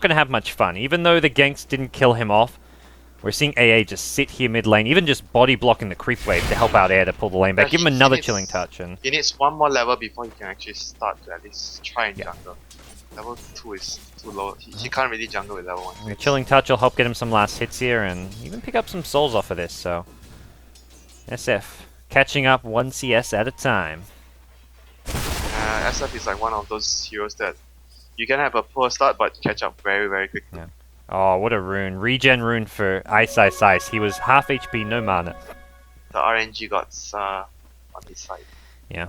going to have much fun. Even though the ganks didn't kill him off, we're seeing AA just sit here mid lane, even just body blocking the creep wave to help out Air to pull the lane back. Give him another chilling touch. And he needs one more level before he can actually start to at least try and jungle. Level 2 is too low. He can't really jungle with level 1. The chilling touch will help get him some last hits here and even pick up some souls off of this. So SF catching up 1 CS at a time. SF is like one of those heroes that you can have a poor start but catch up very, very quickly. Yeah. Oh, what a rune. Regen rune for Ice Ice Ice. He was half HP, no mana. The RNG gods on his side. Yeah.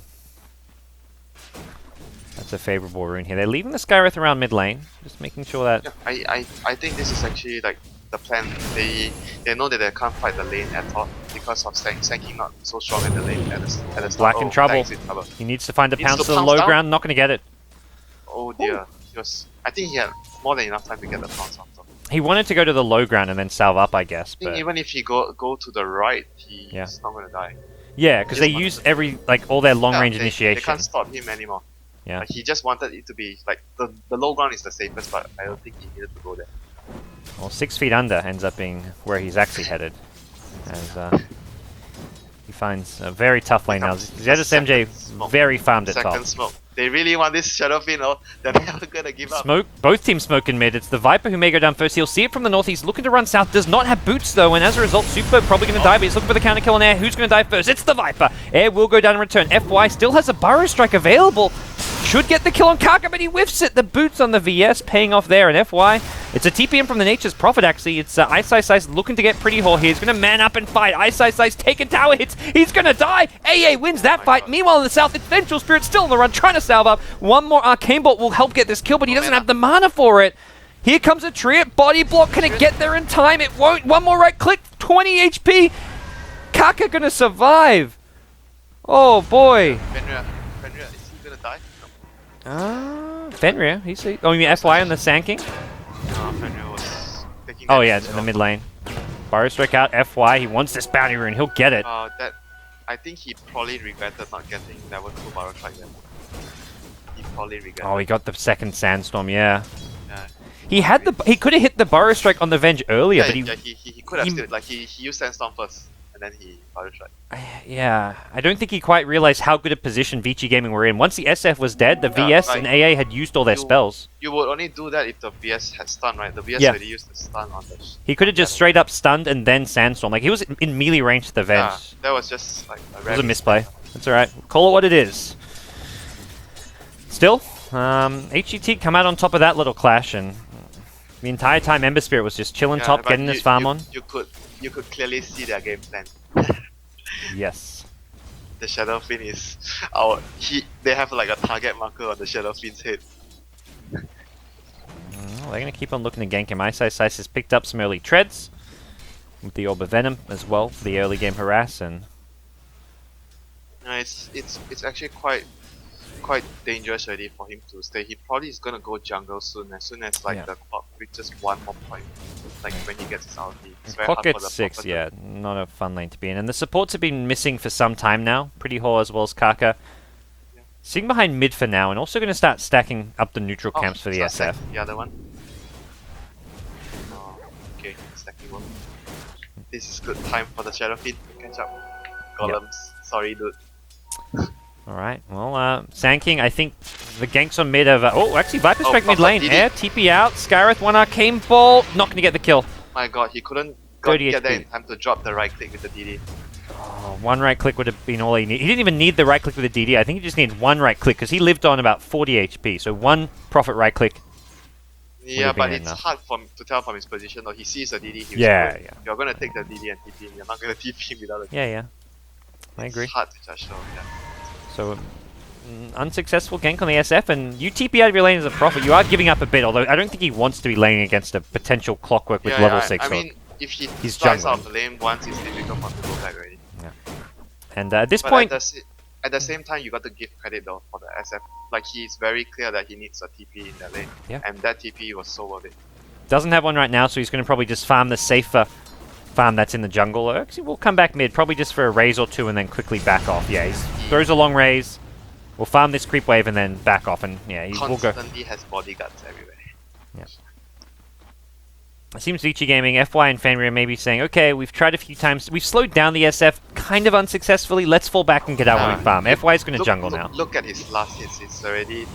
That's a favorable rune here. They're leaving the Skywrath around mid lane, just making sure that... Yeah, I think this is actually like the plan. They know that they can't fight the lane at all because of Sanking not so strong in the lane at the start. Black in trouble. He needs to find a pounce to the low ground, not going to get it. Oh dear. I think he had more than enough time to get the pounce off. He wanted to go to the low ground and then salve up, I guess. I think even if he go to the right, he's not going to die. Yeah, because they use all their long range initiation. They can't stop him anymore. Yeah. Like, he just wanted it to be like the low ground is the safest, but I don't think he needed to go there. Well, 6 feet under ends up being where he's actually headed, as he finds a very tough lane now. ZSMJ very farmed at top. Second smoke. They really want this Shadow Fiend, or they're never gonna give up. Smoke. Both teams smoke in mid. It's the Viper who may go down first. He'll see it from the north. He's looking to run south. Does not have boots though, and as a result, Super probably going to die. But he's looking for the counter kill on Air. Who's going to die first? It's the Viper. Air will go down in return. FY still has a Burrow Strike available. Should get the kill on Kaka, but he whiffs it. The boots on the VS paying off there, and FY. It's a TPM from the Nature's Prophet, actually. It's Ice Ice Ice looking to get pretty whole here. He's going to man up and fight. Ice Ice Ice taking tower hits. He's going to die. AA wins that fight. Meanwhile, in the south, it's Vengeful Spirit still on the run, trying to salve up. One more Arcane Bolt will help get this kill, but he doesn't have the mana for it. Here comes a Triot body block. Can it get there in time? It won't. One more right click. 20 HP. Kaka going to survive. Oh, boy. Fenrir, is he going to die? Fenrir. Oh, you mean FY on the Sanking? No, Fenrir was taking Oh, yeah, in the mid lane. Burrow Strike out. FY. He wants this bounty rune. He'll get it. I think he probably regretted not getting level 2 Burrow Strike then. He probably regretted. Oh, he got the second Sandstorm, yeah. Yeah. He could have hit the Burrow Strike on the Venge earlier, but he could have still, like, he used Sandstorm first, and then he Burrow Strike. Yeah, I don't think he quite realized how good a position Vici Gaming were in. Once the SF was dead, the VS and AA had used all their spells. You would only do that if the VS had stun, right? The VS already used the stun on the... He could have just straight up stunned and then Sandstorm. Like, he was in melee range to the Venge. Yeah, that was just like it was a misplay. That's alright. Call it what it is. Still, HGT come out on top of that little clash, and the entire time Ember Spirit was just chilling top, getting his farm on. You could clearly see their game plan. Yes. The Shadow Fiend is out. They have like a target marker on the Shadow Fiend's head. Well, they're going to keep on looking to gank him. Ice Ice Ice has picked up some early treads with the Orb of Venom as well for the early game harass, and no, it's actually quite dangerous already for him to stay. He probably is gonna go jungle soon. As soon as like the clock reaches 1 more point, like when he gets his ulti. Clock gets 6, yeah, not a fun lane to be in. And the supports have been missing for some time now. Pretty Whore as well as Kaka. Yeah. Sitting behind mid for now, and also going to start stacking up the neutral camps for the SF. The other one. Oh, okay, stacking one. This is good time for the Shadow Fiend to catch up. Golems, sorry dude. Alright, well, Sanking, I think the ganks on mid have... oh, actually, Viper Strike mid lane. Air, TP out. Skywrath, 1 Arcane Bolt. Not going to get the kill. My god, he couldn't get there in time to drop the right click with the DD. Oh, 1 right click would have been all he needed. He didn't even need the right click with the DD. I think he just needed 1 right click, because he lived on about 40 HP. So 1 Prophet right click. Yeah, but it's hard to tell from his position. Though he sees a DD, yeah. You're going to take the DD and TP him. You're not going to TP him without a... Yeah. I agree. It's hard to judge though, yeah. So, unsuccessful gank on the SF, and you TP out of your lane as a Prophet. You are giving up a bit, although I don't think he wants to be laning against a potential Clockwork with level 6. I mean, if he he's flies out of the lane once, it's difficult for him to go back already. Yeah. And at this point... At the same time, you got to give credit though for the SF. Like, he's very clear that he needs a TP in that lane. Yeah. And that TP was so worth it. Doesn't have one right now, so he's going to probably just farm the safer farm that's in the jungle. Actually, we'll come back mid, probably just for a raise or two and then quickly back off. Yeah, he throws a long raise. We'll farm this creep wave and then back off, and yeah, he will go. Constantly has bodyguards everywhere. Yeah. It seems Vici Gaming, FY and Fenrir may be saying, okay, we've tried a few times, we've slowed down the SF kind of unsuccessfully, let's fall back and get our winning farm. FY is going to jungle now. Look at his last hits, it's already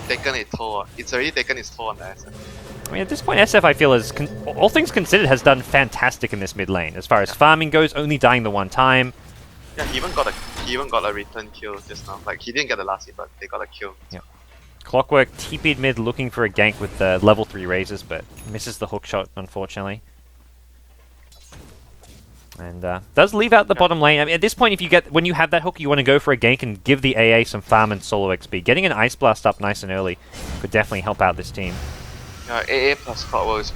taken its toll. It's already taken its toll on the SF. I mean, at this point, SF, I feel, is all things considered, has done fantastic in this mid lane. As far as farming goes, only dying the one time. Yeah, he even got a return kill just now. Like, he didn't get the last hit, but they got a kill. Yeah. Clockwork TP'd mid looking for a gank with the level 3 raises, but misses the hook shot, unfortunately. And does leave out the bottom lane. I mean, at this point, when you have that hook, you want to go for a gank and give the AA some farm and solo XP. Getting an Ice Blast up nice and early could definitely help out this team. AA plus Clockwork is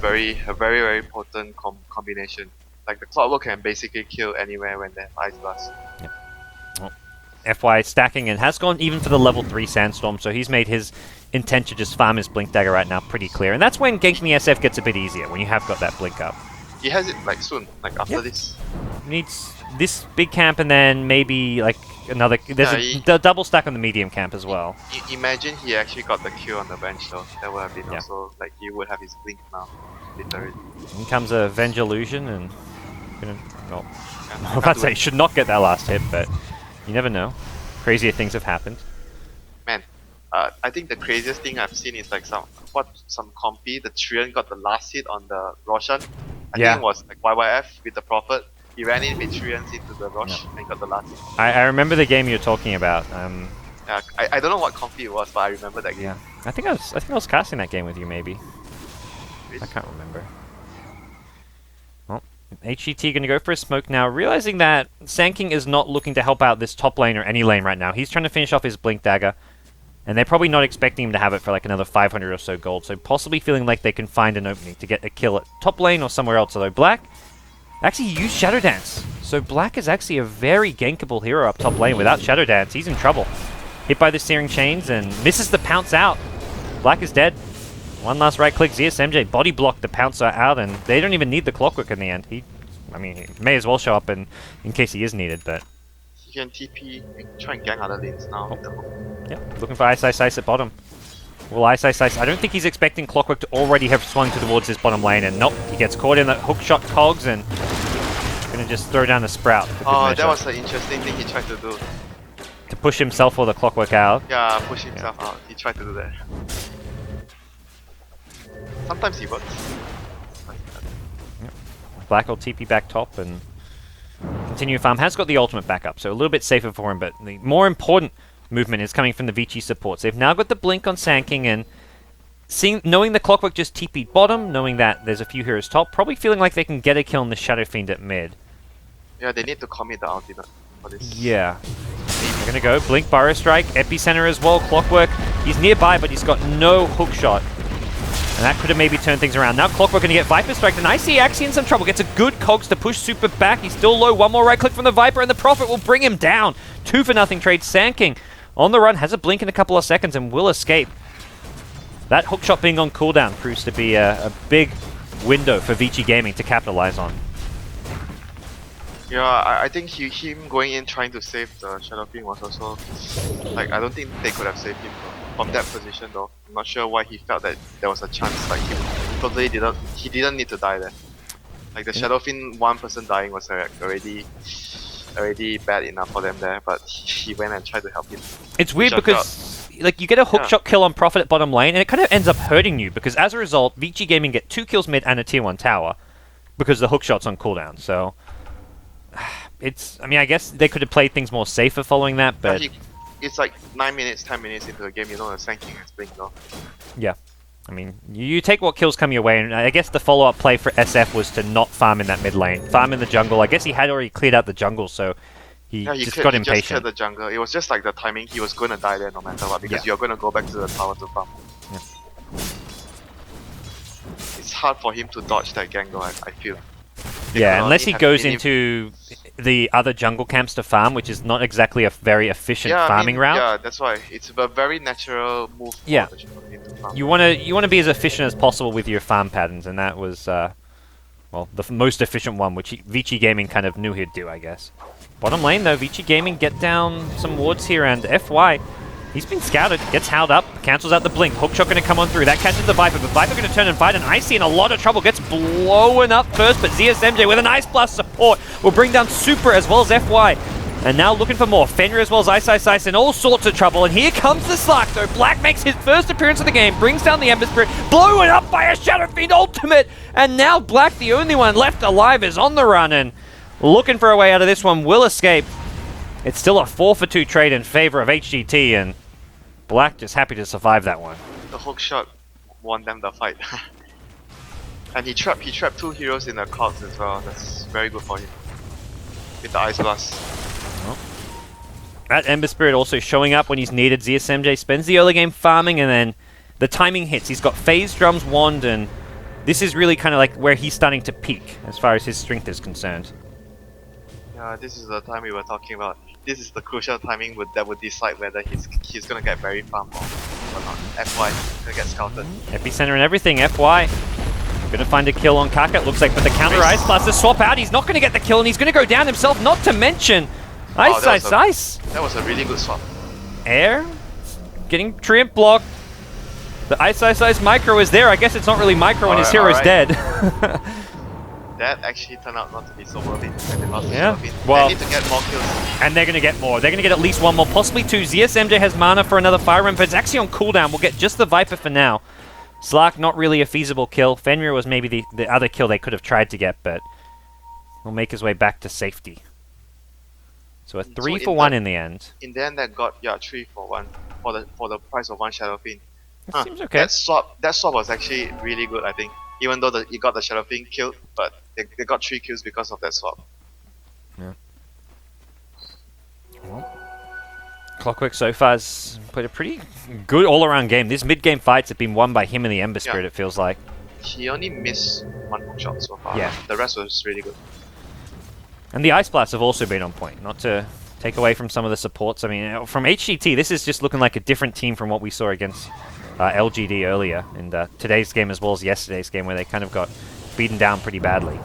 a very potent combination. Like, the Clockwork can basically kill anywhere when they have Ice Blast. Yep. Well, FY stacking and has gone even for the level 3 Sandstorm, so he's made his intent to just farm his Blink Dagger right now pretty clear. And that's when ganking the SF gets a bit easier, when you have got that Blink up. He has it like soon, like after this. Needs this big camp and then maybe like another... There's a double stack on the medium camp as well. Imagine he actually got the kill on the bench though. That would have been also, like, he would have his Blink now, literally. In comes a Venge Illusion and... Well, I was about to say, should not get that last hit, but you never know. Crazier things have happened. Man, I think the craziest thing I've seen is like some compy, the Trian got the last hit on the Roshan. I think it was like YYF with the Prophet. He ran in with Trians into the Rosh and got the last hit. I remember the game you're talking about. Yeah, I don't know what compy it was, but I remember that game. Yeah, I think I was casting that game with you maybe. Really? I can't remember. Well, HGT going to go for a smoke now, realizing that Sanking is not looking to help out this top lane or any lane right now. He's trying to finish off his Blink Dagger, and they're probably not expecting him to have it for like another 500 or so gold, so possibly feeling like they can find an opening to get a kill at top lane or somewhere else, although Black actually used Shadow Dance. So Black is actually a very gankable hero up top lane. Without Shadow Dance, he's in trouble. Hit by the Searing Chains and misses the pounce out. Black is dead. One last right click, Zeus MJ body blocked the pouncer out, and they don't even need the Clockwork in the end. He may as well show up in case he is needed, but... He can TP and try and gank other lanes now with the hook. Yeah, looking for Ice at bottom. Will Ice. I don't think he's expecting Clockwork to already have swung towards his bottom lane, and nope, he gets caught in that hook shot cogs and gonna just throw down the Sprout. Oh, that was an interesting thing he tried to do. To push himself or the Clockwork out. Yeah, push himself out. He tried to do that. Sometimes he works. Yep. Black will TP back top and continue farm. Has got the ultimate backup, so a little bit safer for him, but the more important movement is coming from the Vici supports. They've now got the blink on Sanking, and knowing the Clockwork just TP'd bottom, knowing that there's a few heroes top, probably feeling like they can get a kill on the Shadow Fiend at mid. Yeah, they need to commit the ultimate for this. Yeah. They're gonna go Blink, Burrow Strike, Epicenter as well. Clockwork, he's nearby, but he's got no hook shot. And that could have maybe turned things around. Now Clockwork going to get Viper Strike, and I see Axie in some trouble. Gets a good cogs to push Super back. He's still low. One more right click from the Viper, and the Prophet will bring him down. 2-for-0 trade. Sanking on the run, has a blink in a couple of seconds, and will escape. That hookshot being on cooldown proves to be a big window for Vici Gaming to capitalize on. Yeah, I think him going in trying to save the Shadow Fiend was also... Like, I don't think they could have saved him from that position though. I'm not sure why he felt that there was a chance. Like, he didn't need to die there. Like, the Shadow Fiend, one person dying was already bad enough for them there, but he went and tried to help him. It's weird because like you get a hookshot kill on Prophet at bottom lane, and it kind of ends up hurting you, because as a result, Vici Gaming get 2 kills mid and a tier 1 tower, because the hookshot's on cooldown, so... It's... I mean, I guess they could have played things more safer following that, but... Yeah, it's like 9 minutes, 10 minutes into the game, you know, the Sanking is blink though. Yeah. I mean, you take what kills come your way, and I guess the follow-up play for SF was to not farm in that mid lane. Farm in the jungle. I guess he had already cleared out the jungle, so he got impatient. Just cleared the jungle. It was just like the timing. He was going to die there no matter what, because you're going to go back to the tower to farm. Yeah. It's hard for him to dodge that gank though, I feel. Yeah, unless he goes into the other jungle camps to farm, which is not exactly a very efficient farming route. Yeah, that's why. It's a very natural move for yeah. the Shadow Fiend to farm. You wanna be as efficient as possible with your farm patterns, and that was well, the most efficient one, which Vici Gaming kind of knew he'd do, I guess. Bottom lane though, Vici Gaming get down some wards here, and FY, He's been scouted, gets held up, cancels out the blink. Hookshot going to come on through. That catches the Viper, but Viper going to turn and fight, and Icy in a lot of trouble. Gets blown up first, but ZSMJ with a nice blast support will bring down Super as well as FY. And now looking for more. Fenrir as well as Ice in all sorts of trouble. And here comes the Slack though. Black makes his first appearance of the game, brings down the Ember Spirit, blown up by a Shadow Fiend ultimate. And now Black, the only one left alive, is on the run and looking for a way out of this one, will escape. It's still a 4-for-2 trade in favor of HGT, and Black just happy to survive that one. The hook shot won them the fight. And he trapped 2 heroes in the cogs as well. That's very good for him. With the Ice Blast. That Ember Spirit also showing up when he's needed. ZSMJ spends the early game farming, and then the timing hits. He's got Phase Drum's Wand, and this is really kind of like where he's starting to peak as far as his strength is concerned. Yeah, this is the time we were talking about. This is the crucial timing that would decide whether he's gonna get very farmed or not. FY gonna get scouted. Epicenter and everything. FY gonna find a kill on Kaka, it looks like, but the counter Ice Blaster swap out. He's not gonna get the kill, and he's gonna go down himself, not to mention Ice. That was a really good swap. Air getting Treant blocked. The Ice micro is there. I guess it's not really micro when his hero's dead. That actually turned out not to be so worth it. And they lost well, they need to get more kills. And they're going to get more. They're going to get at least one more, possibly two. ZSMJ has mana for another Fire Rim, but it's actually on cooldown. We'll get just the Viper for now. Slark, not really a feasible kill. Fenrir was maybe the other kill they could have tried to get, but will make his way back to safety. So a 3-for-1 in the end. In the end, that got 3-for-1 for the price of one Shadow Fiend. That seems okay. That swap was actually really good, I think. Even though he got the Shadow Fiend killed, but they got 3 kills because of that swap. Yeah. Well, Clockwork so far has played a pretty good all-around game. These mid-game fights have been won by him and the Ember Spirit, it feels like. He only missed 1 hook shot so far. Yeah. The rest was really good. And the Ice Blasts have also been on point, not to take away from some of the supports. I mean, from HGT, this is just looking like a different team from what we saw against LGD earlier in today's game as well as yesterday's game, where they kind of got beaten down pretty badly.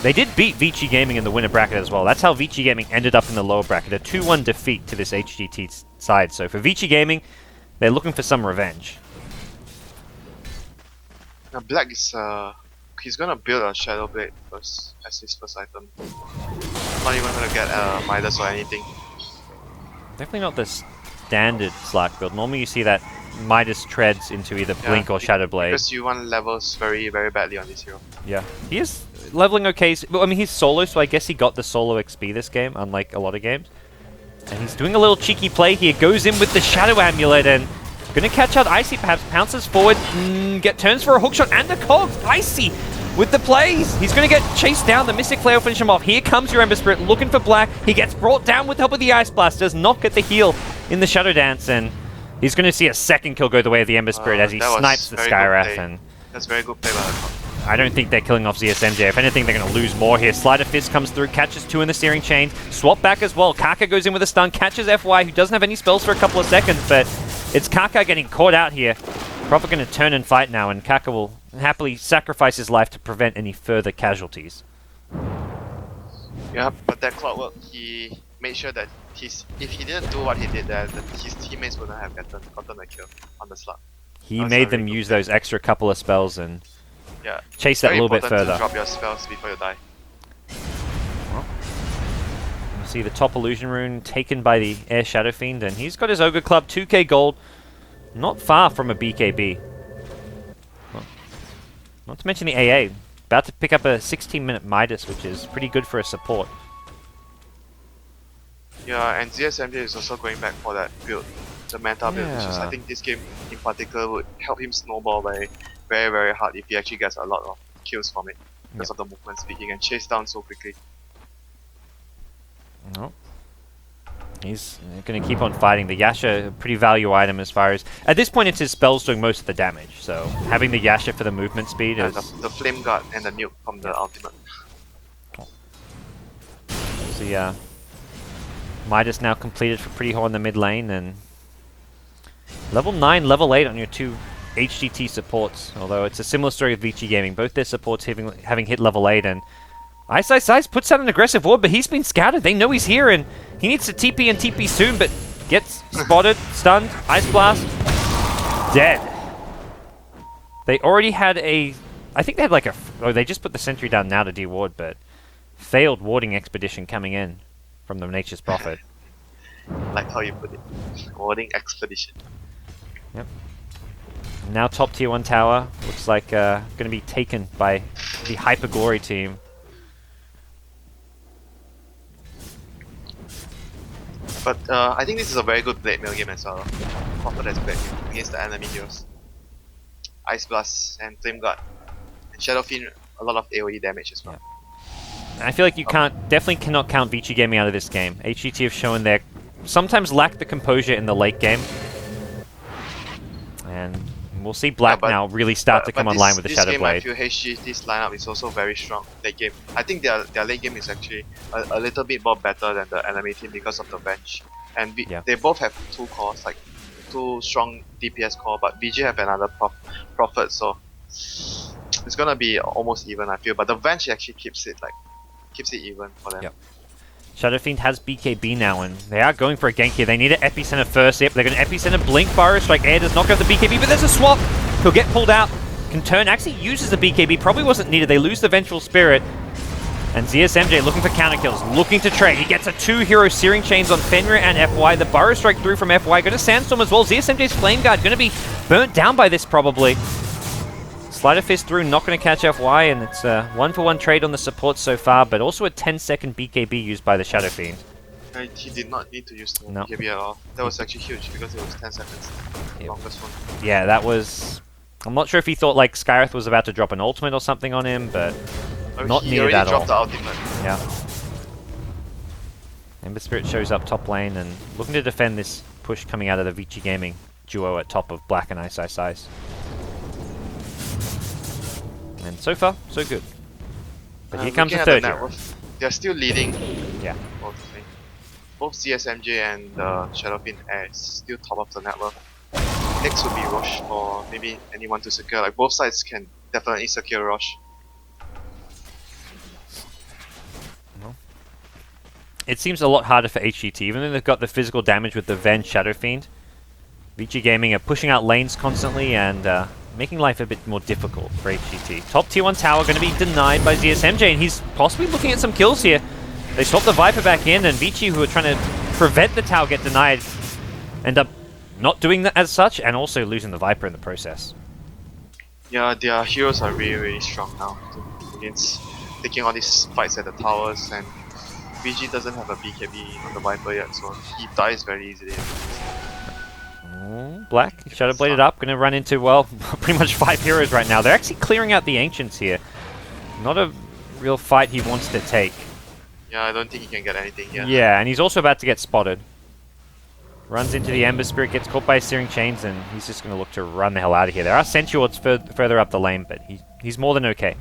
They did beat Vici Gaming in the winner bracket as well. That's how Vici Gaming ended up in the lower bracket, a 2-1 defeat to this HGT side. So for Vici Gaming, they're looking for some revenge. Now Black is he's gonna build a Shadow Blade first as his first item. Not even gonna get Midas or anything. Definitely not the standard Slark build. Normally you see that Midas treads into either Blink or Shadow Blade. Because you want levels very, very badly on this hero. Yeah. He is leveling okay. Well, I mean, he's solo, so I guess he got the solo XP this game, unlike a lot of games. And he's doing a little cheeky play here. Goes in with the Shadow Amulet and gonna catch out Icy, perhaps pounces forward, turns for a hookshot and a cog. Icy with the plays. He's gonna get chased down. The Mystic Flare will finish him off. Here comes your Ember Spirit looking for Black. He gets brought down with the help of the Ice Blast. Does not get the heal in the Shadow Dance, and he's gonna see a second kill go the way of the Ember Spirit as he snipes the Skywrath. And that's very good play by the cog. I don't think they're killing off ZSMJ. If anything, they're going to lose more here. Sleight of Fist comes through, catches 2 in the steering chain. Swap back as well. Kaka goes in with a stun, catches FY, who doesn't have any spells for a couple of seconds, but it's Kaka getting caught out here. Prophet going to turn and fight now, and Kaka will happily sacrifice his life to prevent any further casualties. Yeah, but that Clockwork, he made sure that if he didn't do what he did there, then his teammates wouldn't have gotten a kill on the slot. He made them use those extra couple of spells and chase that a little bit further. To drop your spells before you die. Well, you see the top illusion rune taken by the Air Shadow Fiend, and he's got his Ogre Club, 2k gold, not far from a BKB. Well, not to mention the AA, about to pick up a 16-minute Midas, which is pretty good for a support. Yeah, and ZSMJ is also going back for that build, the meta build, which is, I think this game in particular would help him snowball very, very hard if he actually gets a lot of kills from it because of the movement speed. He can chase down so quickly. No. He's going to keep on fighting. The Yasha, a pretty value item as far as... At this point, it's his spells doing most of the damage, so having the Yasha for the movement speed is... The Flame Guard and the nuke from the ultimate. So Midas now completed for Pretty Ho in the mid lane, and level 9, level 8 on your 2 HGT supports, although it's a similar story with Vici Gaming. Both their supports having hit level 8, and Ice puts out an aggressive ward, but he's been scouted. They know he's here, and he needs to TP and TP soon, but Gets spotted, stunned, Ice Blast, dead. They already had a... I think they had like a... Oh, they just put the sentry down now to de-ward, but... Failed warding expedition coming in from the Nature's Prophet. Like how you put it. Warding expedition. Yep. Now top tier 1 tower. Looks like going to be taken by the Hyper Glory team. But I think this is a very good blade mail game as well. Prophet as blade against the enemy heroes. Ice Blast and Flame Guard. And Shadow Fiend, a lot of AoE damage as well. Yeah. I feel like you definitely cannot count Vici Gaming out of this game. HGT have shown they sometimes lack the composure in the late game. And we'll see Black now really start to come online with the Shadow Blade. I feel HGT's lineup is also very strong late game. I think their late game is actually a little bit more better than the enemy team because of the bench. And they both have 2 cores, like 2 strong DPS core, but VG have another Prophet, so it's gonna be almost even, I feel. But the bench actually keeps it even for them. Yep. Shadow Fiend has BKB now, and they are going for a gank here. They need an Epicenter first. Yep, they're going to Epicenter, Blink, Burrow Strike, Air does not go for the BKB, but there's a swap. He'll get pulled out. Can turn, actually uses the BKB, probably wasn't needed. They lose the Vengeful Spirit. And ZSMJ looking for counter kills, looking to trade. He gets a 2-hero Searing Chains on Fenrir and FY. The Burrow Strike through from FY. Going to Sandstorm as well. ZSMJ's Flame Guard going to be burnt down by this probably. Slider Fist through, not going to catch FY, and it's a 1-for-1 trade on the support so far, but also a 10-second BKB used by the Shadow Fiend. He did not need to use the BKB at all. That was actually huge because it was 10 seconds. The longest one. Yeah, that was... I'm not sure if he thought like Skyreth was about to drop an ultimate or something on him, but not needed at all. He already dropped the ultimate. Yeah. Ember Spirit shows up top lane and looking to defend this push coming out of the Vici Gaming duo at top of Black and Ice. And so far, so good. But here comes the third hero. They're still leading. Yeah. Both CSMJ and Shadow Fiend are still top of the network. Next would be Roche or maybe anyone to secure. Like both sides can definitely secure Roche. Well, it seems a lot harder for HGT, even though they've got the physical damage with the Ven Shadow Fiend. Vici Gaming are pushing out lanes constantly and making life a bit more difficult for HGT. Top tier 1 tower going to be denied by ZSMJ, and he's possibly looking at some kills here. They swap the Viper back in, and Vici, who are trying to prevent the tower get denied, end up not doing that as such, and also losing the Viper in the process. Yeah, their heroes are really, really strong now against taking all these fights at the towers, and VG doesn't have a BKB on the Viper yet, so he dies very easily. Black, Shadow Bladed up, going to run into, well, pretty much 5 heroes right now. They're actually clearing out the Ancients here. Not a real fight he wants to take. Yeah, I don't think he can get anything here. Yeah, and he's also about to get spotted. Runs into the Ember Spirit, gets caught by Searing Chains, and he's just going to look to run the hell out of here. There are Sentry Wards further up the lane, but he's more than okay.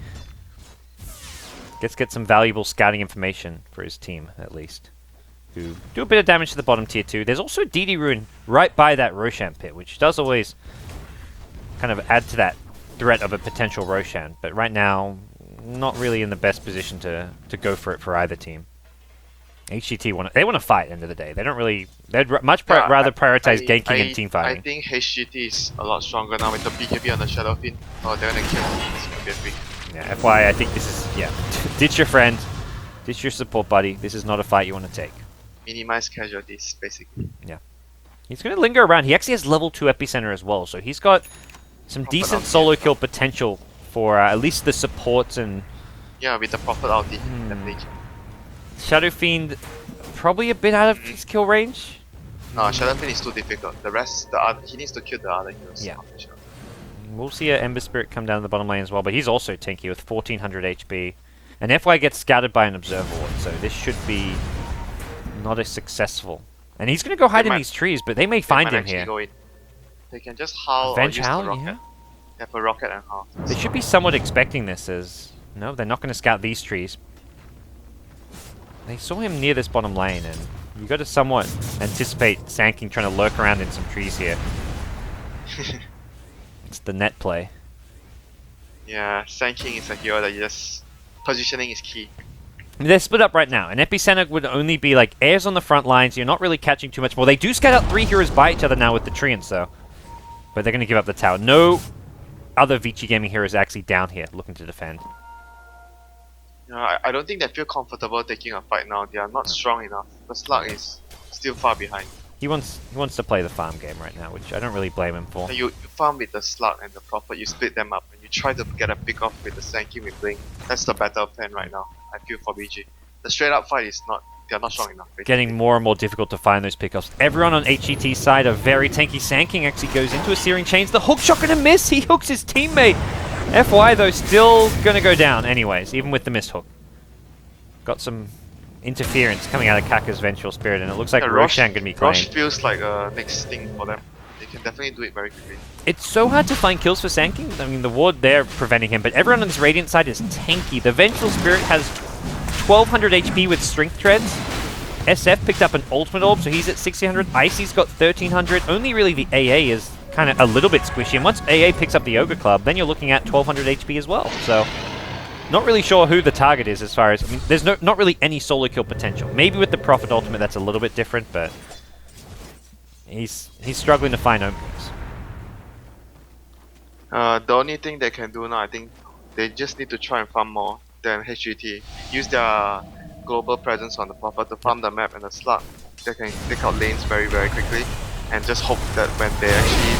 Get some valuable scouting information for his team, at least. Who do a bit of damage to the bottom tier 2. There's also a DD Rune right by that Roshan pit, which does always kind of add to that threat of a potential Roshan. But right now, not really in the best position to go for it for either team. HGT want to fight at the end of the day. They don't really... They'd much rather prioritize ganking and team fighting. I think HGT is a lot stronger now with the BKB on the Shadow Fiend. Oh, they're gonna kill him. It's gonna be a free. Yeah, FYI, I think this is... Yeah. Ditch your friend. Ditch your support buddy. This is not a fight you want to take. Minimize casualties, basically. Yeah. He's going to linger around. He actually has level 2 Epicenter as well, so he's got some decent solo kill potential for at least the supports and... Yeah, with the Prophet ulti. Shadow Fiend, probably a bit out of his kill range. No, Shadow Fiend is too difficult. The rest, he needs to kill the other heroes. Yeah. We'll see an Ember Spirit come down the bottom lane as well, but he's also tanky with 1400 HP. And FY gets scouted by an Observer Ward, so this should be not as successful. And he's going to go hide in these trees, but they may find him here. They can just howl Venge or use howl, the rocket. yeah. They have a rocket and howl. They should be somewhat expecting this as... No, they're not going to scout these trees. They saw him near this bottom lane, and you got to somewhat anticipate Sand King trying to lurk around in some trees here. It's the net play. Yeah, Sand King is a hero that you just... Positioning is key. mean, they're split up right now. An epicenter would only be like airs on the front lines. You're not really catching too much more. They do scout out 3 heroes by each other now with the treants, though. But they're going to give up the tower. No other Vici Gaming heroes actually down here looking to defend. I don't think they feel comfortable taking a fight now. They are not strong enough. The Slug is still far behind. He wants to play the farm game right now, which I don't really blame him for. So you farm with the Slug and the Prophet, you split them up, and you try to get a pick off with the Sankey with Blink. That's the better plan right now, I feel, for BG. The straight up fight is not, they're not strong enough. Basically. Getting more and more difficult to find those pickoffs. Everyone on HGT's side are very tanky. Sanking actually goes into a Searing Chains. The hook shot gonna miss. He hooks his teammate. FY though still gonna go down anyways, even with the missed hook. Got some interference coming out of Kaka's Vengeful Spirit, and it looks like Roshan gonna be claimed. Rosh feels like a next thing for them. They can definitely do it very quickly. It's so hard to find kills for Sanking. I mean, the ward there preventing him, but everyone on this Radiant side is tanky. The Vengeful Spirit has 1200 HP with Strength Treads. SF picked up an Ultimate Orb, so he's at 1600. Icy's got 1300. Only really the AA is kind of a little bit squishy, and once AA picks up the Ogre Club, then you're looking at 1200 HP as well. So, not really sure who the target is as far as... I mean, there's not really any solo kill potential. Maybe with the Prophet Ultimate that's a little bit different, but... He's struggling to find openings. The only thing they can do now, I think, they just need to try and farm more than HGT. Use their global presence on the Prophet to farm the map and the Slug. They can take out lanes very, very quickly, and just hope that when they actually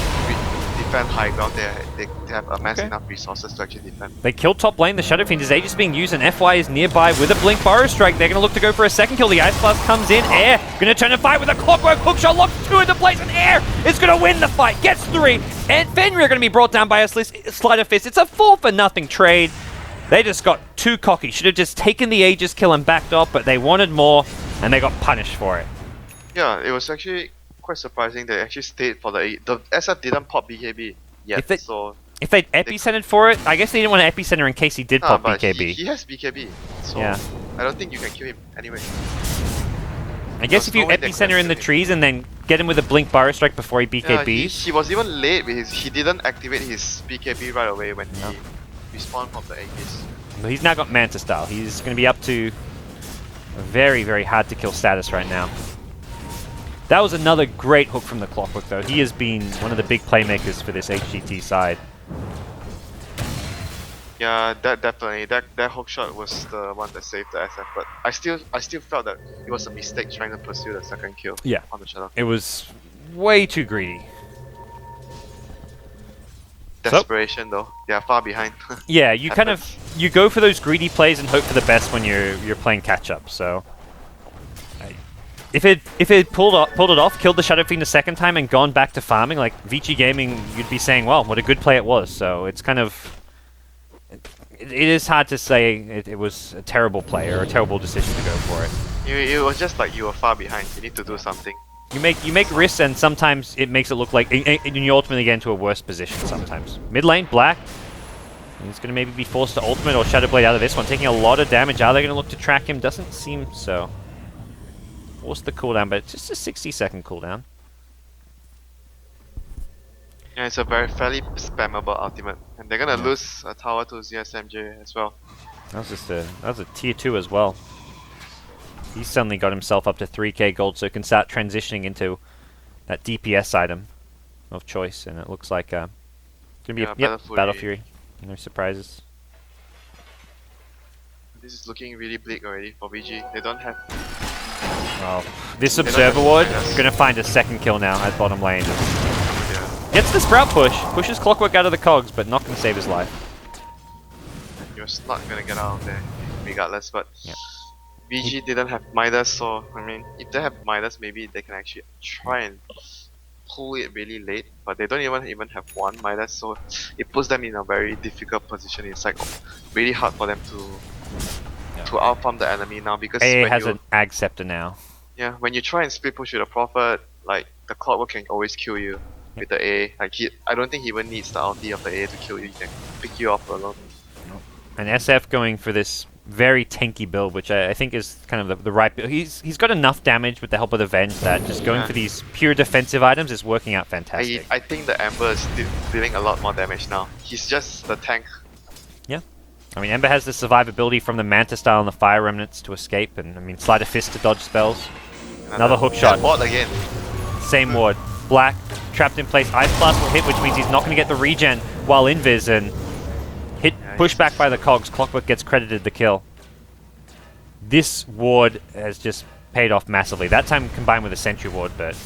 defend high ground, they have amassed enough resources to actually defend. They killed top lane. The Shadow Fiend is Aegis being used, and FY is nearby with a Blink Burrow Strike. They're going to look to go for a second kill. The Ice Blast comes in. Air going to turn and fight with a Clockwork Hookshot. Locks 2 into place, and Air is going to win the fight. Gets 3, and Fenrir going to be brought down by a Sleight of Fist. It's a 4-for-0 trade. They just got too cocky. Should have just taken the Aegis kill and backed off, but they wanted more, and they got punished for it. Yeah, it was actually quite surprising they actually stayed for the SF didn't pop BKB yet, if they'd epicentered for it, I guess they didn't want to epicenter in case he did pop BKB. He has BKB, so yeah. I don't think you can kill him anyway. I guess if you epicenter in the trees and then get him with a Blink Burrow Strike before he BKBs. Yeah, he was even late with his... He didn't activate his BKB right away when he respawned from the Aegis. But he's now got Manta Style. He's going to be up to a very, very hard to kill status right now. That was another great hook from the Clockwork though. He has been one of the big playmakers for this HGT side. Yeah, that definitely. That hook shot was the one that saved the SF, but I still felt that it was a mistake trying to pursue the second kill on the Shadow. It was way too greedy. Desperation though. They are far behind. Yeah, you kind of go for those greedy plays and hope for the best when you're playing catch up. So if it pulled it off, killed the Shadow Fiend a second time and gone back to farming, like Vici Gaming, you'd be saying, well, what a good play it was. So it's kind of it is hard to say it was a terrible play or a terrible decision to go for it. It was just like you were far behind. You need to do something. You make risks, and sometimes it makes it look like you ultimately get into a worse position sometimes. Mid lane, Black. He's going to maybe be forced to ultimate or Shadow Blade out of this one, taking a lot of damage. Are they going to look to track him? Doesn't seem so. Force the cooldown, but it's just a 60-second cooldown. Yeah, it's a fairly spammable ultimate, and they're going to lose a tower to ZSMJ as well. That was a tier 2 as well. He's suddenly got himself up to 3k gold, so he can start transitioning into that DPS item of choice, and it looks like it's going to be Battle Fury. No surprises. This is looking really bleak already for VG. They don't have... Oh, this Observer Ward is going to find a second kill now at bottom lane. Gets the Sprout push, pushes Clockwork out of the cogs, but not going to save his life. You're not going to get out of there regardless, but... VG didn't have Midas, so I mean, if they have Midas, maybe they can actually try and pull it really late. But they don't even have one Midas, so it puts them in a very difficult position. It's like really hard for them to outfarm the enemy now, because AA has an Ag Scepter now. Yeah, when you try and split push with a Prophet, like the Clockwork can always kill you with the AA. Like I don't think he even needs the ulti of the AA to kill you. He can pick you off alone. And SF going for this very tanky build, which I think is kind of the right build. He's got enough damage with the help of the Venge that just going for these pure defensive items is working out fantastic. I think the Ember is dealing a lot more damage now. He's just the tank. Yeah. I mean, Ember has the survivability from the Manta style and the Fire Remnants to escape, and I mean, Sleight of Fist to dodge spells. Another hook shot. Bot again. Same ward. Black, trapped in place. Ice Blast will hit, which means he's not going to get the regen while invis, and pushed back by the cogs. Clockwork gets credited the kill. This ward has just paid off massively. That time combined with a Sentry ward, but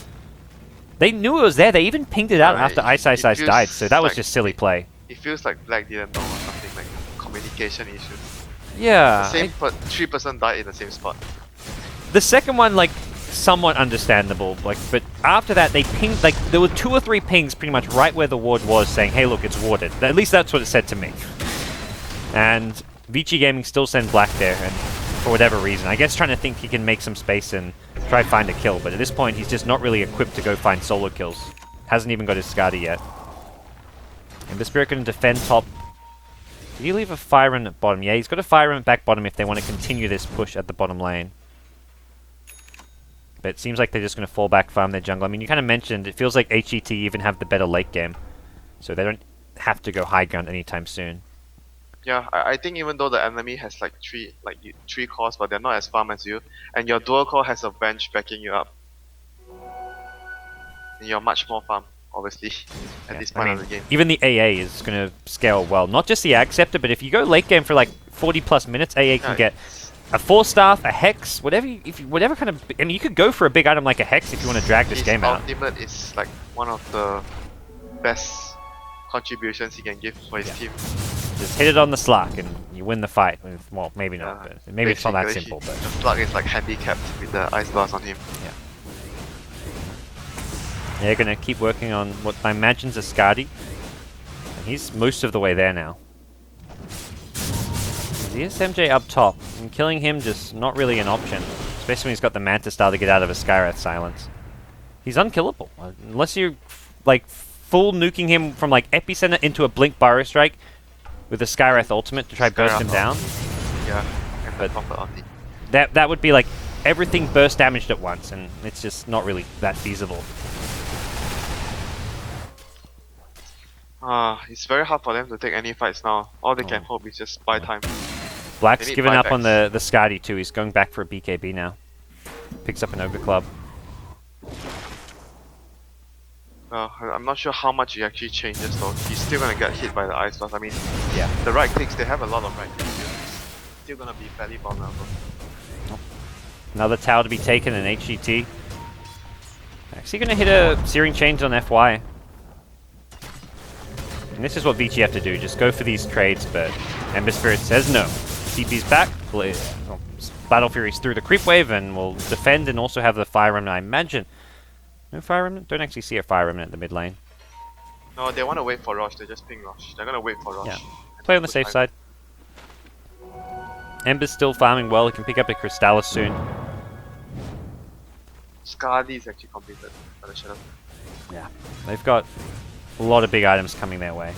they knew it was there. They even pinged it out after Ice died, so that was just silly play. It feels like Black didn't know or something, like communication issue. Yeah. The same, but 3% died in the same spot. The second one, like, somewhat understandable, like, but after that they pinged, like, there were 2 or 3 pings pretty much right where the ward was saying, hey look, it's warded. At least that's what it said to me. And Vici Gaming still send Black there, and for whatever reason, I guess trying to think he can make some space and try find a kill, but at this point he's just not really equipped to go find solo kills. Hasn't even got his Skadi yet. And the Spirit can defend top. Did he leave a Fire Remnant at bottom? Yeah, he's got a Fire Remnant back bottom if they want to continue this push at the bottom lane. But it seems like they're just going to fall back, farm their jungle. I mean, you kind of mentioned, it feels like HGT even have the better late game. So they don't have to go high ground anytime soon. Yeah, I think even though the enemy has like three cores, but they're not as farm as you, and your dual core has a bench backing you up, and you're much more farm, obviously, at this point of the game. Even the AA is going to scale well. Not just the Ag Scepter, but if you go late game for like 40 plus minutes, AA can get a 4-staff, a Hex, whatever kind of... I mean, you could go for a big item like a Hex if you want to drag this game out. His ultimate is like one of the best contributions he can give for his team. Just hit it on the Slark and you win the fight. Well, maybe not, but maybe it's not that simple. But the Slark is like handicapped with the Ice Blast on him. Yeah. They're going to keep working on what I imagine is a Skadi. And he's most of the way there now. The SMJ up top, and killing him just not really an option. Especially when he's got the Manta style to get out of a Skywrath silence. He's unkillable. Unless you're like full nuking him from like Epicenter into a Blink Burrow Strike with a Skywrath ultimate to try burst him down. Yeah, but that would be like everything burst damaged at once, and it's just not really that feasible. It's very hard for them to take any fights now. All they can hope is just buy time. Black's given up on the Skadi too. He's going back for a BKB now. Picks up an Ogre Club. I'm not sure how much he actually changes though. He's still gonna get hit by the Ice Blast. I mean, yeah, the right clicks, they have a lot of right clicks. He's still gonna be fairly vulnerable. Another tower to be taken in HGT. Actually gonna hit a Searing Chains on FY. And this is what Vici have to do, just go for these trades, but Ember Spirit says no. TP's back, Battle Fury's through the creep wave and will defend and also have the Fire Remnant, I imagine. No Fire Remnant? Don't actually see a Fire Remnant at the mid lane. No, they want to wait for Rosh, they just ping Rosh. They're gonna wait for Rosh. Yeah. Play on the safe side. Ember's still farming well, he can pick up a Crystallis soon. Skadi is actually completed by the Shadow. Yeah, they've got a lot of big items coming their way.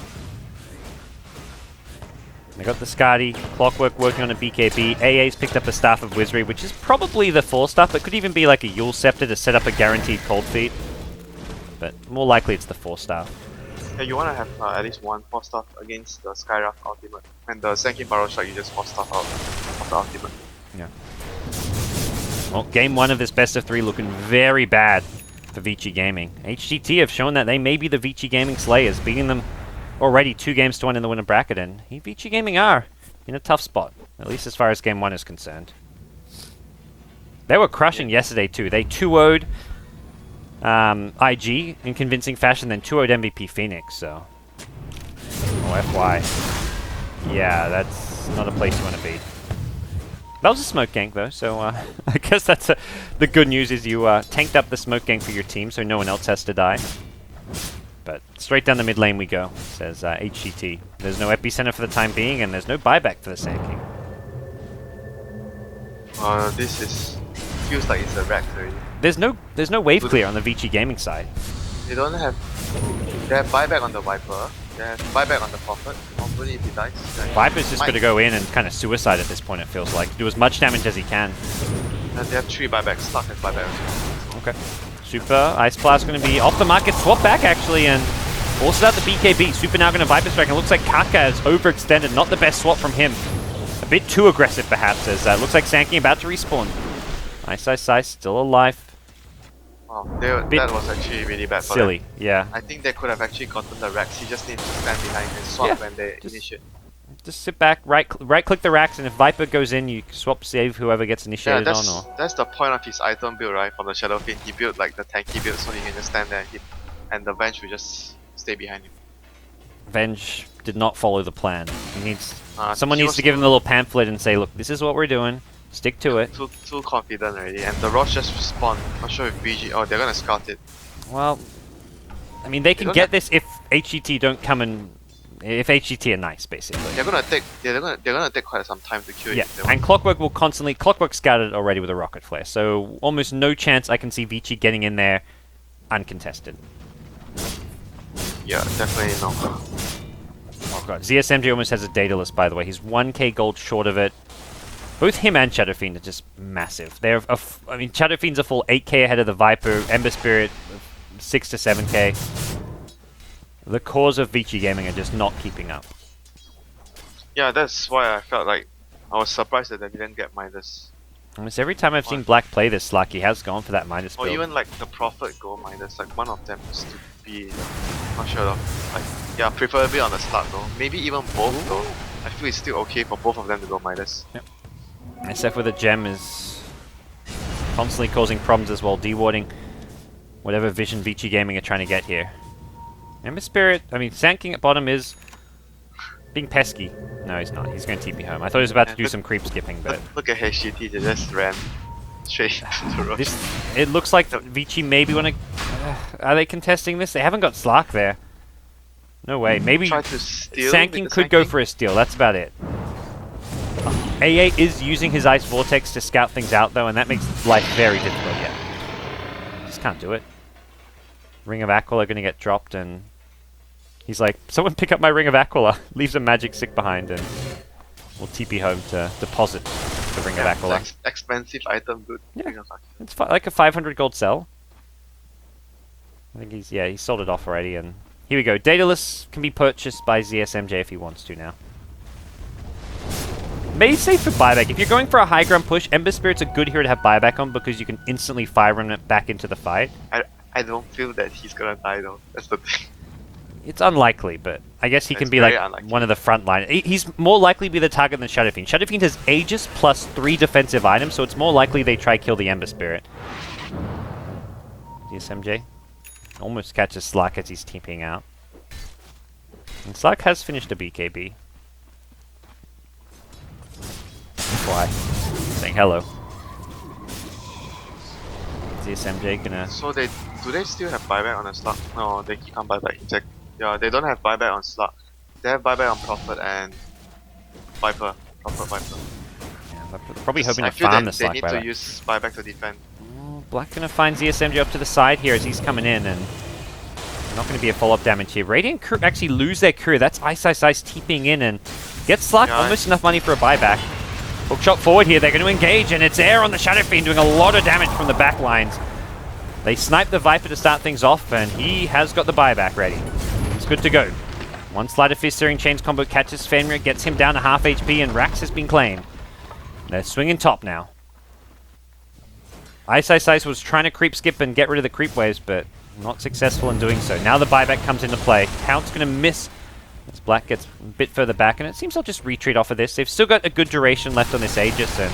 They got the Skadi, Clockwork working on a BKB, AA's picked up a Staff of Wizardry, which is probably the 4-staff, but could even be like a Yule Scepter to set up a guaranteed Cold Feet. But more likely it's the 4-staff. Yeah, you want to have at least one 4-staff against the Skywrath ultimate. And the second Burrow Strike, you just 4-staff out of the ultimate. Yeah. Well, game 1 of this best of 3 looking very bad for Vici Gaming. HGT have shown that they may be the Vici Gaming Slayers, beating them already 2-1 in the winner bracket, and Vici Gaming are in a tough spot, at least as far as game 1 is concerned. They were crushing yesterday too. They 2-0'd IG in convincing fashion, then 2-0'd MVP Phoenix, so... Oh, FY. Yeah, that's not a place you want to be. That was a smoke gank though, so I guess that's the good news is you tanked up the smoke gank for your team, so no one else has to die. But straight down the mid lane we go, says HGT. There's no epicenter for the time being, and there's no buyback for the Sand King. This feels like it's a wreck already. There's no wave clear on the Vici Gaming side. They don't have... They have buyback on the Viper, they have buyback on the Prophet. Hopefully if he dies... Viper's just going to go in and kind of suicide at this point, it feels like. Do as much damage as he can. And they have 3 buybacks, Stark has buyback. Okay. Super Ice Blast going to be off the market, swap back actually, and Forces out the BKB. Super now going to Viper Strike, and it looks like Kaka is overextended. Not the best swap from him. A bit too aggressive, perhaps, as looks like Sankey about to respawn. Ice still alive. Wow, that was actually really bad for silly, them. yeah. I think they could have actually gotten the racks. He just needs to stand behind and swap when they initiate. Just sit back, right click the racks, and if Viper goes in, you swap save whoever gets initiated on. Or That's the point of his item build, right? From the Shadow Fiend, he built like the tanky build so he can just stand there and hit, and the Venge will just stay behind him. Venge did not follow the plan. He needs someone he needs to give him a little pamphlet and say, look, this is what we're doing. Stick to it. Too confident already, and the Roche just spawned. Not sure if Vici. Oh, they're gonna scout it. Well, I mean, they can get this if HGT don't come and if HGT are nice, basically. They're gonna take quite some time to kill it. Yeah, and Clockwork will constantly scouted already with a rocket flare, so almost no chance I can see Vici getting in there uncontested. Yeah, definitely no. Oh god, ZSMJ almost has a Daedalus, by the way. He's 1k gold short of it. Both him and Shadow Fiend are just massive. They're, I mean, Shadow Fiend's a full 8k ahead of the Viper, Ember Spirit 6 to 7k. The cores of Vici Gaming are just not keeping up. Yeah, that's why I felt like I was surprised that they didn't get Midas. Almost every time I've seen Black play this slug, he has gone for that Midas build. Or even like the Prophet go Midas, like one of them is to be, not sure of, like, yeah, preferably on the slug though. Maybe even both though. I feel it's still okay for both of them to go Midas. Yep. SF with a gem is constantly causing problems as well, dewarding whatever vision Vici Gaming are trying to get here. Ember Spirit, I mean, Sanking at bottom is being pesky. No, he's not. He's going to TP home. I thought he was about to do some creep skipping, but... Look at HGT, they just ran straight to the road. It looks like Vici maybe want to... are they contesting this? They haven't got Slark there. No way. Maybe try to steal Sanking could go for a steal. That's about it. AA is using his Ice Vortex to scout things out, though, and that makes life very difficult. Yeah, just can't do it. Ring of Aquila going to get dropped, and he's like, someone pick up my Ring of Aquila. Leaves a magic stick behind, and we'll TP home to deposit the Ring of Aquila. Expensive item, good. Yeah, it's like a 500 gold sell. I think he sold it off already, and here we go. Daedalus can be purchased by ZSMJ if he wants to now. Maybe safe for buyback. If you're going for a high ground push, Ember Spirit's a good hero to have buyback on because you can instantly fire run it back into the fight. I don't feel that he's gonna die though. That's the thing. It's unlikely, but I guess he can be like one of the front line. He's more likely to be the target than Shadow Fiend. Shadow Fiend has Aegis plus 3 defensive items, so it's more likely they try kill the Ember Spirit. DSMJ almost catches Slark as he's TPing out. And Slark has finished a BKB. Why? Saying hello. ZSMJ gonna... So do they still have buyback on a slot? No, they can't buyback. Check. Yeah, they don't have buyback on slot. They have buyback on Prophet and Viper. Prophet Viper. Yeah, they're probably hoping to farm the slot. They need to use buyback to defend. Oh, Black gonna find ZSMJ up to the side here as he's coming in, and not gonna be a follow-up damage here. Radiant crew actually lose their crew. That's Ice TPing in and gets Slug almost enough money for a buyback. Hookshot forward here, they're going to engage, and it's Air on the Shadow Fiend doing a lot of damage from the back lines. They snipe the Viper to start things off, and he has got the buyback ready. He's good to go. One Sleight of Fist Searing Chains combo catches Fenrir, gets him down to half HP, and Rax has been claimed. They're swinging top now. Ice was trying to creep skip and get rid of the creep waves, but not successful in doing so. Now the buyback comes into play. Count's going to miss as Black gets a bit further back, and it seems they'll just retreat off of this. They've still got a good duration left on this Aegis, and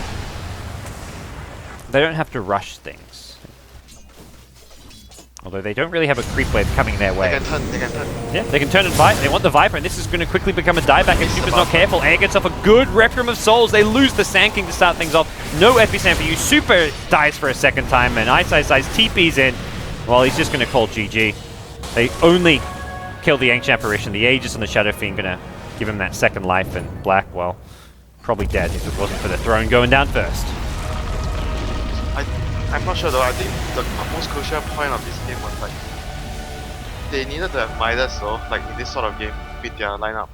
they don't have to rush things. Although they don't really have a creep wave coming their way. They can turn. Yeah, they can turn and fight. They want the Viper, and this is going to quickly become a dieback if Super's not careful. Air gets off a good Requiem of Souls. They lose the Sand King to start things off. No Epicenter for you. Super dies for a second time, and Ice TP's in. Well, he's just going to call GG. They only kill the Ancient Apparition. The Aegis and the Shadow Fiend going to give him that second life, and Black, well, probably dead if it wasn't for the throne going down first. I'm not sure though. I think the most crucial point of this game was like they needed to have Midas though, like in this sort of game with their lineup.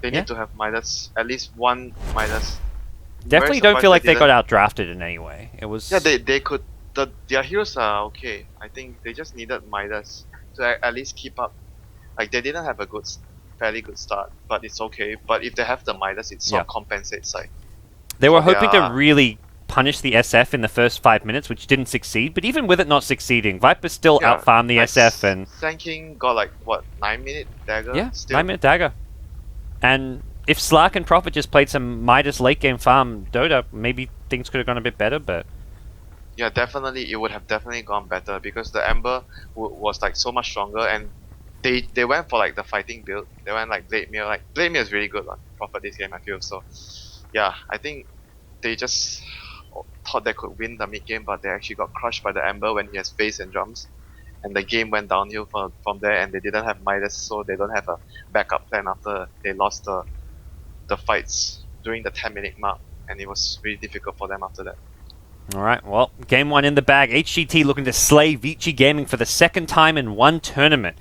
They need to have Midas, at least one Midas. Definitely don't feel like they got outdrafted in any way. It was... Yeah, they could... Their heroes are okay. I think they just needed Midas to at least keep up Like they didn't have a fairly good start, but it's okay. But if they have the Midas, it sort of compensates. Like they were hoping to really punish the SF in the first 5 minutes, which didn't succeed. But even with it not succeeding, Viper still outfarmed the SF, and Thanking got like what 9-minute dagger. Yeah, still? 9-minute dagger. And if Slark and Prophet just played some Midas late game farm Dota, maybe things could have gone a bit better. But yeah, definitely it would have definitely gone better because the Ember was like so much stronger, and they went for like the fighting build. They went like Blade Mirror. Like Blade Mirror is really good on Prophet this game, I feel. So yeah, I think they just thought they could win the mid game, but they actually got crushed by the Ember when he has face and drums, and the game went downhill from there. And they didn't have Midas, so they don't have a backup plan after they lost the fights during the 10-minute mark, and it was really difficult for them after that. Alright, well, game 1 in the bag. HGT looking to slay Vici Gaming for the second time in one tournament.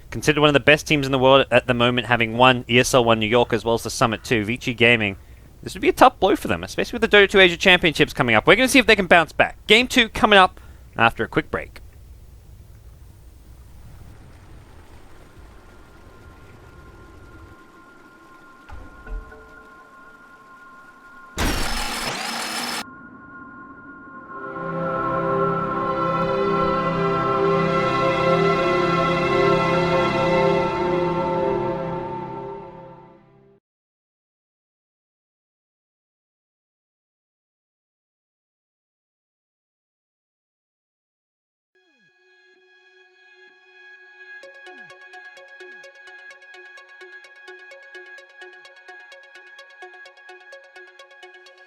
Considered one of the best teams in the world at the moment, having won ESL 1 New York as well as the Summit 2. Vici Gaming, this would be a tough blow for them, especially with the Dota 2 Asia Championships coming up. We're going to see if they can bounce back. Game 2 coming up after a quick break.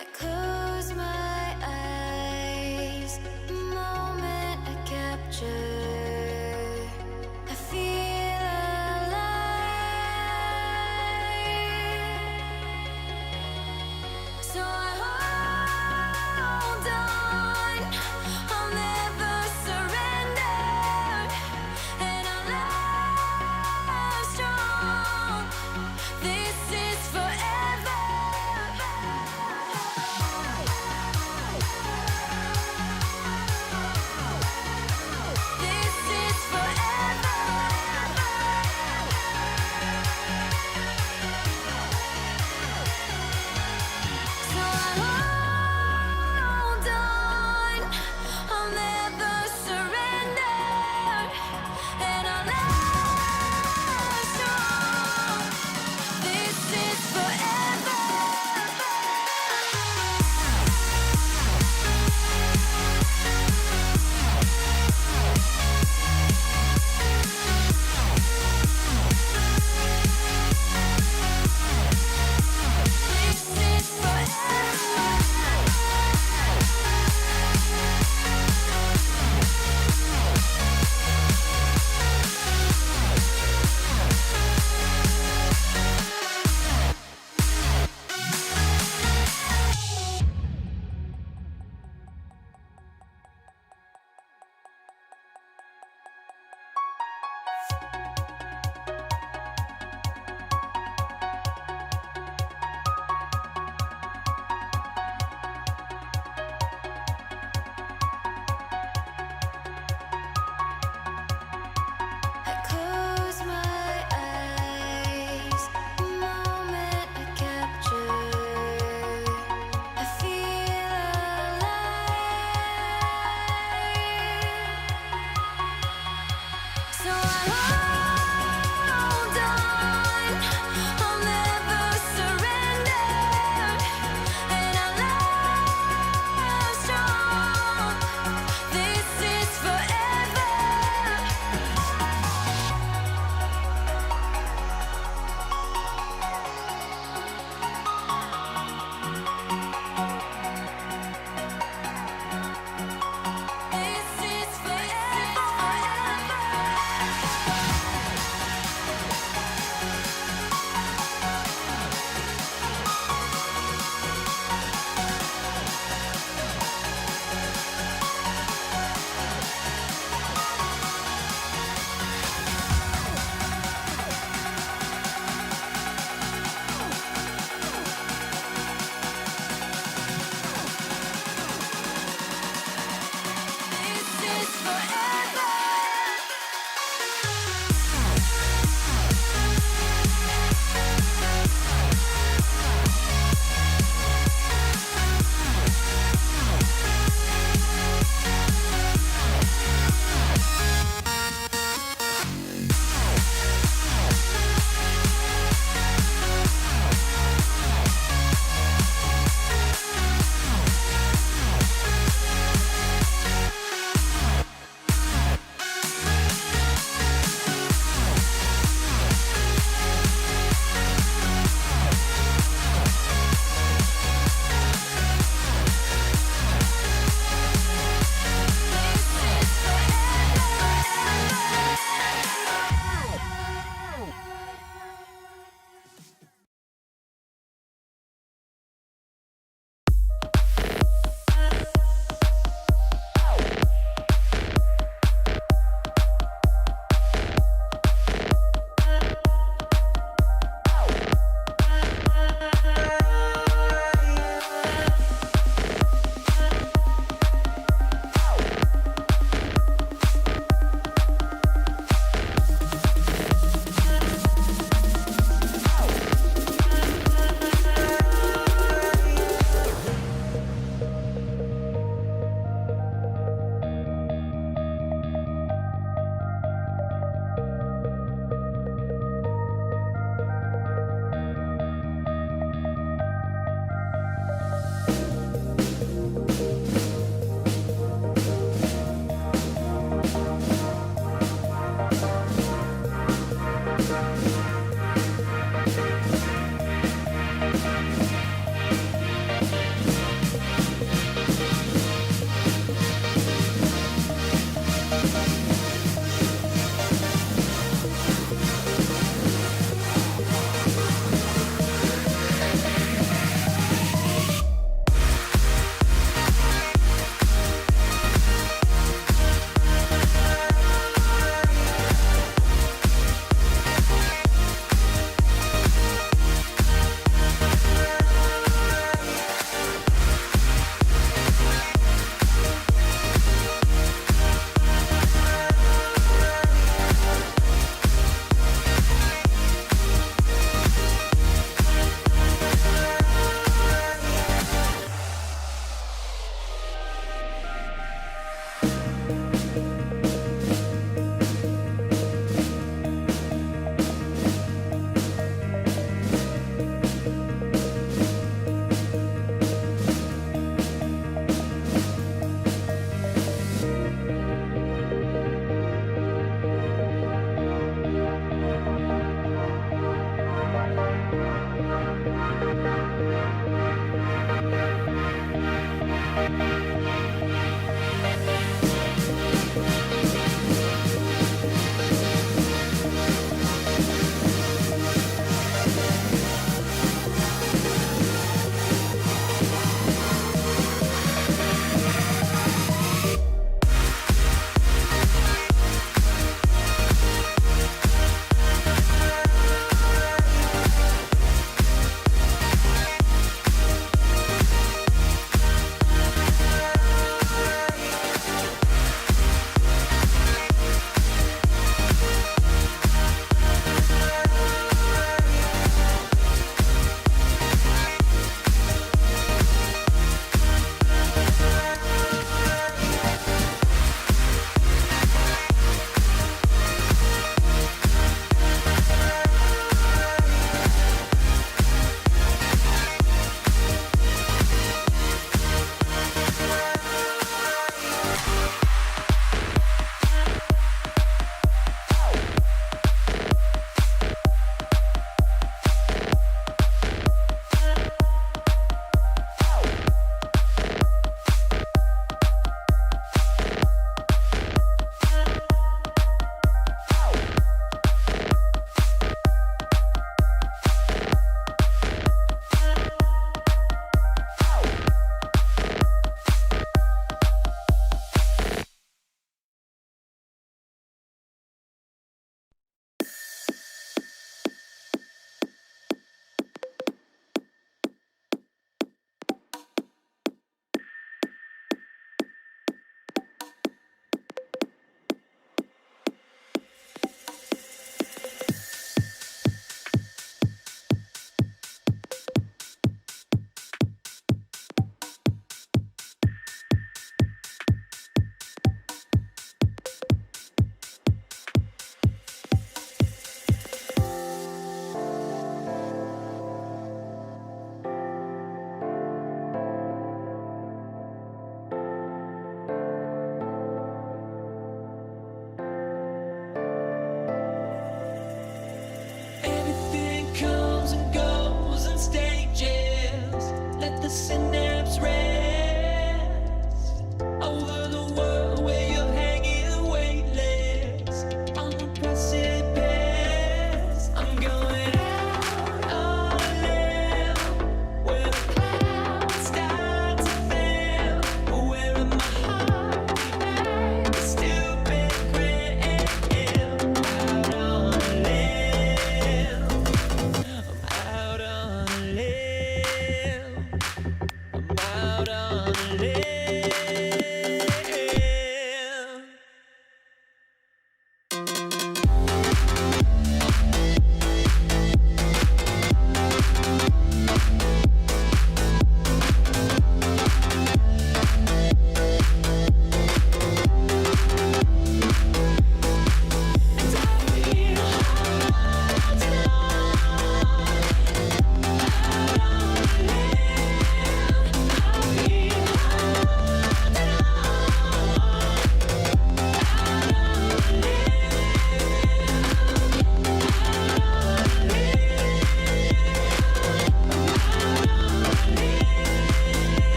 I close my eyes, the moment I capture, I feel alive. So I hold on, I'll never surrender, and I'll love strong. This is forever.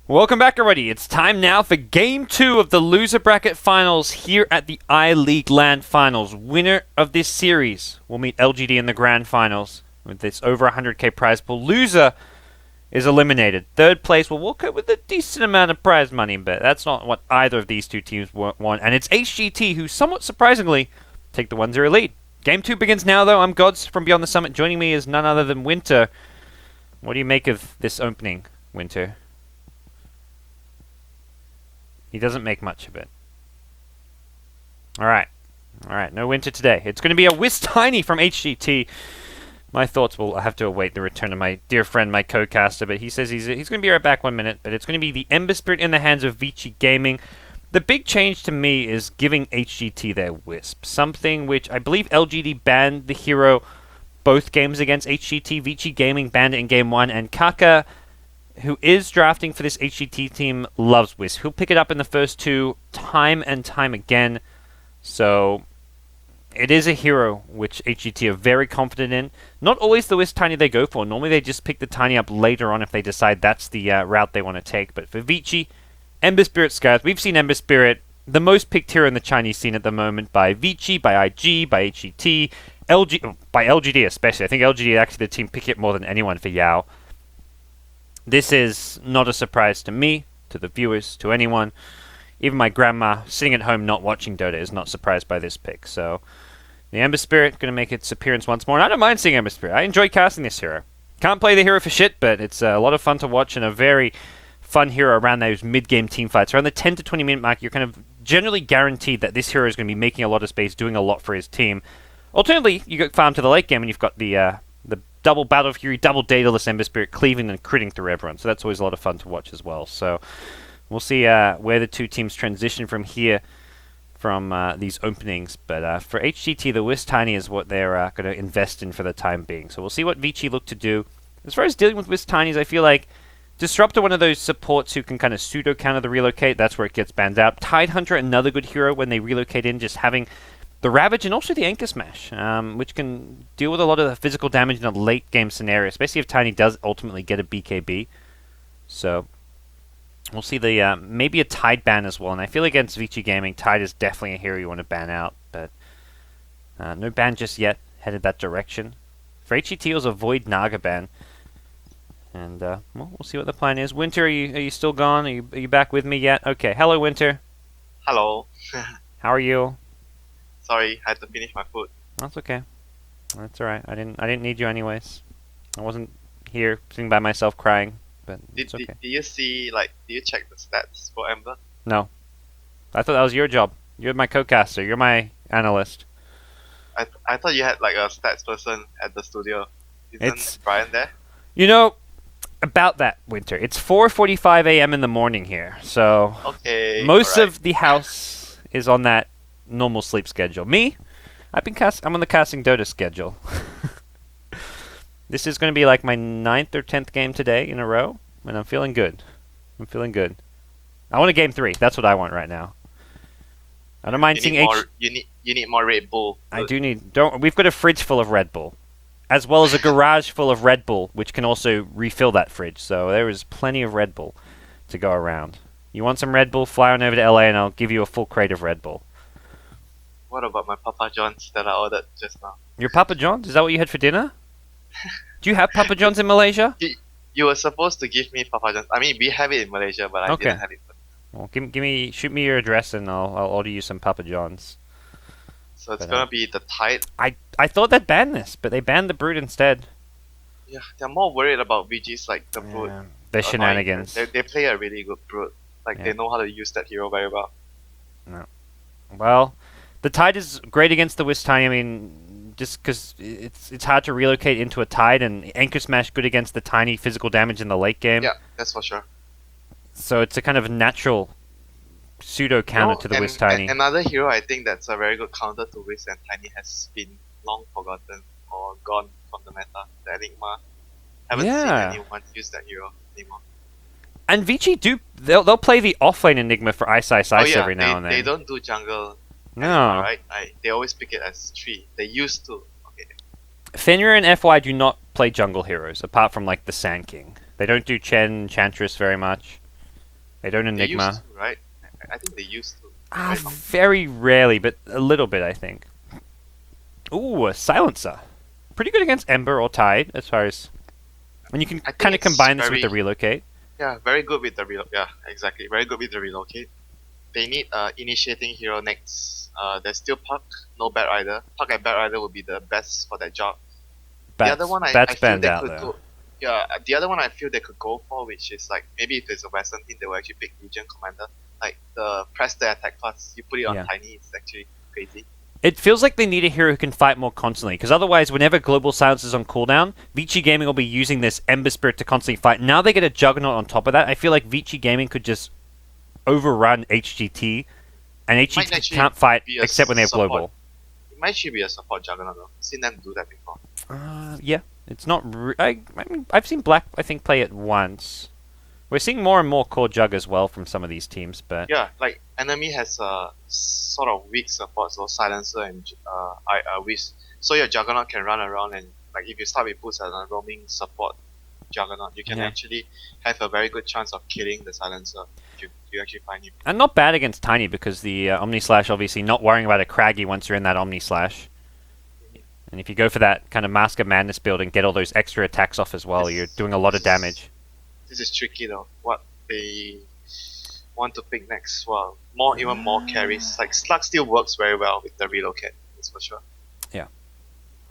Welcome back, everybody. It's time now for Game 2 of the loser bracket finals here at the I-League LAN finals. Winner of this series will meet LGD in the grand finals with this over 100k prize pool. Loser is eliminated. Third place will walk out with a decent amount of prize money, but that's not what either of these two teams want. And it's HGT who, somewhat surprisingly, take the 1-0 lead. Game 2 begins now, though. I'm Gods from Beyond the Summit. Joining me is none other than Winter. What do you make of this opening, Winter? He doesn't make much of it. Alright. Alright, no Winter today. It's going to be a Wiz Tiny from HGT. My thoughts will have to await the return of my dear friend, my co-caster, but he says he's going to be right back 1 minute, but it's going to be the Ember Spirit in the hands of Vici Gaming. The big change to me is giving HGT their Wisp, something which I believe LGD banned the hero both games against HGT. Vici Gaming banned it in Game 1, and Kaka, who is drafting for this HGT team, loves Wisp. He'll pick it up in the first two time and time again, so it is a hero which HGT are very confident in. Not always the Wisp Tiny they go for. Normally they just pick the Tiny up later on if they decide that's the route they want to take. But for Vici, Ember Spirit Scars. We've seen Ember Spirit, the most picked hero in the Chinese scene at the moment, by Vici, by IG, by HGT, by LGD especially. I think LGD is actually the team pick it more than anyone for Yao. This is not a surprise to me, to the viewers, to anyone. Even my grandma, sitting at home not watching Dota, is not surprised by this pick. So the Ember Spirit going to make its appearance once more. And I don't mind seeing Ember Spirit. I enjoy casting this hero. Can't play the hero for shit, but it's a lot of fun to watch and a very fun hero around those mid-game team fights. Around the 10 to 20 minute mark, you're kind of generally guaranteed that this hero is going to be making a lot of space, doing a lot for his team. Alternatively, you go farm to the late game and you've got the double Battle Fury, double Daedalus Ember Spirit cleaving and critting through everyone. So that's always a lot of fun to watch as well. So we'll see where the two teams transition from here, from these openings. But for HGT, the Wiz Tiny is what they're going to invest in for the time being. So we'll see what Vici look to do. As far as dealing with Wiz Tinies, I feel like Disruptor, one of those supports who can kind of pseudo-counter the relocate. That's where it gets banned out. Tidehunter, another good hero when they relocate in, just having the Ravage and also the Anchor Smash, which can deal with a lot of the physical damage in a late-game scenario, especially if Tiny does ultimately get a BKB. So we'll see the maybe a Tide ban as well. And I feel against Vici Gaming, Tide is definitely a hero you want to ban out. But no ban just yet, headed that direction. For HGT, it was a Void Naga ban. And well, we'll see what the plan is. Winter, are you still gone? Are you back with me yet? Okay. Hello, Winter. Hello. How are you? Sorry, I had to finish my food. That's okay. That's all right. I didn't need you anyways. I wasn't here sitting by myself crying, but it's okay. Did you see, like, did you check the stats for Ember? No. I thought that was your job. You're my co-caster. You're my analyst. I thought you had like a stats person at the studio. Isn't Brian there? You know, about that, Winter. It's 4:45 a.m. in the morning here, so okay, most of the house is on that normal sleep schedule. Me, I'm on the casting Dota schedule. This is going to be like my 9th or 10th game today in a row, and I'm feeling good. I'm feeling good. I want a game 3. That's what I want right now. I don't mind seeing you need more Red Bull. I do need. We've got a fridge full of Red Bull, as well as a garage full of Red Bull, which can also refill that fridge. So there is plenty of Red Bull to go around. You want some Red Bull? Fly on over to LA, and I'll give you a full crate of Red Bull. What about my Papa John's that I ordered just now? Your Papa John's? Is that what you had for dinner? Do you have Papa John's in Malaysia? You were supposed to give me Papa John's. I mean, we have it in Malaysia, but I didn't have it. Well, shoot me your address, and I'll order you some Papa John's. So it's gonna be the Tide. I thought they'd ban this, but they banned the Brood instead. Yeah, they're more worried about VG's like the Brood. Yeah, their shenanigans. They play a really good Brood. Like they know how to use that hero very well. No. Well, the Tide is great against the Wiz Tiny. I mean, just because it's hard to relocate into a Tide, and Anchor Smash good against the Tiny physical damage in the late game. Yeah, that's for sure. So it's a kind of natural pseudo counter to the Wiz Tiny. Another hero I think that's a very good counter to Wiz and Tiny has been long forgotten or gone from the meta. The Enigma. Haven't seen anyone use that hero anymore. And Vici they'll play the offlane Enigma for Ice every now and then. They don't do jungle. No. Right? They always pick it as 3. They used to. Okay. Fenrir and FY do not play jungle heroes, apart from like the Sand King. They don't do Chen, Enchantress very much. They don't They Enigma. used to, right? I think they used to. Very long. Very rarely, but a little bit, I think. Ooh, a Silencer. Pretty good against Ember or Tide, as far as... And you can I think kind of it's combine this with the very- relocate. Yeah, very good with the relocate. Yeah, exactly. Very good with the relocate. They need initiating hero next. There's still Puck, no Bat Rider. Puck and Bat Rider will be the best for that job. The other one I feel banned they out, could though. go. Yeah, the other one I feel they could go for, which is like maybe if it's a Western team, they will actually pick Legion Commander. Like the press the attack plus, you put it on Yeah. Tiny, it's actually crazy. It feels like they need a hero who can fight more constantly, because otherwise, whenever Global Silence is on cooldown, Vici Gaming will be using this Ember Spirit to constantly fight. Now they get a Juggernaut on top of that. I feel like Vici Gaming could just overrun HGT, and HGT actually can't fight be a except when they have support. Global. It might actually be a support Juggernaut though. I've seen them do that before. Yeah, it's not. I mean, I've seen Black, I think, play it once. We're seeing more and more core Jug as well from some of these teams, but Yeah, like enemy has a sort of weak support, so Silencer and Whis. So your Juggernaut can run around and like if you start with boots and a roaming support Juggernaut, you can Yeah. actually have a very good chance of killing the Silencer if you actually find him. and not bad against Tiny because the Omni Slash obviously not worrying about a Craggy once you're in that Omni Slash. And if you go for that kind of Mask of Madness build and get all those extra attacks off as well, you're doing a lot of damage. This is tricky though. What they want to pick next? Well, even more carries. Like Slug still works very well with the relocate. That's for sure.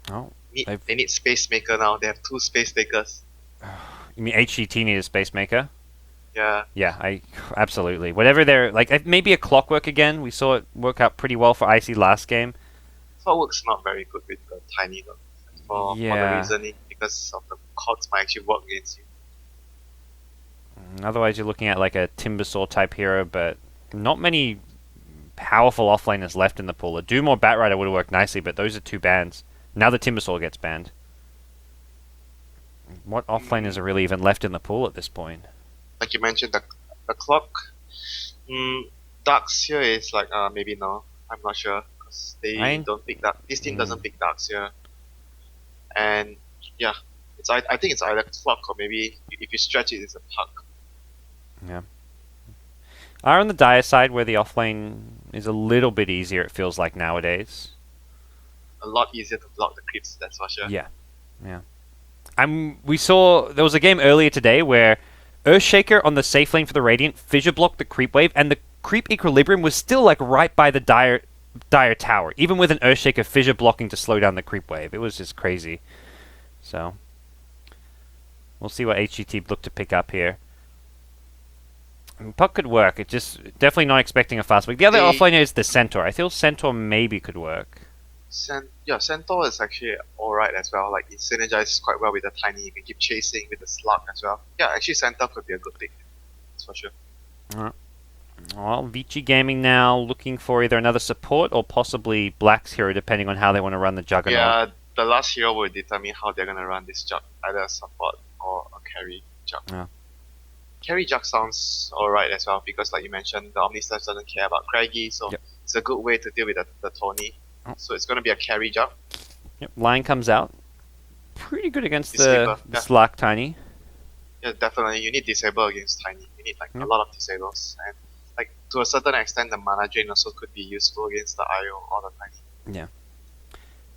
Oh, They need Space Maker now. They have 2 Space Makers. you mean HGT need a Space Maker? Yeah. Yeah, absolutely. Whatever they're like, maybe a Clockwork again. We saw it work out pretty well for Icy last game. Clockwork's not very good with the Tiny though. For the Yeah. reasoning because of the cogs might actually work against you. Otherwise, you're looking at like a Timbersaw type hero, but not many powerful offlaners left in the pool. A Doom or Batrider would have worked nicely, but those are 2 bans. Now the Timbersaw gets banned. What offlaners are really even left in the pool at this point? Like you mentioned, the clock. Darks here is like maybe no. I'm not sure because they Right. don't pick dark. This team doesn't pick darks here. And yeah, I think it's either clock or maybe if you stretch it, it's a Puck. Are on the dire side where the offlane is a little bit easier, it feels like nowadays. A lot easier to block the creeps. That's for sure. Yeah. We saw there was a game earlier today where Earthshaker on the safe lane for the Radiant fissure blocked the creep wave, and the creep equilibrium was still like right by the dire tower, even with an Earthshaker fissure blocking to slow down the creep wave. It was just crazy. So we'll see what HGT look to pick up here. Puck could work. It just definitely not expecting a fast pick. The other offlaner is the Centaur. I feel Centaur maybe could work. Centaur is actually alright as well. Like it synergizes quite well with the Tiny. You can keep chasing with the Slug as well. Yeah, actually Centaur could be a good pick. That's for sure. Well, Vici Gaming now looking for either another support or possibly Black's hero, depending on how they want to run the Juggernaut. Yeah, the last hero will determine how they're gonna run this jug. Either a support or a carry jug. Yeah. Carry jug sounds alright as well because like you mentioned, the Omnislash doesn't care about Craggy, so Yep. it's a good way to deal with the Tony. Oh. So it's gonna be a carry jug. Yep, line comes out. Pretty good against Disable, the yeah. Slack Tiny. Yeah, definitely. You need disable against Tiny. You need like Yep. a lot of disables, and like to a certain extent, the mana drain also could be useful against the IO or the Tiny.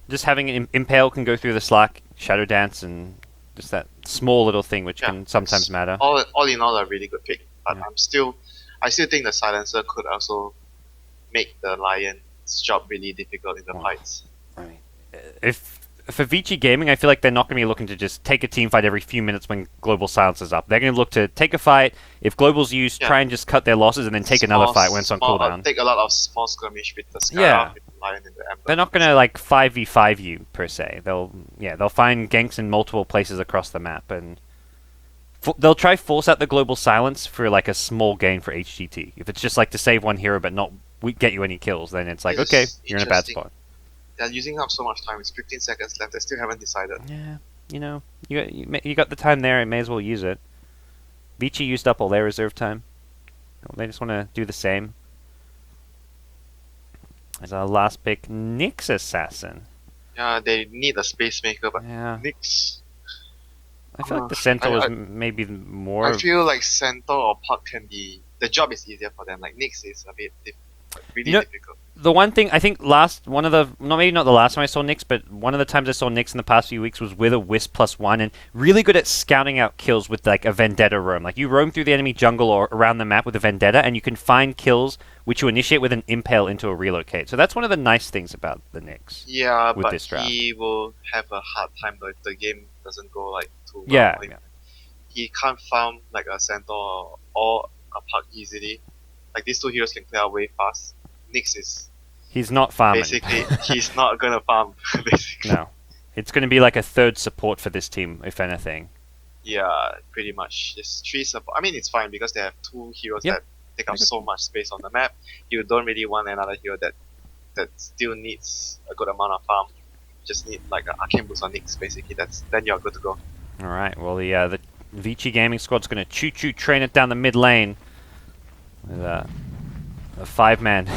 Just having an Impale can go through the Slack, Shadow Dance, and just that small little thing which Yeah, can sometimes it's matter. All in all, a really good pick. But Yeah. I still think the Silencer could also make the Lion's job really difficult in the fights. If for Vici Gaming, I feel like they're not going to be looking to just take a team fight every few minutes when Global Silence is up. They're going to look to take a fight. If Global's used, Yeah. try and just cut their losses and then take another fight when it's on cooldown. Take a lot of small skirmish with the Scarab, Yeah. with the Lion and the Ember. They're not going to like 5v5 you per se. They'll find ganks in multiple places across the map, and they'll try force out the Global Silence for like a small gain for HGT. If it's just like to save one hero but not get you any kills, then it's like This okay, is you're in a bad interesting. spot. They're using up so much time. It's 15 seconds left. They still haven't decided. Yeah, you got the time there. You may as well use it. Vici used up all their reserve time. They just want to do the same. As our last pick, Nyx Assassin. Yeah, they need a space maker, but Yeah, Nyx. I feel like the Centaur is maybe more. I feel like Centaur or Puck can be the job is easier for them. Like Nyx is a bit really You know, difficult. The one thing I think one of the maybe not the last time I saw Nyx, but one of the times I saw Nyx in the past few weeks was with a Wisp +1 and really good at scouting out kills with like a Vendetta roam. Like you roam through the enemy jungle or around the map with a Vendetta and you can find kills which you initiate with an Impale into a relocate. So that's one of the nice things about the Nyx. Yeah, with but this draft. he will have a hard time though if the game doesn't go like too well. Yeah, Like, yeah. he can't farm like a Centaur or a Puck easily. Like these two heroes can clear away fast. Nyx is He's not farming. basically he's not gonna farm basically. No. It's going to be like a third support for this team, if anything. Yeah, pretty much. Just 3 support. I mean, it's fine because they have 2 heroes Yeah. that take up so much space on the map. You don't really want another hero that still needs a good amount of farm. You just need like an Arcane Boost on Nyx basically. Then you're good to go. Alright, well the Vici Gaming squad's going to choo-choo train it down the mid lane with a 5-man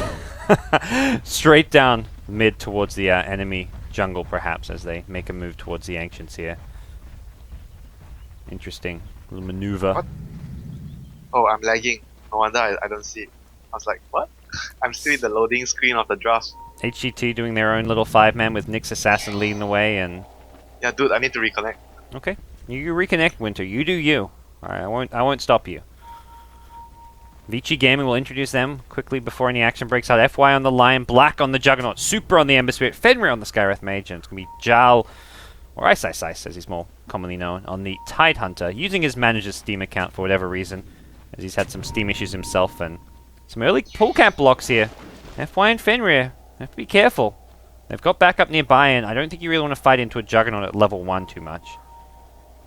straight down mid towards the enemy jungle perhaps as they make a move towards the Ancients here. Interesting little maneuver. What? Oh, I'm lagging. No wonder I don't see it. I was like, what? I'm still in the loading screen of the draft. HGT doing their own little 5-man with Nyx Assassin leading the way and... Yeah, dude, I need to reconnect. Okay, you reconnect, Winter. You do you. Alright, I won't stop you. Vici Gaming will introduce them quickly before any action breaks out. FY on the Lion, Black on the Juggernaut, Super on the Ember Spirit, Fenrir on the Skywrath Mage, and it's going to be Jal, or Ice Ice Ice as he's more commonly known, on the Tide Hunter, using his manager's Steam account for whatever reason, as he's had some Steam issues himself, and some early pull camp blocks here. FY and Fenrir have to be careful. They've got backup nearby, and I don't think you really want to fight into a Juggernaut at level 1 too much.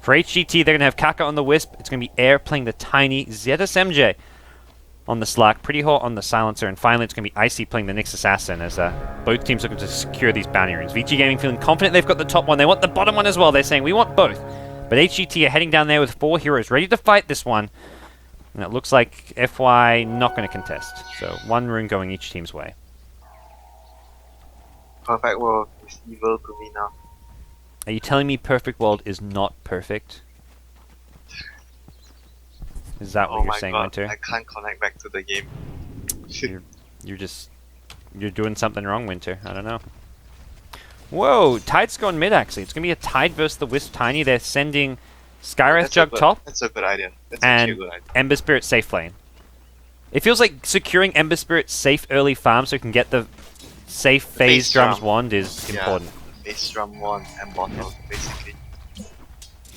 For HGT, they're going to have Kaka on the Wisp. It's going to be Air playing the tiny ZSMJ on the Slack, Pretty Hot on the Silencer, and finally it's going to be Icy playing the Nyx Assassin as both teams looking to secure these bounty rings. Vici Gaming feeling confident they've got the top one. They want the bottom one as well. They're saying, we want both. But HGT are heading down there with 4 heroes ready to fight this one. And it looks like FY not going to contest. So 1 rune going each team's way. Perfect World is evil to me now. Are you telling me Perfect World is not perfect? Is that what Oh you're my saying, god, Winter? I can't connect back to the game. You're doing something wrong, Winter. I don't know. Whoa, Tide's gone mid actually. It's gonna be a Tide versus the Wisp Tiny. They're sending Skywrath Jug top That's a good idea. That's actually a and good idea. Ember Spirit safe lane. It feels like securing Ember Spirit safe early farm so we can get the safe phase drums wand is important. Face drum 1 and bottle, basically.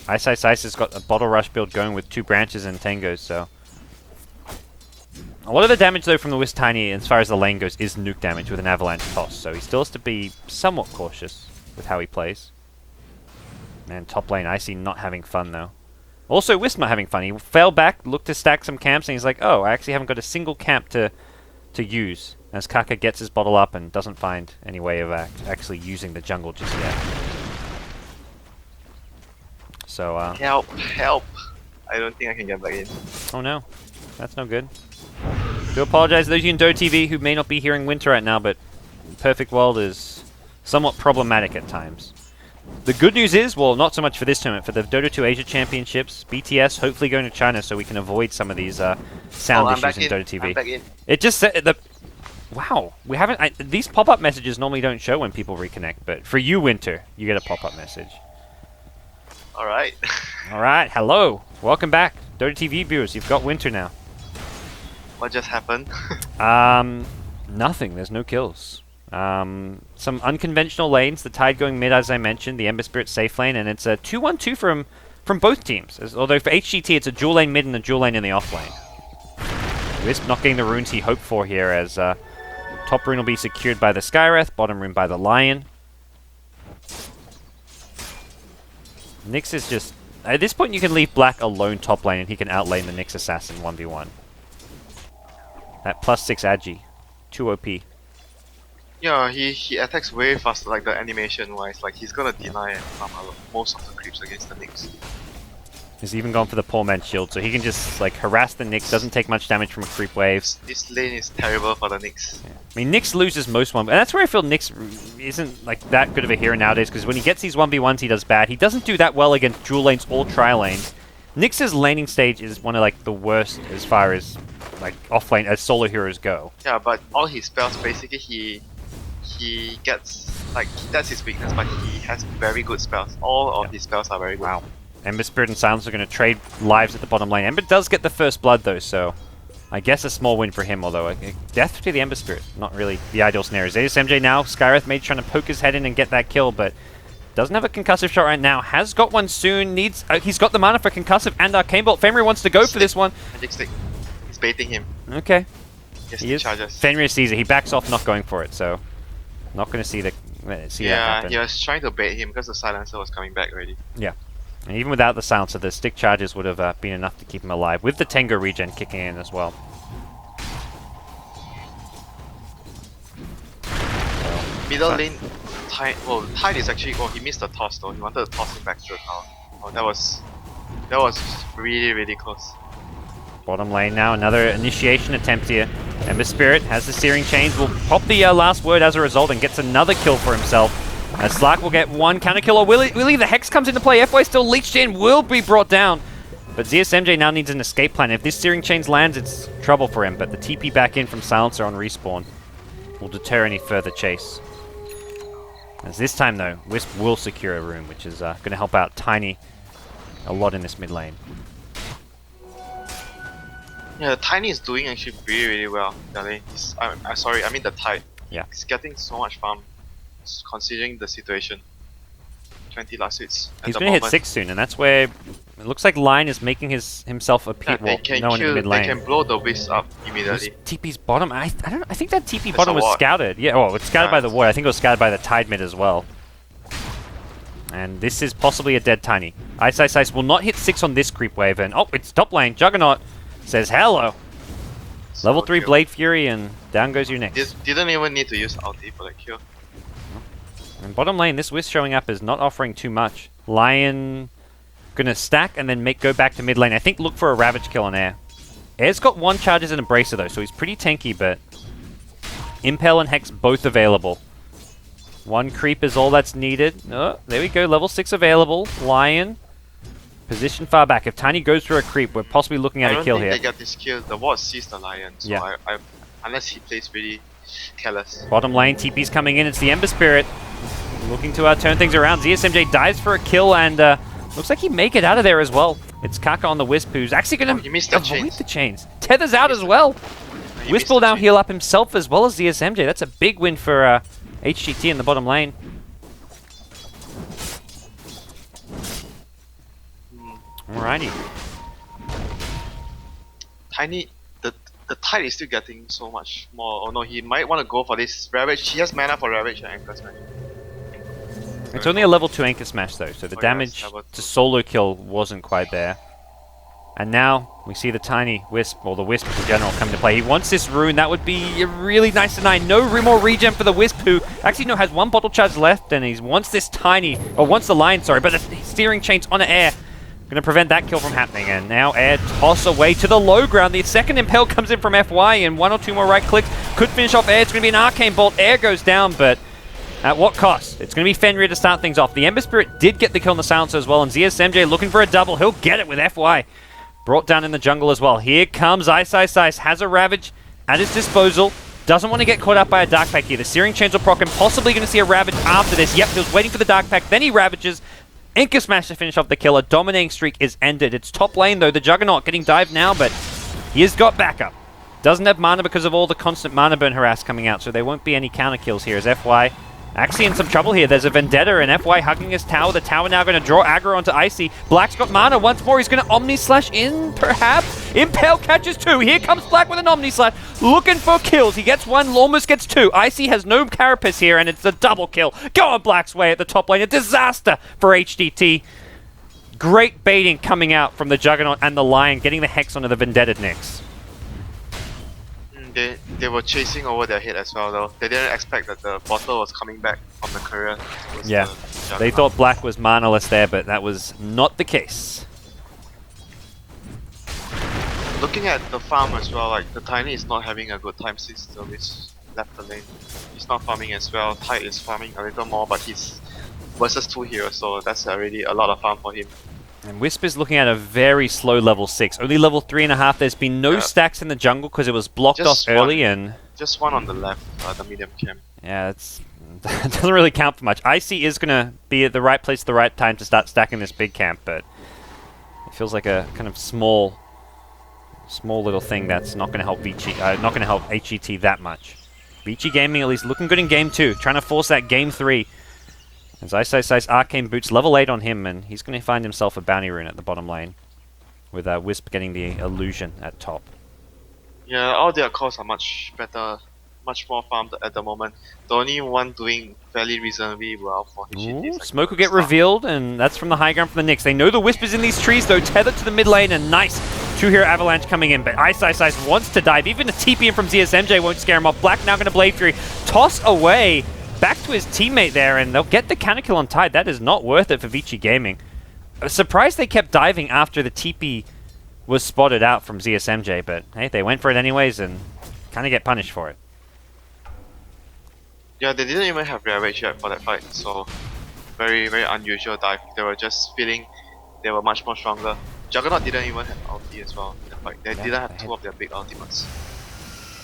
Ice Ice Ice has got a bottle rush build going with 2 branches and tangos, so a lot of the damage though from the Wisp Tiny as far as the lane goes is nuke damage with an avalanche toss, so he still has to be somewhat cautious with how he plays. And top lane Icy not having fun though. Also Wisp not having fun. He fell back, looked to stack some camps, and he's like, oh, I actually haven't got a single camp to use. As Kaka gets his bottle up and doesn't find any way of actually using the jungle just yet. So, Help! I don't think I can get back in. oh no, that's no good. Do apologize to those of you in Dota TV who may not be hearing Winter right now, but Perfect World is somewhat problematic at times. The good news is, well, not so much for this tournament, for the Dota 2 Asia Championships, BTS hopefully going to China so we can avoid some of these sound issues in Dota TV. I'm back in. It just said the. Wow, we haven't. These pop-up messages normally don't show when people reconnect, but for you, Winter, you get a pop-up message. Alright. All right, hello, welcome back, Dota TV viewers. You've got Winter now. What just happened? Nothing. There's no kills. Some unconventional lanes. The Tide going mid, as I mentioned. The Ember Spirit safe lane, and it's a 2-1-2 from both teams. Although for HGT, it's a dual lane mid and a dual lane in the off lane. Wisp not getting the runes he hoped for here, as top rune will be secured by the Skywrath, bottom rune by the Lion. Nyx is just... At this point, you can leave Black alone top lane, and he can outlane the Nyx Assassin 1v1. That +6 agi. 2 OP. Yeah, he attacks way faster, like the animation wise. Like he's gonna deny and farm most of the creeps against the Nyx. He's even gone for the poor man's shield, so he can just like harass the Nyx, doesn't take much damage from a creep wave. This lane is terrible for the Nyx. Yeah. I mean, Nyx loses most and that's where I feel Nyx isn't like that good of a hero nowadays, because when he gets these 1v1s, he does bad. He doesn't do that well against dual lanes or tri lanes. Nyx's laning stage is one of like the worst as far as like off lane as solo heroes go. Yeah, but all his spells basically he gets like that's his weakness, but he has very good spells. All of his spells are very good. Wow. Ember Spirit and Silence are going to trade lives at the bottom lane. Ember does get the first blood though, so I guess a small win for him, although a death to the Ember Spirit, not really the ideal scenario. ZSMJ now, Skywrath Mage trying to poke his head in and get that kill, but doesn't have a concussive shot right now. Has got one soon, needs, he's got the mana for concussive and Arcane Bolt. Fenrir wants to go for this one. Magic Stick. He's baiting him. Okay. Yes, He is. charges. Fenrir sees it, he backs off, not going for it, so not going to see that happen. He was trying to bait him because the silencer was coming back already. Yeah. And even without the silencer, the stick charges would have been enough to keep him alive, with the Tengu regen kicking in as well. Middle lane, Tide is actually. Oh, he missed the toss though. He wanted to toss him back to the tower. Oh, that was really close. Bottom lane now, another initiation attempt here. Ember Spirit has the Searing Chains, will pop the last word as a result and gets another kill for himself. As Slack will get one counter kill, or will he? The Hex comes into play, FY still leached in, will be brought down. But ZSMJ now needs an escape plan. If this Searing Chains lands, it's trouble for him, but the TP back in from Silencer on respawn will deter any further chase. As this time though, Wisp will secure a room, which is going to help out Tiny a lot in this mid lane. Yeah, Tiny is doing actually really well. I'm sorry, I mean the Tide. Yeah. He's getting so much farm, considering the situation. 20 last hits. He's going to hit 6 soon, and that's where it looks like Lion is making himself appear. Yeah, no one in mid lane. They can blow the Wisp up immediately. TP's bottom. I don't know. I think that TP That's bottom a was ward. scouted. Yeah, well, it's scouted by the ward. I think it was scouted by the Tide mid as well. And this is possibly a dead Tiny. Ice will not hit 6 on this creep wave, and oh, it's top lane. Juggernaut says hello. Level 3 kill. Blade Fury, and down goes your neck. Didn't even need to use ulti for that kill. And bottom lane, this Wisp showing up is not offering too much. Lion gonna stack and then go back to mid lane. I think look for a Ravage kill on Air. Air's got 1 charges and a Bracer though, so he's pretty tanky, but Impel and Hex both available. 1 creep is all that's needed. Oh, there we go, level 6 available. Lion, position far back. If Tiny goes through a creep, we're possibly looking at a kill here. I don't think they got this kill. The ward sees the Lion, so Yeah. unless he plays really careless. Bottom lane, TP's coming in. It's the Ember Spirit looking to turn things around. ZSMJ dives for a kill, and looks like he may get out of there as well. It's Kaka on the Wisp, who's actually going he missed to the avoid chains. the chains. Tethers out as well. He Wisp missed will the now chain. heal up himself as well as ZSMJ. That's a big win for HGT in the bottom lane. Alrighty. Tiny, the Tide is still getting so much more. Oh no, he might want to go for this Ravage. He has mana for Ravage and Anchor Smash. It's only a level 2 Anchor Smash though, so the Oh, yes, damage level to 2. solo kill wasn't quite there. And now we see the Tiny Wisp, or the Wisp in general, come into play. He wants this rune. That would be a really nice deny. No room or regen for the Wisp, who actually has 1 bottle charge left, and he wants this Tiny, or wants the Lion, sorry, but the Steering Chains on Air. Going to prevent that kill from happening, and now Air toss away to the low ground. The second Impel comes in from FY, and 1 or 2 more right clicks could finish off Air. It's going to be an Arcane Bolt. Air goes down, but at what cost? It's going to be Fenrir to start things off. The Ember Spirit did get the kill on the Silencer as well, and ZSMJ looking for a double. He'll get it with FY. Brought down in the jungle as well. Here comes Ice. Has a Ravage at his disposal. Doesn't want to get caught up by a Dark Pack here. The Searing Chains will proc him. Possibly going to see a Ravage after this. Yep, he was waiting for the Dark Pack. Then he Ravages. Anchor Smash to finish off the kill. A dominating streak is ended. It's top lane though. The Juggernaut getting dived now, but he has got backup. Doesn't have mana because of all the constant mana burn harass coming out, so there won't be any counter kills here as FY actually in some trouble here. There's a Vendetta and FY hugging his tower. The tower now going to draw aggro onto Icy. Black's got mana once more. He's going to Omni Slash in, perhaps. Impale catches 2. Here comes Black with an Omni Slash. Looking for kills. He gets 1, almost gets 2. Icy has no carapace here, and it's a double kill. Going Black's way at the top lane. A disaster for HGT. Great baiting coming out from the Juggernaut and the Lion, getting the Hex onto the Vendetta Nyx. They were chasing over their head as well though. They didn't expect that the bottle was coming back from the courier. Yeah, they thought Black was manaless there, but that was not the case. Looking at the farm as well, like the Tiny is not having a good time since the Wisp left the lane. He's not farming as well. Tide is farming a little more, but he's versus 2 heroes, so that's already a lot of farm for him. And Wisp is looking at a very slow level 6. Only level 3.5. There's been no stacks in the jungle because it was blocked off early and... Just one on the left, the medium camp. Yeah, it doesn't really count for much. Icy is going to be at the right place at the right time to start stacking this big camp, but it feels like a kind of small little thing that's not going to help Vici, not going to help HGT that much. Vici Gaming at least looking good in game 2, trying to force that game 3. As Ice Arcane Boots level 8 on him, and he's going to find himself a bounty rune at the bottom lane, with Wisp getting the illusion at top. Yeah, all their cores are much better, much more farmed at the moment. The only one doing fairly reasonably well for HGT is like Smoke will get revealed, and that's from the high ground from the Nyx. They know the Wisp is in these trees, though, tethered to the mid lane, and nice 2-hero avalanche coming in, but Ice wants to dive. Even a TP in from ZSMJ won't scare him off. Black now going to Blade Fury, toss away, back to his teammate there, and they'll get the counter kill on Tide. That is not worth it for Vici Gaming. I was surprised they kept diving after the TP was spotted out from ZSMJ, but hey, they went for it anyways and kind of get punished for it. Yeah, they didn't even have Ravage yet for that fight, so very, very unusual dive. They were just feeling they were much more stronger. Juggernaut didn't even have ulti as well in the fight. They didn't have 2 of their big ultimates.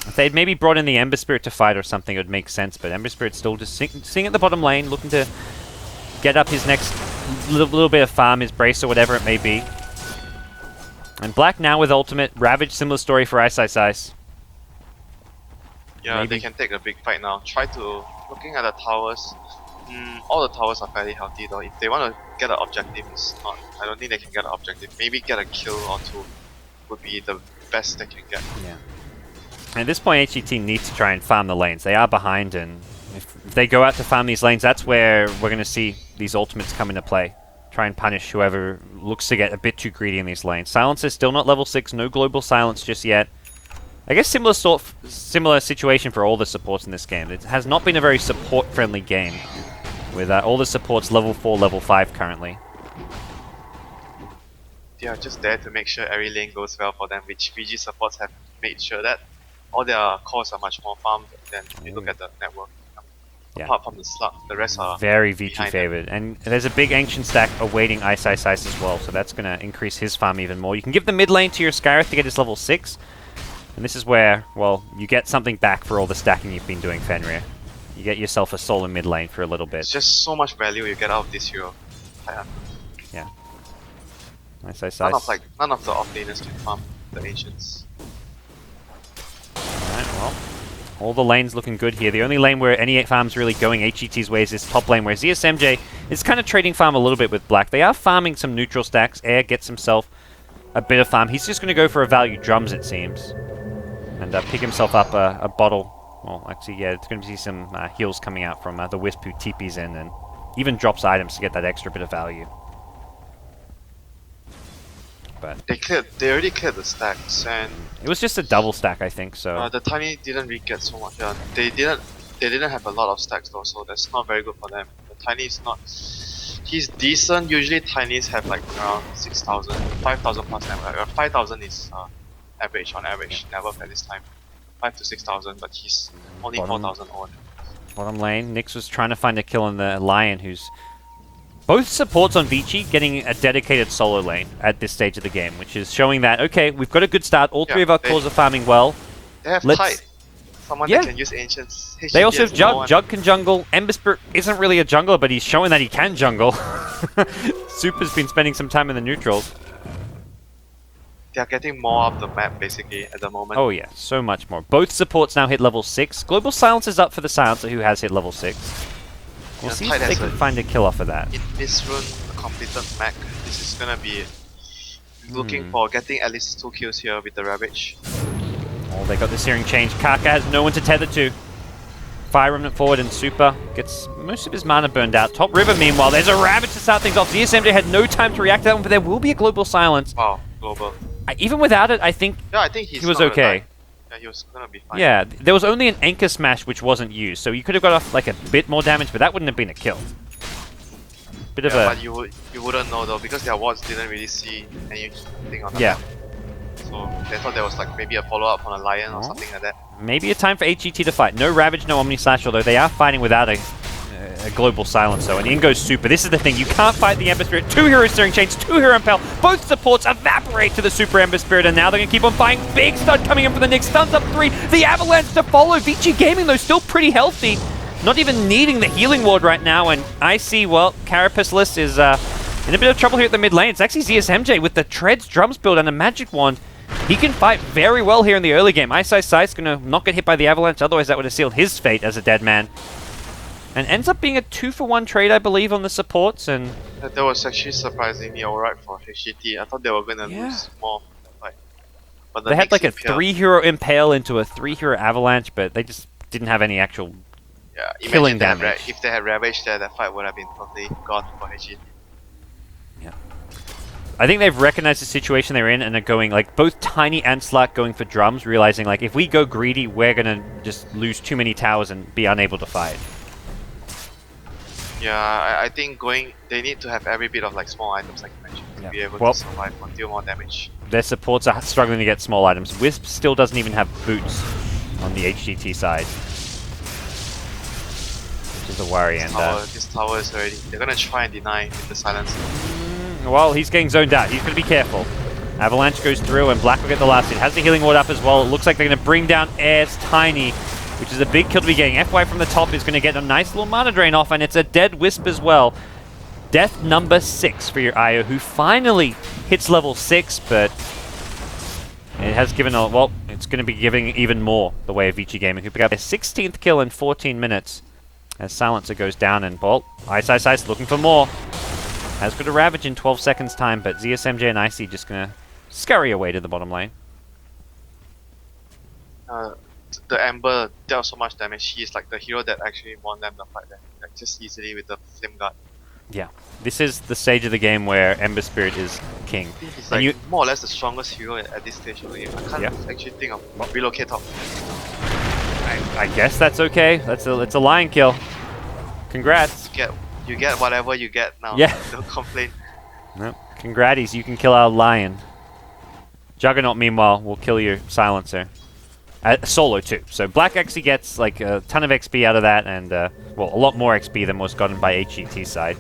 If they'd maybe brought in the Ember Spirit to fight or something, it would make sense, but Ember Spirit's still just sitting at the bottom lane, looking to get up his next little bit of farm, his brace or whatever it may be. And Black now with ultimate. Ravage, similar story for Ice. Yeah, Maybe. they can take a big fight now. Looking at the towers, all the towers are fairly healthy though. If they want to get an objective, I don't think they can get an objective. Maybe get a kill or 2 would be the best they can get. Yeah. At this point, HGT needs to try and farm the lanes. They are behind, and if they go out to farm these lanes, that's where we're going to see these ultimates come into play. Try and punish whoever looks to get a bit too greedy in these lanes. Silence is still not level 6, no global silence just yet. I guess similar situation for all the supports in this game. It has not been a very support-friendly game, with all the supports level 4, level 5 currently. They are just there to make sure every lane goes well for them, which VG supports have made sure that all their cores are much more farmed than if you look at the network. Yeah. Apart from the slug, the rest are very Vici behind favored. And there's a big ancient stack awaiting Ice as well, so that's going to increase his farm even more. You can give the mid lane to your Skyreth to get his level 6. And this is where, well, you get something back for all the stacking you've been doing, Fenrir. You get yourself a solo mid lane for a little bit. It's just so much value you get out of this hero. Yeah. Nice. None of the offlaners can farm the ancients. Alright, well, all the lanes looking good here. The only lane where any farm's really going HGT's way is this top lane, where ZSMJ is kind of trading farm a little bit with Black. They are farming some neutral stacks. Air gets himself a bit of farm. He's just going to go for a value drums, it seems. And pick himself up a bottle. Well, actually, yeah, it's going to be some heals coming out from the Wisp who TPs in and even drops items to get that extra bit of value. But They already cleared the stacks, and it was just a double stack, I think. So the Tiny didn't really get so much. Yeah, they didn't have a lot of stacks though, so that's not very good for them. The Tiny is not. He's decent. Usually Tinys have like around 6,000, 5,000 plus. 5,000 is average on average. Never at this time. 5 to 6,000, but he's only 4,000 odd. Bottom lane, Nyx was trying to find a kill on the Lion, who's both supports on Vici getting a dedicated solo lane at this stage of the game, which is showing that, okay, we've got a good start. All 3 of our cores are farming well. They have Tide. Someone that can use ancients. They also have Jug. Jug can jungle. Ember Spirit isn't really a jungler, but he's showing that he can jungle. Super's been spending some time in the neutrals. They are getting more of the map basically at the moment. Oh yeah, so much more. Both supports now hit level 6. Global Silence is up for the Silencer, who has hit level 6. We'll see if they can find a kill off of that. In this run, a completed mech, this is gonna be looking for getting at least 2 kills here with the Ravage. Oh, they got the Searing Change. Kaka has no one to tether to. Fire Remnant forward, and Super gets most of his mana burned out. Top River, meanwhile, there's a Ravage to start things off. ZSMJ had no time to react to that one, but there will be a Global Silence. Wow, global. Even without it, I think he was okay. Yeah, he was gonna be fine. Yeah, there was only an Anchor Smash which wasn't used, so you could have got off like a bit more damage, but that wouldn't have been a kill. Bit of a... but you wouldn't know though, because their wards didn't really see anything on the map. So they thought there was like maybe a follow-up on a Lion or something like that. Maybe a time for HGT to fight. No Ravage, no Omni Slash, although they are fighting without a a global silence though, and in goes Super. This is the thing, you can't fight the Ember Spirit. 2 hero steering chains, 2 hero impel. Both supports evaporate to the Super Ember Spirit, and now they're going to keep on fighting. Big stun coming in for the Nyx, stuns up 3. The Avalanche to follow. Vici Gaming though, still pretty healthy. Not even needing the healing ward right now, and I see, well, Carapacelis is in a bit of trouble here at the mid lane. It's actually ZSMJ with the Treads Drums build and a Magic Wand. He can fight very well here in the early game. Ice is going to not get hit by the Avalanche, otherwise that would have sealed his fate as a dead man. And ends up being a 2-for-1 trade, I believe, on the supports. And That was actually surprisingly alright for HGT. I thought they were going to lose more. But they had like a 3-hero Impale into a 3-hero Avalanche, but they just didn't have any actual killing damage. If they had Ravage there, that fight would have been totally gone for HGT. I think they've recognized the situation they're in and are going, like, both Tiny and Slack going for drums, realizing, like, if we go greedy, we're going to just lose too many towers and be unable to fight. Yeah, I think they need to have every bit of, like, small items, like you mentioned, to be able to survive or deal more damage. Their supports are struggling to get small items. Wisp still doesn't even have boots on the HGT side, which is a worry. This tower is already... They're going to try and deny with the silence. Well, he's getting zoned out. He's going to be careful. Avalanche goes through, and Black will get the last hit. Has the healing ward up as well. It looks like they're going to bring down Air's Tiny, which is a big kill to be getting. FY from the top is going to get a nice little mana drain off, and it's a dead Wisp as well. Death number 6 for your Io, who finally hits level 6, but it has given a... Well, it's going to be giving even more the way of Vici Gaming, who pick up their 16th kill in 14 minutes as Silencer goes down, and, well, Ice looking for more. Has got a Ravage in 12 seconds time, but ZSMJ and Icy just gonna scurry away to the bottom lane. The Ember dealt so much damage. He is like the hero that actually won them the fight there. Like just easily with the Flame Guard. Yeah. This is the stage of the game where Ember Spirit is king. He's like more or less the strongest hero at this stage of the game. I can't actually think of relocate top. I guess that's okay. It's a lion kill. Congrats. You get whatever you get now. Yeah. Don't complain. No, congraties, you can kill our lion. Juggernaut, meanwhile, will kill your Silencer. Solo too. So Black actually gets like a ton of XP out of that, and well, a lot more XP than was gotten by HGT side.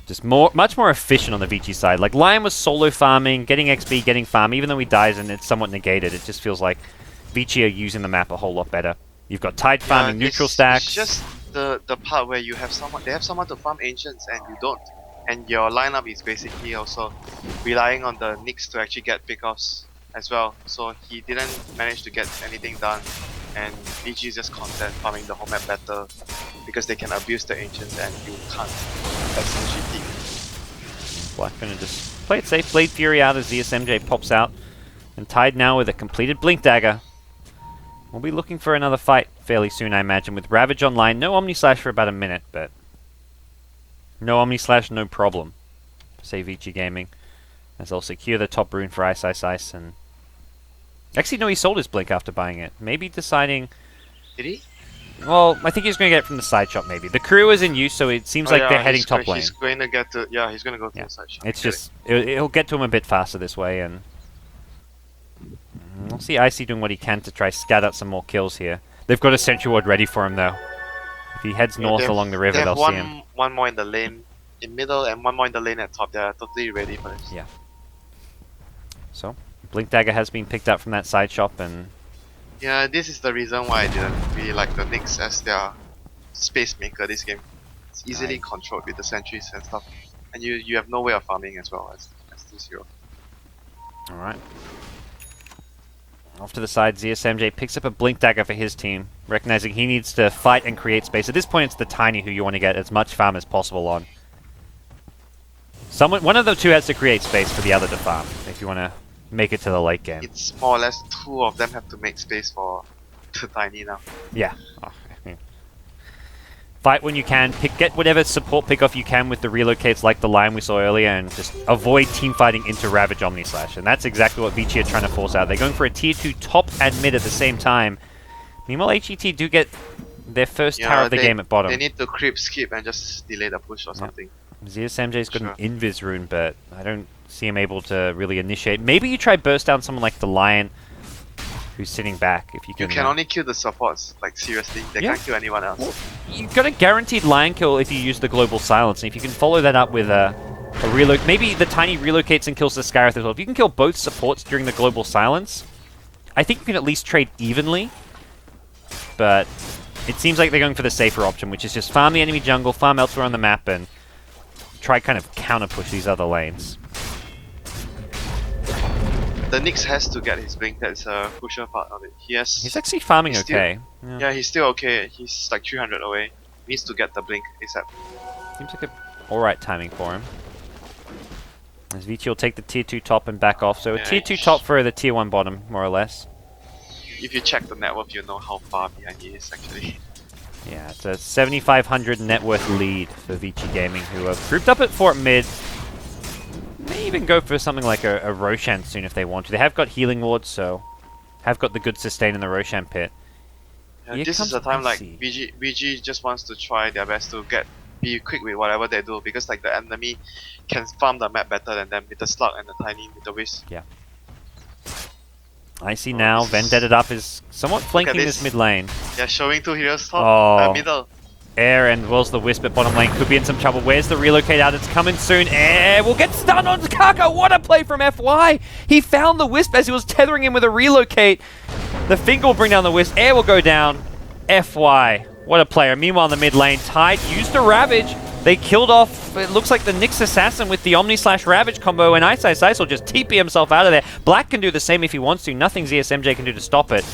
Just much more efficient on the Vici side. Like Lion was solo farming, getting XP, getting farm. Even though he dies and it's somewhat negated, it just feels like Vici are using the map a whole lot better. You've got Tide farming neutral stacks. It's just the part where you have someone, they have someone to farm ancients and you don't, and your lineup is basically also relying on the Nyx to actually get pickoffs as well. So he didn't manage to get anything done, and BG is just content farming the whole map better because they can abuse the ancients and you can't. That's HGT. Black gonna just play it safe. Blade Fury out as ZSMJ pops out, and Tide now with a completed Blink Dagger. We'll be looking for another fight fairly soon, I imagine, with Ravage online. No Omni Slash for about a minute, but no Omni Slash, no problem. Say Vici Gaming, as they'll secure the top rune for Ice, and actually, no, he sold his Blink after buying it. Maybe deciding. Did he? Well, I think he's going to get it from the side shop. Maybe the crew is in use, so it seems like they're heading top lane. He's going to get to he's going to go to the side shop. It's just it'll get to him a bit faster this way, and we'll see Icy doing what he can to try scout out some more kills here. They've got a Sentry Ward ready for him though. If he heads north along the river, they'll see him. One more in the lane, in middle, and one more in the lane at top. They're totally ready for this. Yeah. So, Blink Dagger has been picked up from that side shop, and yeah, this is the reason why I didn't really like the Nyx as their space maker this game. It's easily controlled with the sentries and stuff, and you have no way of farming as well as this hero. Alright. Off to the side, ZSMJ picks up a Blink Dagger for his team, recognizing he needs to fight and create space. At this point, it's the Tiny who you want to get as much farm as possible on. One of the two has to create space for the other to farm, if you want to make it to the late game. It's more or less two of them have to make space for the Tiny now. Yeah. Fight when you can, get whatever support pickoff you can with the relocates like the Lion we saw earlier, and just avoid team fighting into Ravage Omni Slash. And that's exactly what Vici are trying to force out. They're going for a tier 2 top and mid at the same time. Meanwhile, HGT do get their first tower of the game at bottom. They need to creep, skip, and just delay the push or something. ZSMJ's got an Invis rune, but I don't see him able to really initiate. Maybe you try burst down someone like the Lion, who's sitting back. If you You can only kill the supports, like seriously. They can't kill anyone else. Well, you've got a guaranteed line kill if you use the global silence, and if you can follow that up with a reload, maybe the tiny relocates and kills the Skywrath as well. If you can kill both supports during the global silence, I think you can at least trade evenly. But it seems like they're going for the safer option, which is just farm the enemy jungle, farm elsewhere on the map, and try kind of counter push these other lanes. The Nyx has to get his blink. That's a crucial part of it. He's actually farming okay. Yeah, he's still okay. He's like 300 away. He needs to get the blink ASAP. Seems like a alright timing for him. As Vici will take the tier 2 top and back off. So a tier 2 top for the tier 1 bottom, more or less. If you check the net worth, you know how far behind he is actually. Yeah, it's a 7,500 net worth lead for Vici Gaming, who are grouped up at Fort Mid. May even go for something like a Roshan soon if they want to. They have got Healing Wards, so have got the good sustain in the Roshan pit. Yeah, this is the time like VG just wants to try their best to be quick with whatever they do, because like the enemy can farm the map better than them with the slug and the tiny with the wisp. Yeah. I see now, Vendetta up is somewhat flanking this mid lane. Yeah, showing 2 heroes top, middle. Air and Will's the Wisp at bottom lane could be in some trouble. Where's the relocate out? It's coming soon. Air will get stunned on Kaka. What a play from FY! He found the Wisp as he was tethering him with a relocate. The finger will bring down the Wisp. Air will go down. FY. What a player. Meanwhile, in the mid lane, Tide used a Ravage. They killed off, it looks like the Nyx Assassin with the Omni/Ravage combo, and Ice will just TP himself out of there. Black can do the same if he wants to. Nothing ZSMJ can do to stop it.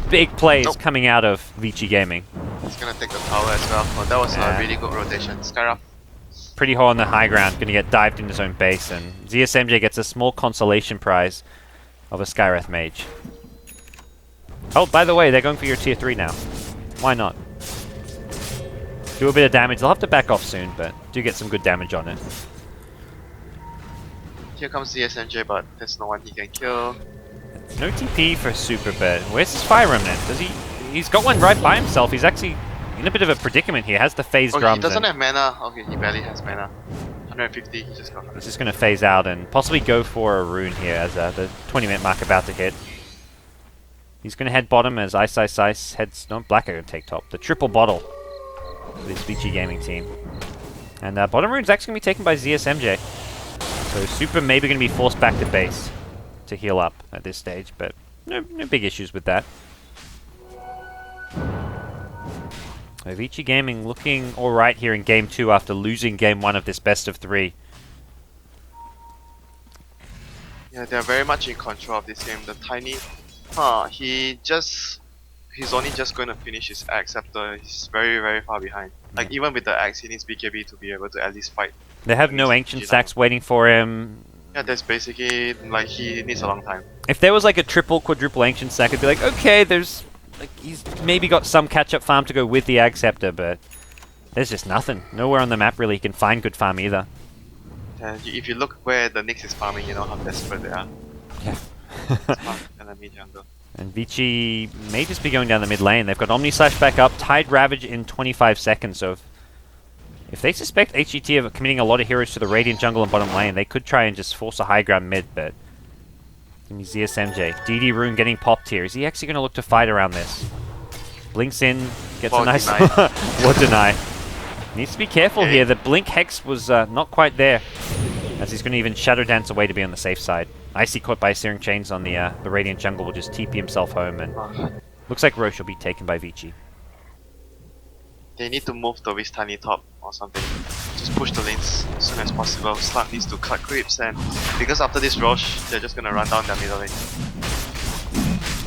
Big plays coming out of Vici Gaming. He's gonna take the tower as well. Oh, that was a really good rotation. Skywrath. Pretty hard on the high ground, gonna get dived in his own base, and ZSMJ gets a small consolation prize of a Skywrath Mage. Oh, by the way, they're going for your tier 3 now. Why not? Do a bit of damage. They'll have to back off soon, but do get some good damage on it. Here comes the SMJ, but there's no one he can kill. No TP for Super, but where's his Fire Remnant? Does he? He's got one right by himself. He's actually in a bit of a predicament here. Has the phase drums. He doesn't have mana. Okay, he barely has mana. 150. He just got 100. He's just going to phase out and possibly go for a rune here as the 20-minute mark about to hit. He's going to head bottom as Ice heads. No, Black are going to take top. The triple bottle for this Vici Gaming team. And bottom rune's actually going to be taken by ZSMJ. So Super maybe going to be forced back to base to heal up at this stage, but no big issues with that. Vici Gaming looking alright here in Game 2 after losing Game 1 of this best of 3. Yeah, they're very much in control of this game. The tiny... he's only just going to finish his axe after he's very, very far behind. Like, even with the axe, he needs BKB to be able to at least fight. They have no ancient stacks waiting for him. Yeah, that's basically, like, he needs a long time. If there was like a triple, quadruple ancient stack, it'd be like, okay, there's... like, he's maybe got some catch-up farm to go with the Ag Scepter, but there's just nothing. Nowhere on the map really he can find good farm either. If you look where the Nyx is farming, you know how desperate they are. Yeah. Enemy jungle. And Vici may just be going down the mid lane. They've got Omni/Slash back up, Tide Ravage in 25 seconds. So if they suspect HGT of committing a lot of heroes to the Radiant jungle and bottom lane, they could try and just force a high ground mid, but... Give me ZSMJ. DD Rune getting popped here. Is he actually going to look to fight around this? Blinks in, gets a nice... What deny? Needs to be careful here. The Blink Hex was not quite there, as he's going to even Shadow Dance away to be on the safe side. Icy caught by Searing Chains on the Radiant jungle will just TP himself home, and looks like Roche will be taken by Vici. They need to move the Wiz Tiny top or something. Just push the lanes as soon as possible. Slug needs to cut creeps, and because after this Roche, they're just gonna run down their middle lane.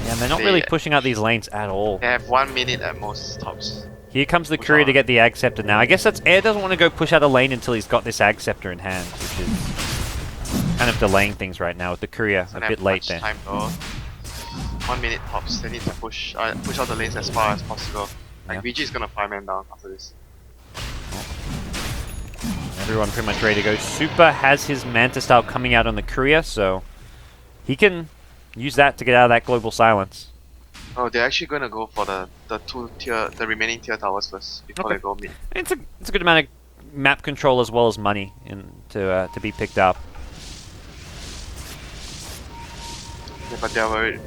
Yeah, and they're not really pushing out these lanes at all. They have 1 minute at most tops. Here comes the Courier to get the Ag Scepter now. I guess that's Air doesn't want to go push out a lane until he's got this Ag Scepter in hand, which is kind of delaying things right now with the Courier a bit late there. Time though. 1 minute tops. They need to push out the lanes as far as possible. Like VG is gonna 5-man down after this. Everyone pretty much ready to go. Super has his Manta style coming out on the Courier, so he can use that to get out of that global silence. Oh, they're actually gonna go for the remaining tier towers first before they go mid. It's a good amount of map control as well as money to be picked up. Yeah, but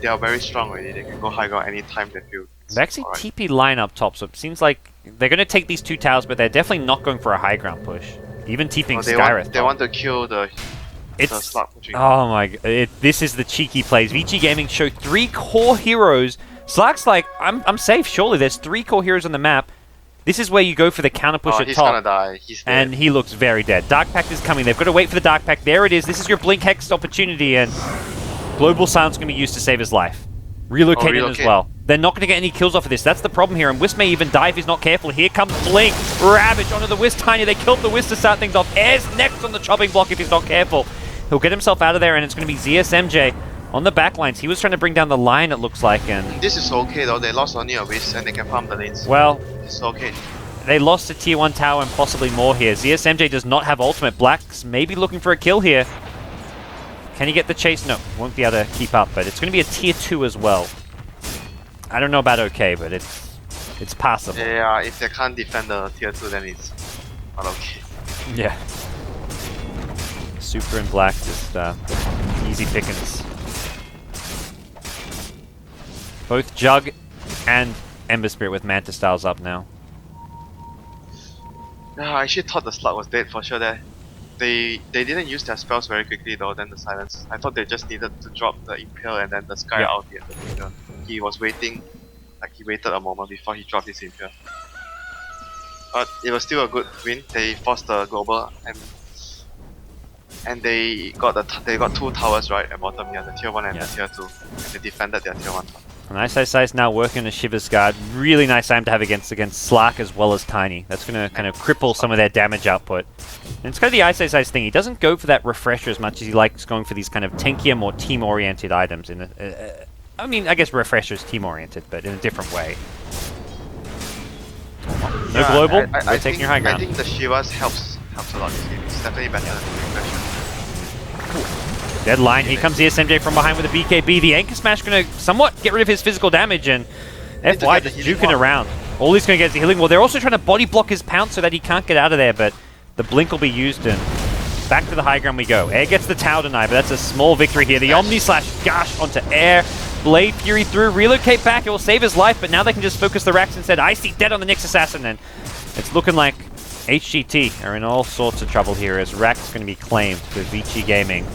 they are very strong already. They can go high ground anytime they feel. They actually alright. TP line up top, so it seems like they're going to take these 2 towers, but they're definitely not going for a high ground push. Even TPing Skyreth. They want to kill the It's slot pushing. oh my god! This is the cheeky plays. Vici Gaming show 3 core heroes. Slack's like, I'm safe. Surely there's 3 core heroes on the map. This is where you go for the counter push at he's top. gonna die. He's dead. And he looks very dead. Dark Pact is coming. They've got to wait for the Dark Pact. There it is. This is your Blink Hex opportunity, and Global Silence going to be used to save his life. Relocate in as well. They're not going to get any kills off of this. That's the problem here. And Wisp may even die if he's not careful. Here comes Blink. Ravage onto the Wisp. Tiny. They killed the Wisp to start things off. Air's next on the chopping block if he's not careful. He'll get himself out of there, and it's going to be ZSMJ on the backlines. He was trying to bring down the line, it looks like, and this is okay though. They lost only a Wisp and they can farm the lanes. well, It's okay. they lost a tier 1 tower and possibly more here. ZSMJ does not have ultimate. Black's maybe looking for a kill here. Can he get the chase? No, won't be able to keep up, but it's going to be a tier 2 as well. I don't know about okay, but it's passable. Yeah, if they can't defend the tier 2, then it's not okay. Yeah. Super and Black, just easy pickings. Both Jug and Ember Spirit with Manta Styles up now. Yeah, I actually thought the slug was dead for sure there. They didn't use their spells very quickly though, then the silence. I thought they just needed to drop the Impale and then the Sky out here. He was waiting, like he waited a moment before he dropped his Impale. But it was still a good win. They forced the global and they got 2 towers right at bottom here, the tier 1 and the tier 2. And they defended their tier 1. Nice is now working on the Shiver's Guard. Really nice aim to have against Slack as well as Tiny. That's going to kind of cripple some of their damage output. And it's kind of the Ice thing. He doesn't go for that refresher as much as he likes going for these kind of tankier, more team-oriented items. I mean, I guess refresher's team-oriented, but in a different way. No global, we're taking your high ground. I think the Shivas helps a lot this game. It's definitely better than the refresher. Deadline, here comes the SMJ from behind with a BKB. The Anchor Smash going to somewhat get rid of his physical damage, and FY just juking around. All he's going to get is the healing wall. They're also trying to body block his pounce so that he can't get out of there, but the blink will be used, and back to the high ground we go. Air gets the tower denied, but that's a small victory here. The Omni Slash Gush onto Air. Blade Fury through, relocate back, it will save his life, but now they can just focus the racks instead. Icy dead on the next assassin, and it's looking like HGT are in all sorts of trouble here as Rack's going to be claimed with Vici Gaming.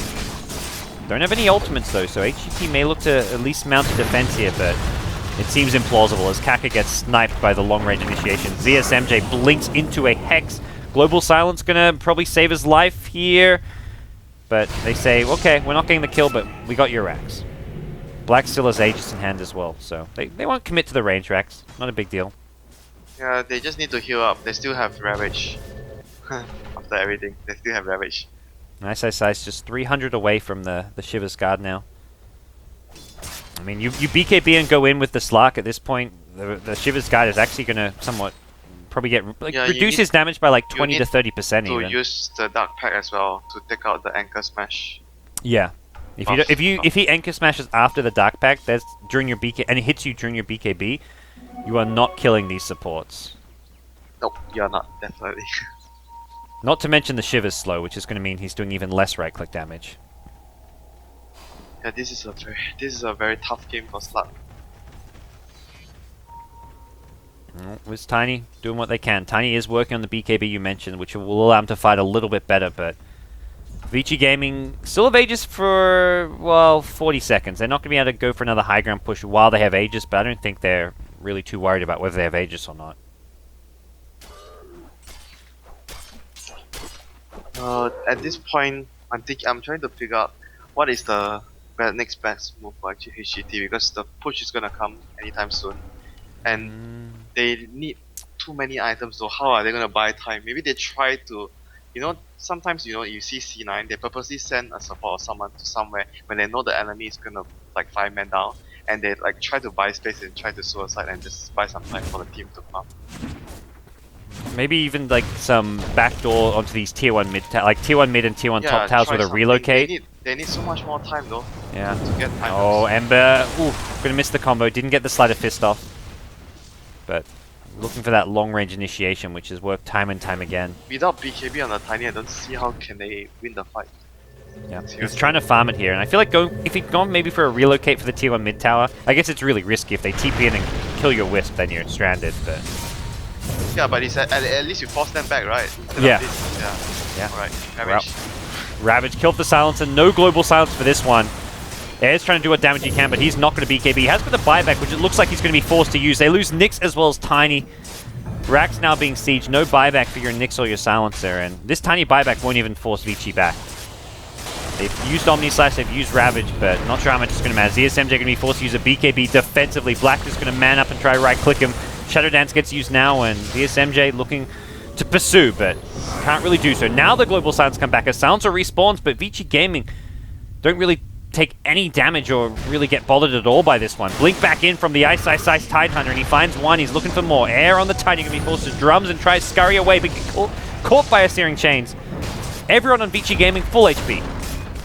Don't have any ultimates though, so HGT may look to at least mount a defense here, but it seems implausible as Kaka gets sniped by the long-range initiation. ZSMJ blinks into a Hex. Global Silence gonna probably save his life here, but they say, okay, we're not getting the kill, but we got your racks. Black still has Aegis in hand as well, so they won't commit to the range racks. Not a big deal. Yeah, they just need to heal up. They still have Ravage. After everything, they still have Ravage. Nice just 300 away from the Shiver's Guard now. I mean, you BKB and go in with the Slark at this point. The Shiver's Guard is actually going to somewhat probably get reduce his damage by like 20 to 30% even. To use the Dark Pact as well to take out the Anchor Smash. Yeah. If he Anchor Smashes after the Dark Pact, that's during your BK and it hits you during your BKB, you are not killing these supports. Nope, you're not, definitely. Not to mention the Shiver's slow, which is going to mean he's doing even less right-click damage. Yeah, this is a very tough game for Slug. With Tiny doing what they can. Tiny is working on the BKB you mentioned, which will allow him to fight a little bit better, but Vici Gaming still have Aegis for, well, 40 seconds. They're not going to be able to go for another high ground push while they have Aegis, but I don't think they're really too worried about whether they have Aegis or not. At this point, I'm trying to figure out what is the next best move for actually HGT, because the push is gonna come anytime soon, and they need too many items. So how are they gonna buy time? Maybe they try to, sometimes you see C9, they purposely send a support or someone to somewhere when they know the enemy is gonna like 5 men down, and they like try to buy space and try to suicide and just buy some time for the team to farm. Maybe even like some backdoor onto these tier 1 mid, like tier 1 mid and tier 1 top towers with a relocate. They need so much more time though. Yeah. To get items. Oh, Ember. Ooh, gonna miss the combo. Didn't get the Sleight of Fist off. But looking for that long range initiation, which has worked time and time again. Without BKB on the Tiny, I don't see how can they win the fight. Yeah, he's Seriously. trying to farm it here, and I feel like if he'd gone maybe for a relocate for the tier 1 mid tower, I guess it's really risky if they TP in and kill your Wisp, then you're stranded, but... Yeah, but it's at least you force them back, right? Instead Yeah. of this. Yeah. Yeah. Alright, Ravage. Ravage killed the Silencer, no global silence for this one. Air's trying to do what damage he can, but he's not going to BKB. He has got the buyback, which it looks like he's going to be forced to use. They lose Nyx as well as Tiny. Rax now being sieged, no buyback for your Nyx or your Silencer, and this Tiny buyback won't even force Vici back. They've used Omni Slash, they've used Ravage, but not sure how much it's going to matter. ZSMJ going to be forced to use a BKB defensively. Black is going to man up and try right-click him. Shadow Dance gets used now, and ZSMJ looking to pursue, but can't really do so. Now the Global Silence come back as Silencer respawns, but Vici Gaming don't really take any damage or really get bothered at all by this one. Blink back in from the Ice Tidehunter, and he finds one. He's looking for more. Air on the Tiny going to be forced to drums and try to scurry away, but get caught by a Searing Chains. Everyone on Vici Gaming full HP.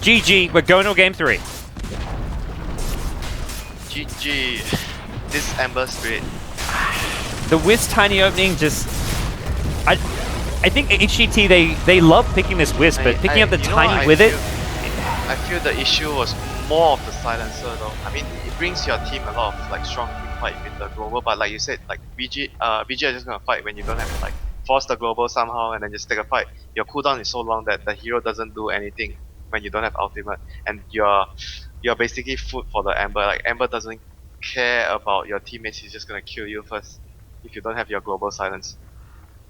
GG, we're going to game 3. GG. This Ember Spirit. The Wisp Tiny opening just... I think HGT, they love picking this Wisp, but picking up the Tiny with it... I feel the issue was more of the Silencer though. I mean, it brings your team a lot of like strong quick fight with the global, but like you said, like VG are just gonna fight when you don't have to like force the global somehow and then just take a fight. Your cooldown is so long that the hero doesn't do anything when you don't have ultimate, and you're basically food for the Ember. Like Ember doesn't care about your teammates, he's just gonna kill you first if you don't have your global silence.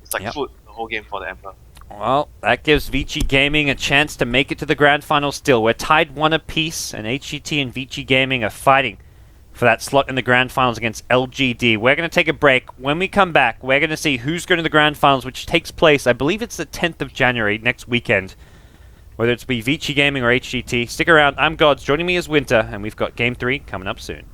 It's like food the whole game for the Ember. Well, that gives Vici Gaming a chance to make it to the grand final still. We're tied 1 apiece, and HGT and Vici Gaming are fighting for that slot in the grand finals against LGD. We're going to take a break. When we come back, we're going to see who's going to the grand finals, which takes place, I believe it's the 10th of January, next weekend. Whether it's be Vici Gaming or HGT. Stick around. I'm Gods. Joining me is Winter, and we've got Game 3 coming up soon.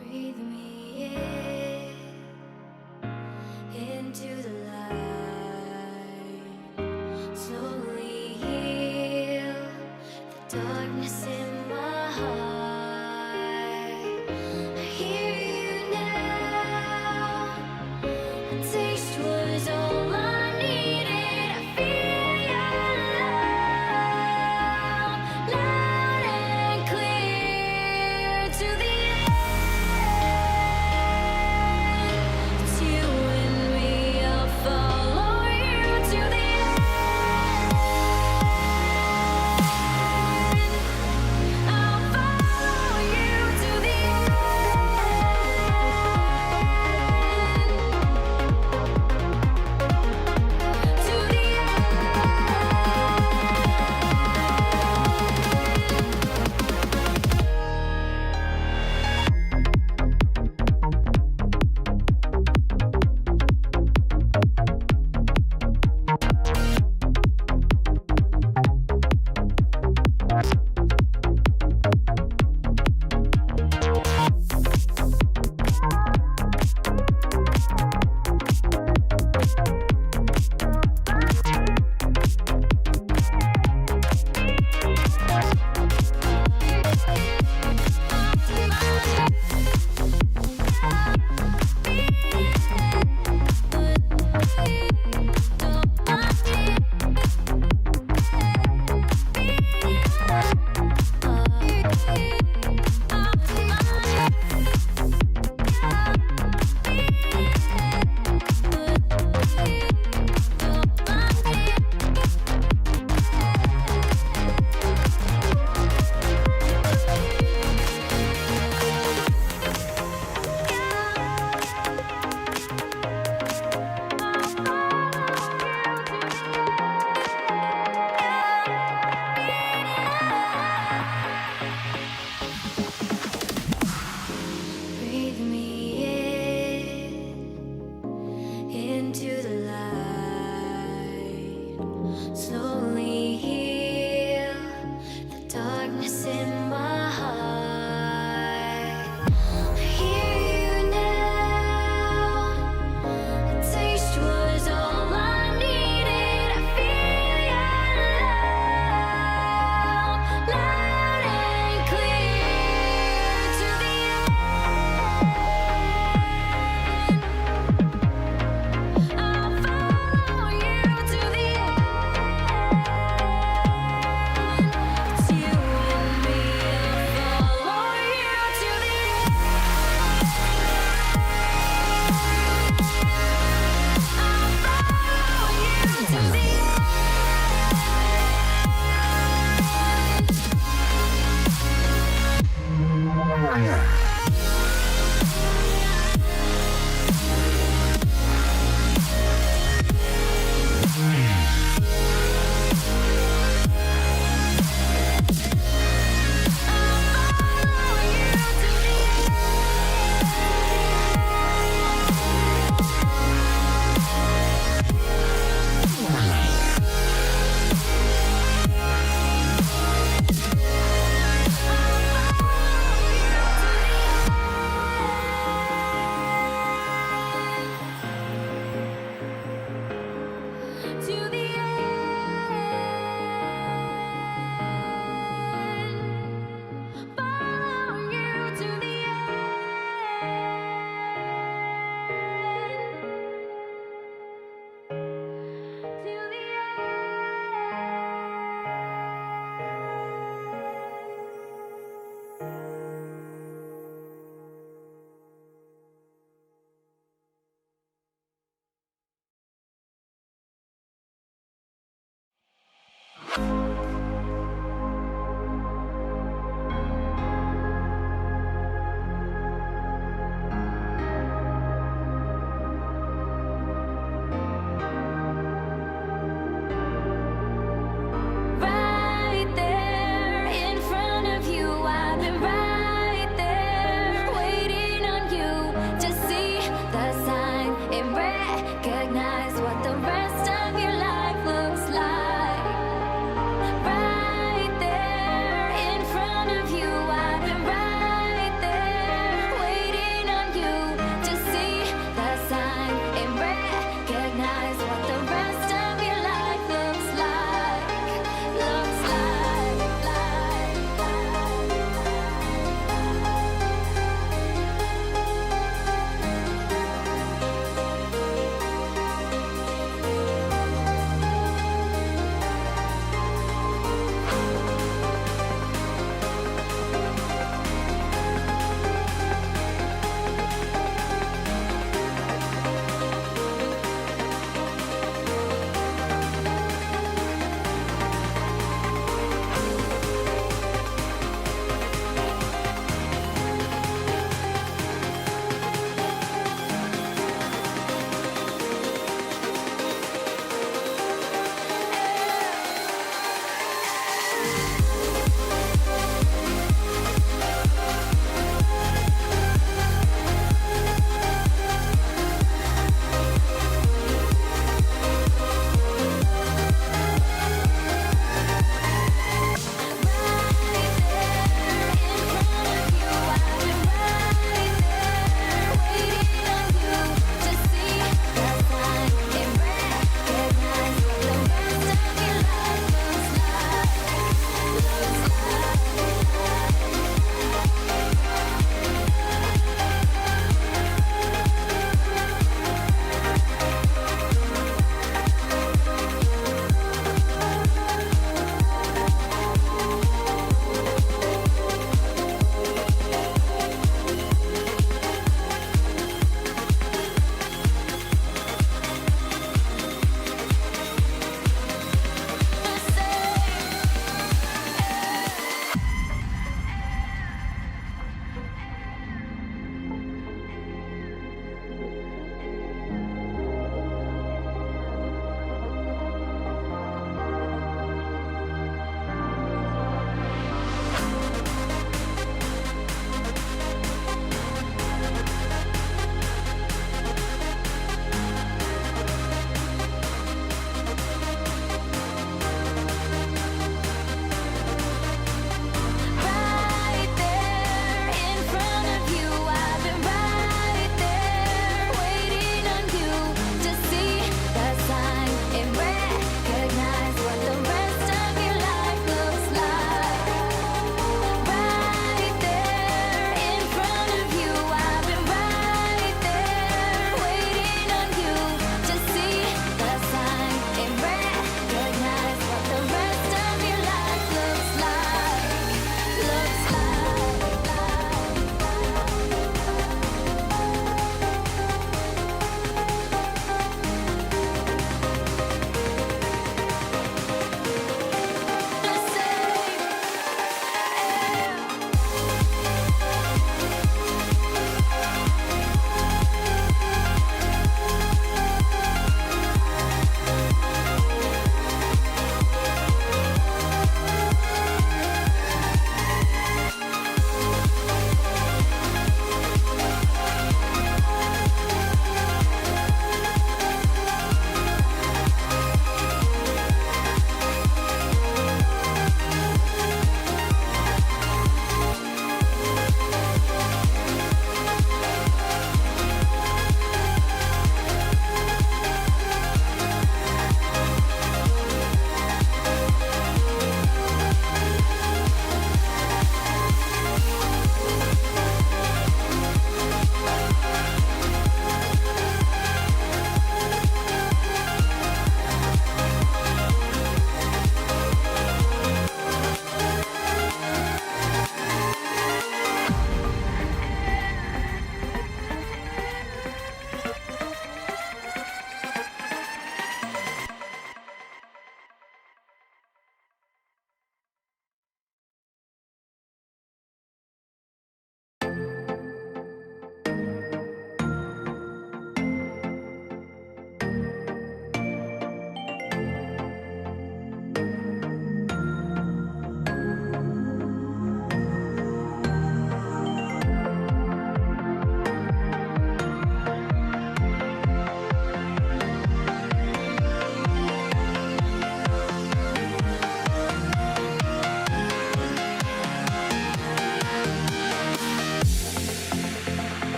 Breathe me in.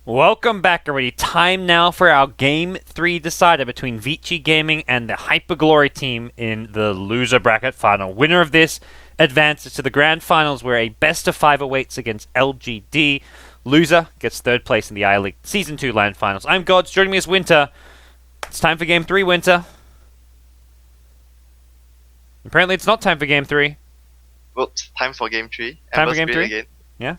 Welcome back, everybody. Time now for our Game 3 decider between Vici Gaming and the Hyperglory team in the loser bracket final. Winner of this advances to the grand finals where a best-of-5 awaits against LGD. Loser gets third place in the I-League Season 2 Land Finals. I'm Gods, joining me is Winter. It's time for Game 3, Winter. Apparently it's not time for Game 3. Whoops, time for game 3. Time for Ember's Game been 3? Again. Yeah?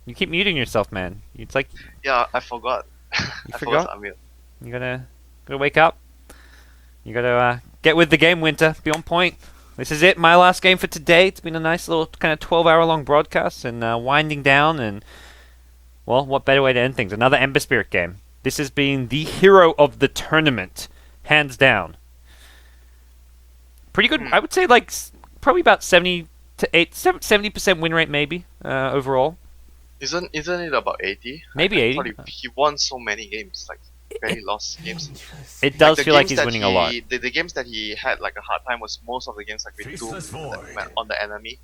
You keep muting yourself, man. It's like Yeah, I forgot. You I forgot? to unmute. you gotta wake up. You gotta get with the game, Winter. Be on point. This is it, my last game for today. It's been a nice little kind of 12-hour long broadcast and winding down. And, well, what better way to end things? Another Ember Spirit game. This has been the hero of the tournament, hands down. Pretty good. I would say like probably about 70% win rate maybe overall. Isn't it about 80? Maybe 80. He won so many games, like barely lost games. It does the feel like games he's that winning a lot. The games that he had like a hard time was most of the games like with Doom on the enemy.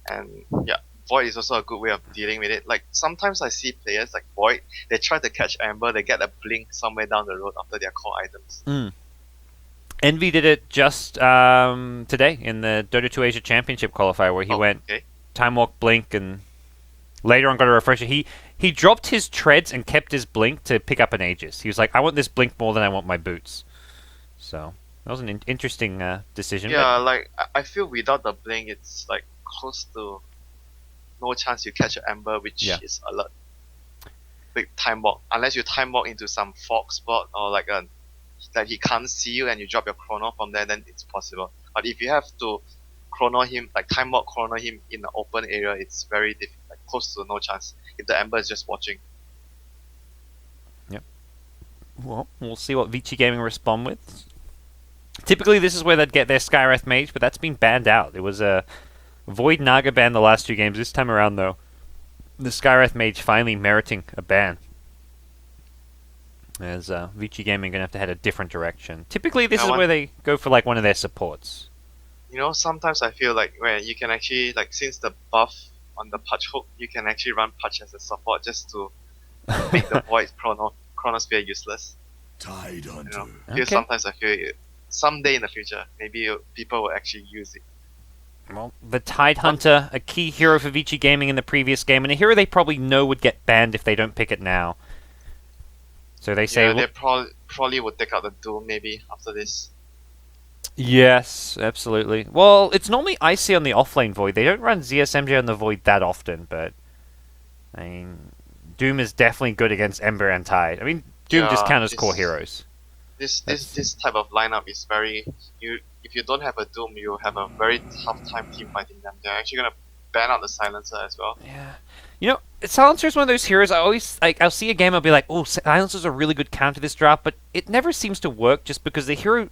And yeah, Void is also a good way of dealing with it. Like sometimes I see players like Void, they try to catch Amber, they get a blink somewhere down the road after their core items. Envy did it just today in the Dota 2 Asia Championship qualifier where he went Time Walk, Blink, and later on got a refresher. He dropped his treads and kept his Blink to pick up an Aegis. He was like, I want this Blink more than I want my boots. So that was an interesting decision. Yeah, like I feel without the blink, it's like close to no chance you catch an Ember, which is a lot. Big time walk, unless you time walk into some fog spot or like that he can't see you and you drop your chrono from there, then it's possible. But if you have to chrono him, like time walk chrono him in the open area, it's very difficult, like close to no chance if the Ember is just watching. Yep. Well, we'll see what Vici Gaming respond with. Typically, this is where they'd get their Skywrath Mage, but that's been banned out. It was a Void Naga ban the last 2 games. This time around, though, the Skywrath Mage finally meriting a ban. As Vici Gaming going to have to head a different direction. Typically, this is where they go for like one of their supports. You know, sometimes I feel like where you can actually, like, since the buff on the Punch hook, you can actually run Punch as a support just to make the Void Chronosphere useless. Tied on You know, sometimes I feel someday in the future, maybe people will actually use it. Well, the Tide Hunter, a key hero for Vici Gaming in the previous game, and a hero they probably know would get banned if they don't pick it now. So they say... Yeah, they probably would take out the Doom maybe after this. Yes, absolutely. Well, it's normally Icy on the offlane Void. They don't run ZSMJ on the Void that often, but... I mean, Doom is definitely good against Ember and Tide. I mean, Doom just counters core heroes. This type of lineup is very... If you don't have a Doom, you have a very tough time team fighting them. They're actually going to ban out the Silencer as well. Yeah. You know, Silencer is one of those heroes I always... like. I'll see a game, I'll be like, oh, Silencer's a really good counter to this draft, but it never seems to work just because the hero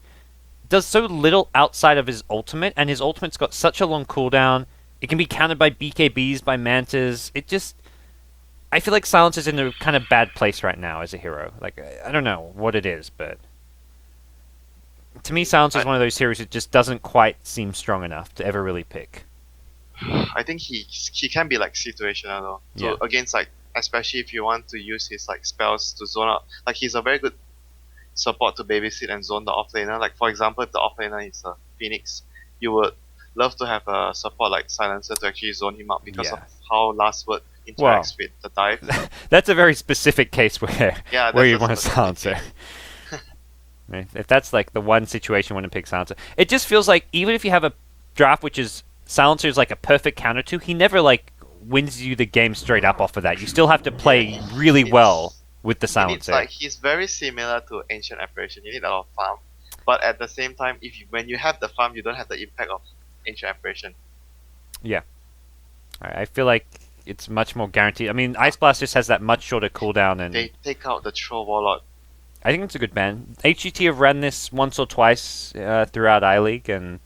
does so little outside of his ultimate, and his ultimate's got such a long cooldown. It can be countered by BKBs, by Mantas. It just... I feel like Silencer's in a kind of bad place right now as a hero. Like, I don't know what it is, but... to me, Silencer's one of those heroes that just doesn't quite seem strong enough to ever really pick. I think he can be like situational though. So against like, especially if you want to use his like spells to zone out, like he's a very good support to babysit and zone the offlaner. Like for example, if the offlaner is a Phoenix, you would love to have a support like Silencer to actually zone him out because of how Last Word interacts with the dive. That's a very specific case where you want a Silencer. If that's like the one situation you want to pick Silencer, it just feels like even if you have a draft which is Silencer is like a perfect counter to, he never like wins you the game straight up off of that. You still have to play really well with the Silencer. It's like he's very similar to Ancient Apparition. You need a lot of farm, but at the same time, when you have the farm, you don't have the impact of Ancient Apparition. Yeah, I feel like it's much more guaranteed. I mean, Ice Blast just has that much shorter cooldown, and they take out the Troll Warlord. I think it's a good ban. HGT have ran this once or twice throughout I-League, and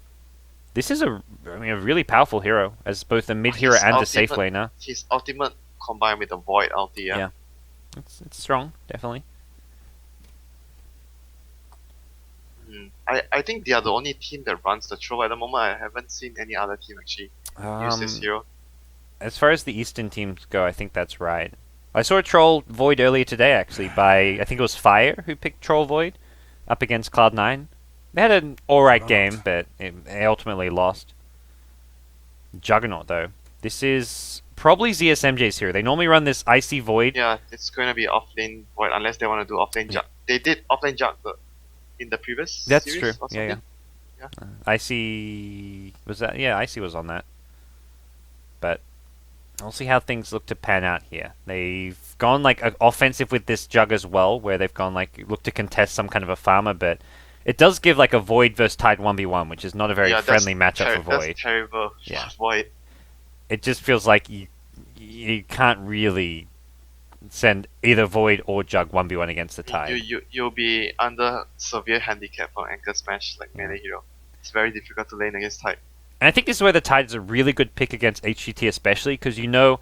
this is a really powerful hero as both a mid hero and a safe laner. His ultimate combined with the Void ulti, yeah. It's strong, definitely. I think they are the only team that runs the Troll at the moment. I haven't seen any other team actually use this hero. As far as the Eastern teams go, I think that's right. I saw a troll Void earlier today, actually, by, I think it was Fire who picked troll Void up against Cloud9. They had an alright game, but they ultimately lost. Juggernaut, though. This is probably ZSMJ's hero. They normally run this Icy Void. Yeah, it's going to be offlane Void unless they want to do offlane Jug. They did offlane Jug in the previous That's series true. or Yeah, something. yeah. Icy was that? Yeah, Icy was on that. But we'll see how things look to pan out here. They've gone like offensive with this Jug as well, where they've gone like look to contest some kind of a farmer, but it does give like a Void versus Tide 1v1, which is not a very friendly matchup for Void. That's terrible. Yeah. Void. It just feels like you can't really send either Void or Jug 1v1 against the Tide. You'll be under severe handicap for Anchor Smash like melee hero. It's very difficult to lane against Tide. And I think this is where the Tide is a really good pick against HGT especially, because you know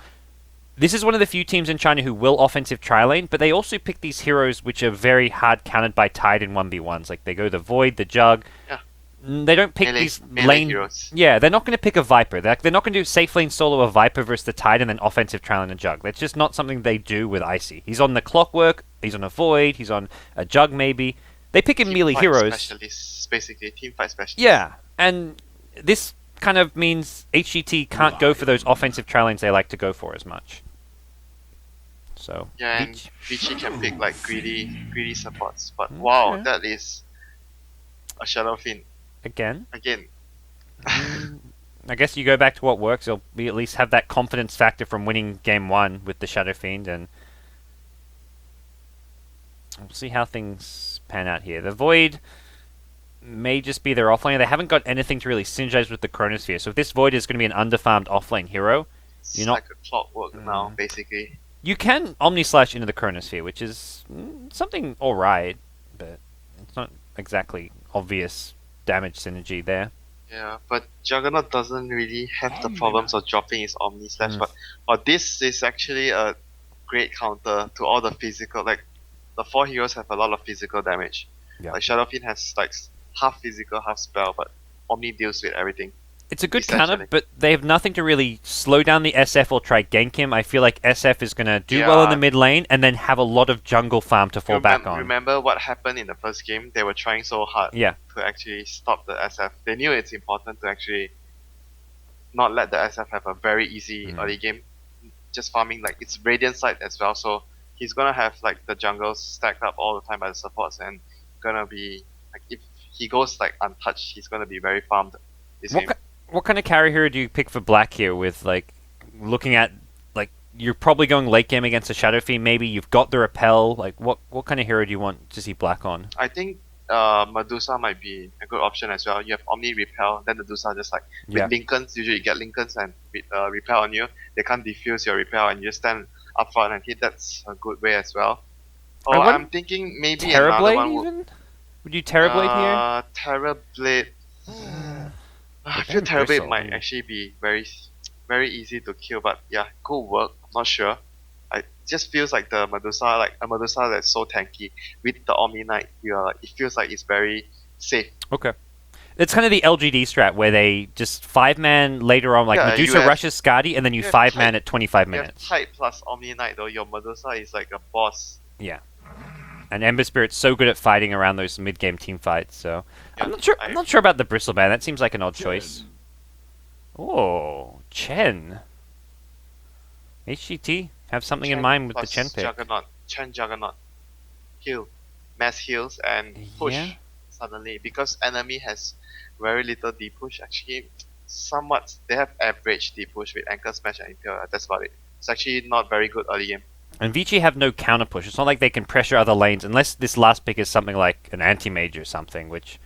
this is one of the few teams in China who will offensive tri-lane, but they also pick these heroes which are very hard countered by Tide in 1v1s. Like they go the Void, the Jug. Yeah. They don't pick these lane heroes. Yeah, they're not going to pick a Viper. They're not going to do safe lane solo a Viper versus the Tide and then offensive tri-lane a Jug. That's just not something they do with Icy. He's on the Clockwork, he's on a Void, he's on a Jug maybe. They pick in melee heroes. Specialists, basically team fight specialists. Yeah, and this kind of means HGT can't go for those offensive tri-lanes they like to go for as much. So yeah, and Vici can pick like greedy supports. But wow, that is a Shadow Fiend. Again. I guess you go back to what works. You'll be at least have that confidence factor from winning game 1 with the Shadow Fiend, and we'll see how things pan out here. The Void may just be their offlane. They haven't got anything to really synergize with the Chronosphere. So if this Void is going to be an underfarmed offlane hero, it's you're not like a Clockwork now, basically. You can Omni Slash into the Chronosphere, which is something alright, but it's not exactly obvious damage synergy there. Yeah, but Juggernaut doesn't really have the problems of dropping his Omni Slash, but this is actually a great counter to all the physical, like the 4 heroes have a lot of physical damage. Yeah. Like Shadow Fiend has like half physical, half spell, but Omni deals with everything. It's a good counter, but they have nothing to really slow down the SF or try gank him. I feel like SF is going to do well in the mid lane and then have a lot of jungle farm to fall back on. Remember what happened in the first game? They were trying so hard to actually stop the SF. They knew it's important to actually not let the SF have a very easy early game. Just farming, like it's Radiant side as well, so he's going to have like the jungles stacked up all the time by the supports and going to be, like if he goes like untouched, he's going to be very farmed this game. What kind of carry hero do you pick for black here with, like, looking at, like, you're probably going late game against a Shadow Fiend, maybe you've got the repel, like, what kind of hero do you want to see black on? I think Medusa might be a good option as well. You have Omni Repel, then Medusa just like, with Lincolns, usually you get Lincolns and repel on you, they can't defuse your repel and you just stand up front and hit, that's a good way as well. Oh, I'm thinking maybe another one even? Would you Terrorblade here? Terrorblade... I feel Terrorblade might actually be very easy to kill, but yeah, could work. I'm not sure. It just feels like the Medusa, like a Medusa that's so tanky. With the Omni Knight, it feels like it's very safe. Okay. It's kind of the LGD strat where they just 5-man later on, like Medusa rushes Skadi, and then you 5-man at 25 minutes. You have Tide plus Omni Knight though, your Medusa is like a boss. Yeah. And Ember Spirit's so good at fighting around those mid-game team fights, so I'm not sure about the Bristleman. That seems like an odd choice. Oh, Chen. HGT have something in mind with the Chen pick. Chen Juggernaut. Heal. Mass heals and push suddenly. Because enemy has very little D-push, actually somewhat they have average D-push with Anchor Smash and Imperial. That's about it. It's actually not very good early game. And Vici have no counter push. It's not like they can pressure other lanes unless this last pick is something like an anti-mage or something, which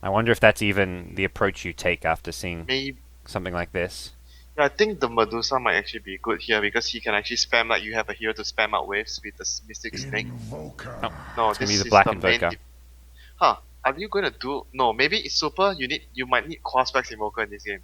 I wonder if that's even the approach you take after seeing something like this. Yeah, I think the Medusa might actually be good here because he can actually spam, like you have a hero to spam out waves with the Mystic Snake. No, this is the Black Invoker. Are you going to do... No, maybe it's super. You might need Quaspex Invoker in this game.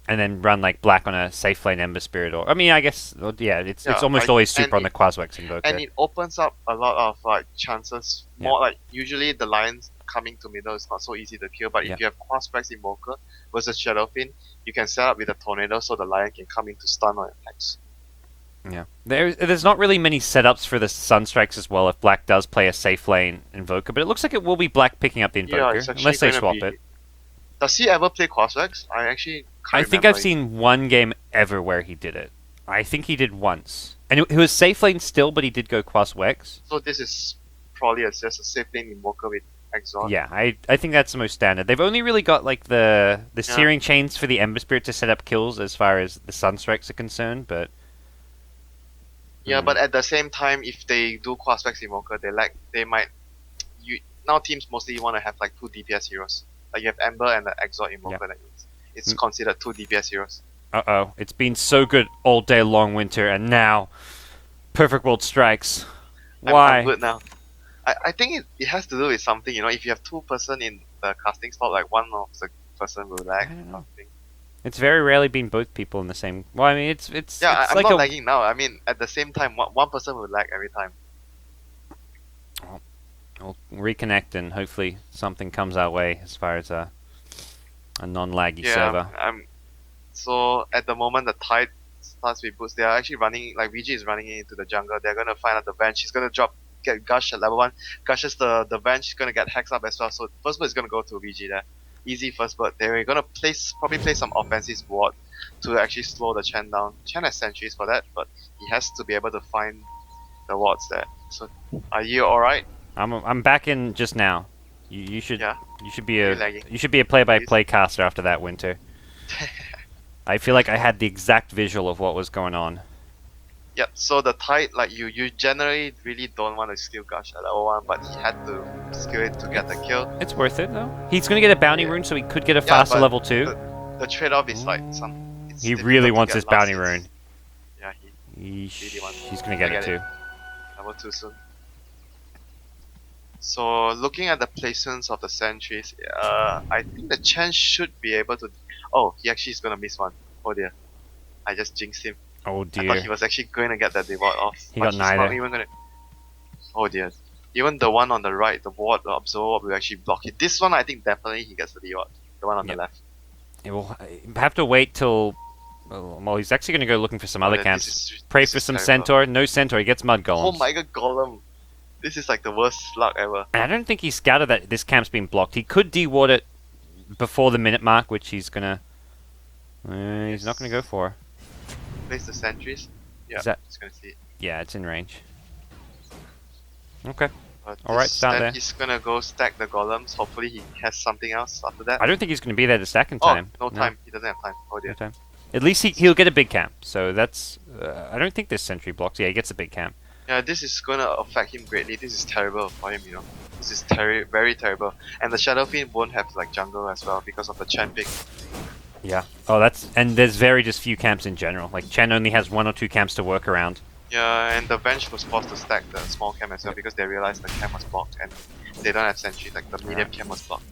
And then run like black on a safe lane Ember Spirit, or I mean, I guess it's almost always super on the Quaswex Invoker. And it opens up a lot of like chances. More like usually the Lions coming to middle is not so easy to kill, but if you have Quaspex Invoker versus Shadow Fiend, you can set up with a Tornado so the Lion can come in to stun on attacks. Yeah. There's not really many setups for the Sunstrikes as well if Black does play a safe lane Invoker, but it looks like it will be Black picking up the Invoker, it's actually unless they gonna swap be- it. Does he ever play Crosswax? I actually I can't think remember. I've seen one game ever where he did it. I think he did once. And it was safe lane still, but he did go Crosswax. So this is probably just a safe lane Invoker with Exhaust. Yeah, I think that's the most standard. They've only really got like the Searing Chains for the Ember Spirit to set up kills as far as the Sunstrikes are concerned, but... Yeah, but at the same time, if they do Crosswax Invoker, now teams mostly want to have like 2 DPS heroes. Like you have Ember and the Exalt Invoker. Like it's considered 2 DPS heroes. Uh-oh. It's been so good all day long, Winter, and now Perfect World strikes. Why? I'm good now. I think it has to do with something, if you have 2 person in the casting slot, like one of the person will lag. I don't know. Something. It's very rarely been both people in the same... Well, I mean, it's Yeah, I'm like not lagging now. I mean, at the same time, one person will lag every time. We'll reconnect and hopefully something comes our way as far as a non-laggy server. So at the moment the Tide starts with boots. They are actually running, like Vici is running into the jungle. They're gonna find out the Venge. He's gonna get Gush at level 1. Gushes the Venge, he's gonna get Hex up as well. So first bird is gonna go to Vici there. Easy first bird. They're gonna probably play some offensive ward to actually slow the Chen down. Chen has sentries for that, but he has to be able to find the wards there. So are you alright? I'm back in just now. You should be You're lagging. a play-by-play caster after that, Winter. I feel like I had the exact visual of what was going on. Yep, so the Tide, like you generally really don't want to steal Gush at level 1, but he had to skill it to get the kill. It's worth it though. He's gonna get a bounty rune, so he could get a faster but level 2. The trade-off is like He really wants his bounty rune. Yeah, he really wants He's gonna get it too. level 2 soon. So looking at the placements of the sentries, I think the Chen should be able to... Oh, he actually is gonna miss one. Oh dear. I just jinxed him. Oh I thought dear. he was actually going to get that ward off. He but got he's neither. not even gonna... Oh dear. Even the one on the right, the ward, the Absorb will actually block it. This one I think definitely he gets the reward. The one on the left. It will have to wait till... Well, he's actually gonna go looking for some other then camps. this Pray is for some terrible. Centaur. No Centaur. He gets Mud Oh Golems. my god, Golem! This is like the worst luck ever. And I don't think he scouted that this camp's been blocked. He could deward it before the minute mark, which he's gonna... he's not gonna go for. Place the sentries. Yeah, Is that- he's gonna see it. Yeah, it's in range. Okay. But Alright, start then there. he's gonna go stack the golems. Hopefully he has something else after that. I don't think he's gonna be there to stack in time. Oh, no time. He doesn't have time. Oh No dear. time. At least he'll get a big camp. So that's... I don't think this sentry blocks. Yeah, he gets a big camp. Yeah, this is gonna affect him greatly. This is terrible for him, This is very terrible. And the Shadow Fiend won't have like jungle as well because of the Chen pick. Yeah. Oh, that's... And there's very just few camps in general. Like, Chen only has 1 or 2 camps to work around. Yeah, and the Venge was forced to stack the small camp as well because they realized the camp was blocked and they don't have sentry, like the medium camp was blocked.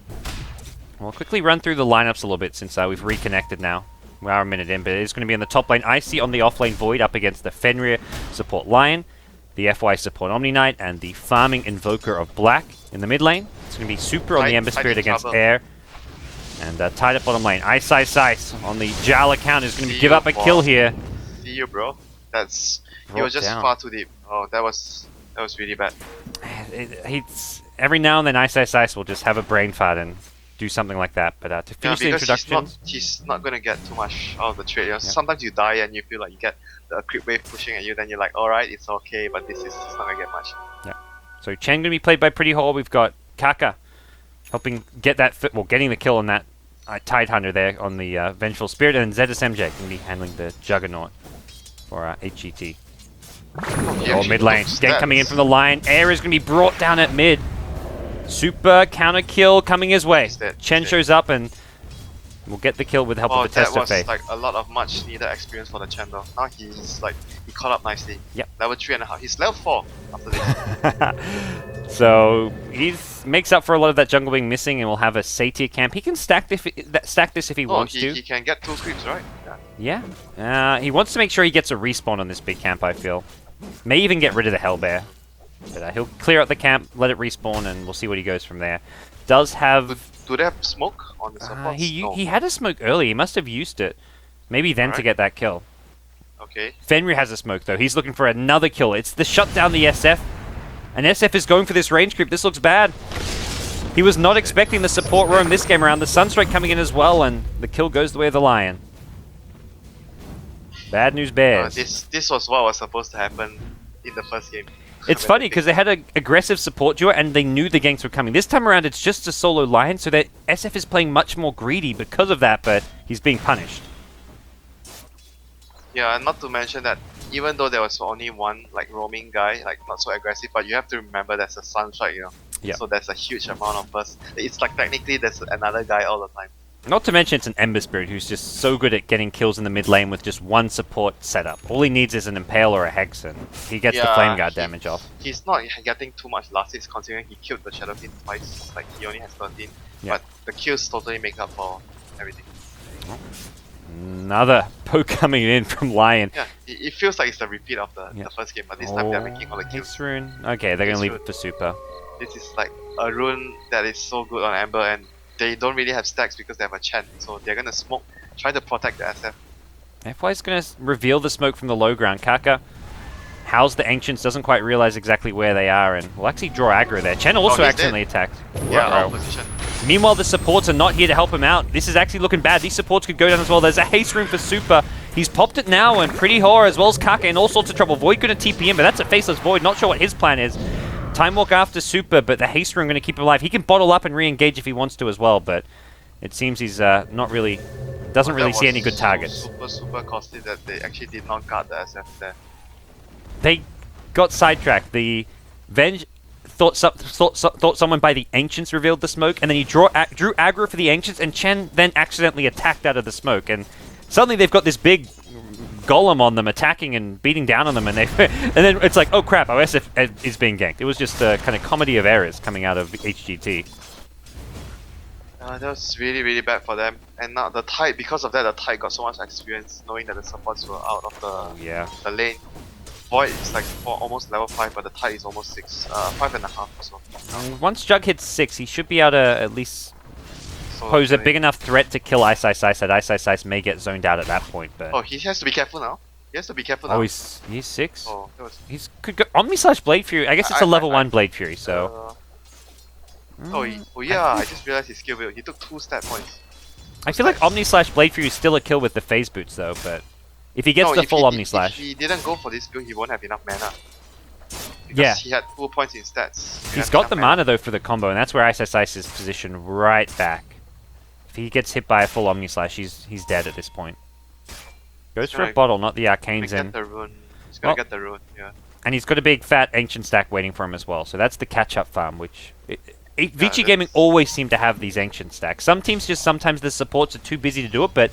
We'll quickly run through the lineups a little bit since we've reconnected now. We are a minute in, but it's going to be in the top lane. Icy on the off lane Void up against the Fenrir support Lion, the FY support Omni Knight, and the farming Invoker of Black in the mid lane. It's going to be Super on the Ember Spirit against Air. And tied at bottom lane. Ice on the Jal account is going to give up a kill here. See you, bro. He was just down. far too deep. Oh, that was really bad. He's every now and then Ice will just have a brain fart and do something like that. But to finish the introductions, he's not gonna get too much out of the trade. Sometimes you die and you feel like you get the creep wave pushing at you, then you're like, alright, it's okay, but it's not gonna get much. so Chen going to be played by Pretty Hall. We've got Kaka helping get that, getting the kill on that Tide Hunter there on the Vengeful Spirit, and ZSMJ going to be handling the Juggernaut for HGT. Oh, mid lane. Gank coming in from the line. Air is going to be brought down at mid. Super counter kill coming his way. Chen shows up and will get the kill with help of the Test of Faith. That was like a lot of much needed experience for the Chen though. Now he's like, he caught up nicely. Yep. Level 3.5. He's level 4 after this. So he makes up for a lot of that jungle being missing and will have a Satyr camp. He can stack this if he wants to. He can get 2 creeps, right? Yeah. He wants to make sure he gets a respawn on this big camp, I feel. May even get rid of the Hellbear. But he'll clear out the camp, let it respawn, and we'll see what he goes from there. Does have... Do they have smoke on the supports? He had a smoke early. He must have used it. Maybe then to get that kill. Okay. Fenrir has a smoke though. He's looking for another kill. It's the shut down the SF. And SF is going for this range creep. This looks bad. He was not expecting the support roam this game around. The Sunstrike coming in as well, and the kill goes the way of the Lion. Bad news bears. This was what was supposed to happen in the first game. It's funny because they had an aggressive support duo and they knew the ganks were coming. This time around it's just a solo Lion, so that SF is playing much more greedy because of that, but he's being punished. Yeah, and not to mention that even though there was only one like roaming guy, like not so aggressive, but you have to remember there's a Sunstrike, you know. Yeah. So there's a huge amount of burst. It's like technically there's another guy all the time. Not to mention it's an Ember Spirit who's just so good at getting kills in the mid lane with just one support setup. All he needs is an Impale or a Hex and he gets the Flame Guard damage off. He's not getting too much last hits considering he killed the Shadow King twice. Like he only has 13. Yeah. But the kills totally make up for everything. Another poke coming in from Lion. Yeah, it feels like it's a repeat of the first game, but this time they're making all the kills. Hex Rune. Okay, they're going to leave it for Super. This is like a rune that is so good on Ember, and they don't really have stacks because they have a Chant, so they're gonna smoke, try to protect the SF. FY is going to reveal the smoke from the low ground. Kaka howls the Ancients, doesn't quite realize exactly where they are, and will actually draw aggro there. Chen also accidentally attacked. Yeah, out of position. Meanwhile, the supports are not here to help him out. This is actually looking bad. These supports could go down as well. There's a haste room for Super. He's popped it now, and Pretty Horror as well as Kaka in all sorts of trouble. Void going to TP in, but that's a faceless Void. Not sure what his plan is. Time Walk after Super, but the haste room going to keep him alive. He can bottle up and re-engage if he wants to as well, but it seems he's not really, doesn't really see any good targets. Super costly that they actually did not guard the SF there. They got sidetracked. The Venge thought someone by the Ancients revealed the smoke, and then he drew aggro for the Ancients, and Chen then accidentally attacked out of the smoke, and suddenly they've got this big golem on them attacking and beating down on them, and and then it's like, oh crap, our SF is being ganked. It was just a kind of comedy of errors coming out of HGT. That was really, really bad for them. And now the Tide, because of that, the Tide got so much experience knowing that the supports were out of the lane. Void is like almost level 5, but the Tide is almost 6, 5.5 or so. Once Jug hits 6, he should be able to at least pose a big enough threat to kill Ice Ice Ice that Ice Ice Ice may get zoned out at that point. But oh, he has to be careful now. He has to be careful now. Oh, he's 6? Oh, that was... He's could go Omni/Blade Fury. I guess it's a level 1 Blade Fury, so... oh yeah, I just realized his skill build. He took 2 stat points. I feel like Omni/Blade Fury is still a kill with the phase boots though, but if he gets the full Omni/Slash... If he didn't go for this build, he won't have enough mana. Because he had 2 points in stats. He's got the mana though for the combo, and that's where Ice Ice Ice is positioned right back. If he gets hit by a full Omni/Slash, he's dead at this point. Goes for a bottle, not the Arcane's in. He's gonna get the rune, yeah. And he's got a big fat Ancient stack waiting for him as well, so that's the catch-up farm, which... Vici Gaming always seem to have these Ancient stacks. Some teams just sometimes the supports are too busy to do it, but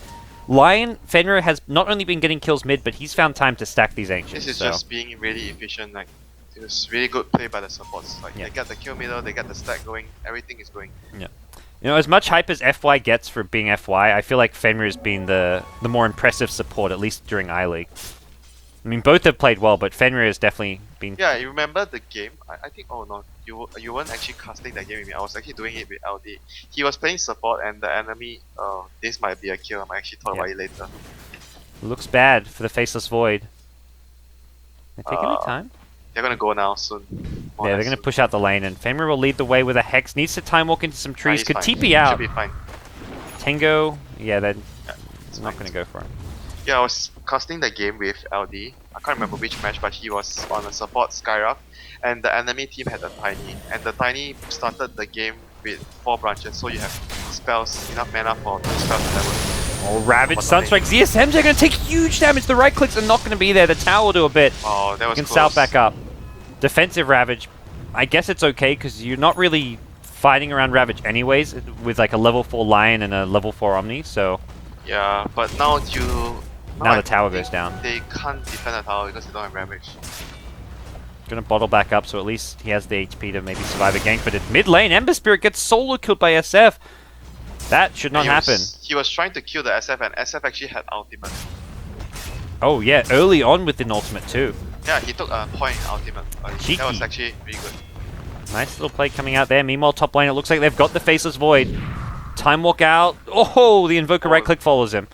Lion, Fenrir has not only been getting kills mid, but he's found time to stack these Ancients. This is just being really efficient, like, it was really good play by the supports. Like, they get the kill middle, they get the stack going, everything is going. Yeah. You know, as much hype as FY gets for being FY, I feel like Fenrir has been the more impressive support, at least during I-League. I mean, both have played well, but Fenrir has definitely been... Yeah, you remember the game? I think, oh no, you weren't actually casting that game with me. I was actually doing it with LD. He was playing support and the enemy, this might be a kill. I might actually talk about it later. Looks bad for the Faceless Void. They're taking their time. They're gonna go now soon. Yeah, they're gonna push out the lane, and Fenrir will lead the way with a Hex. Needs to time walk into some trees. Could TP out. Should be fine. Tango, yeah, it's not gonna go for him. Yeah, I was casting the game with LD. I can't remember which match, but he was on a support Skyrock, and the enemy team had a Tiny, and the Tiny started the game with 4 branches, so you have spells, enough mana for 2 spells to level. Oh, Ravage, Sunstrike, ZSMs are going to take huge damage. The right clicks are not going to be there. The tower will do a bit. Oh, that was You can close. south back up. Defensive Ravage. I guess it's okay because you're not really fighting around Ravage anyways with like a level 4 Lion and a level 4 Omni, so... Yeah, but now Now the tower goes down. They can't defend the tower because they don't have Ravage. Gonna bottle back up, so at least he has the HP to maybe survive a gank, but at mid lane, Ember Spirit gets solo killed by SF. That should not happen. He was trying to kill the SF, and SF actually had ultimate. Oh yeah, early on with an ultimate too. Yeah, he took a point in ultimate. Cheeky. That was actually really good. Nice little play coming out there. Meanwhile, top lane, it looks like they've got the Faceless Void. Time walk out. Oh, the Invoker right click follows him.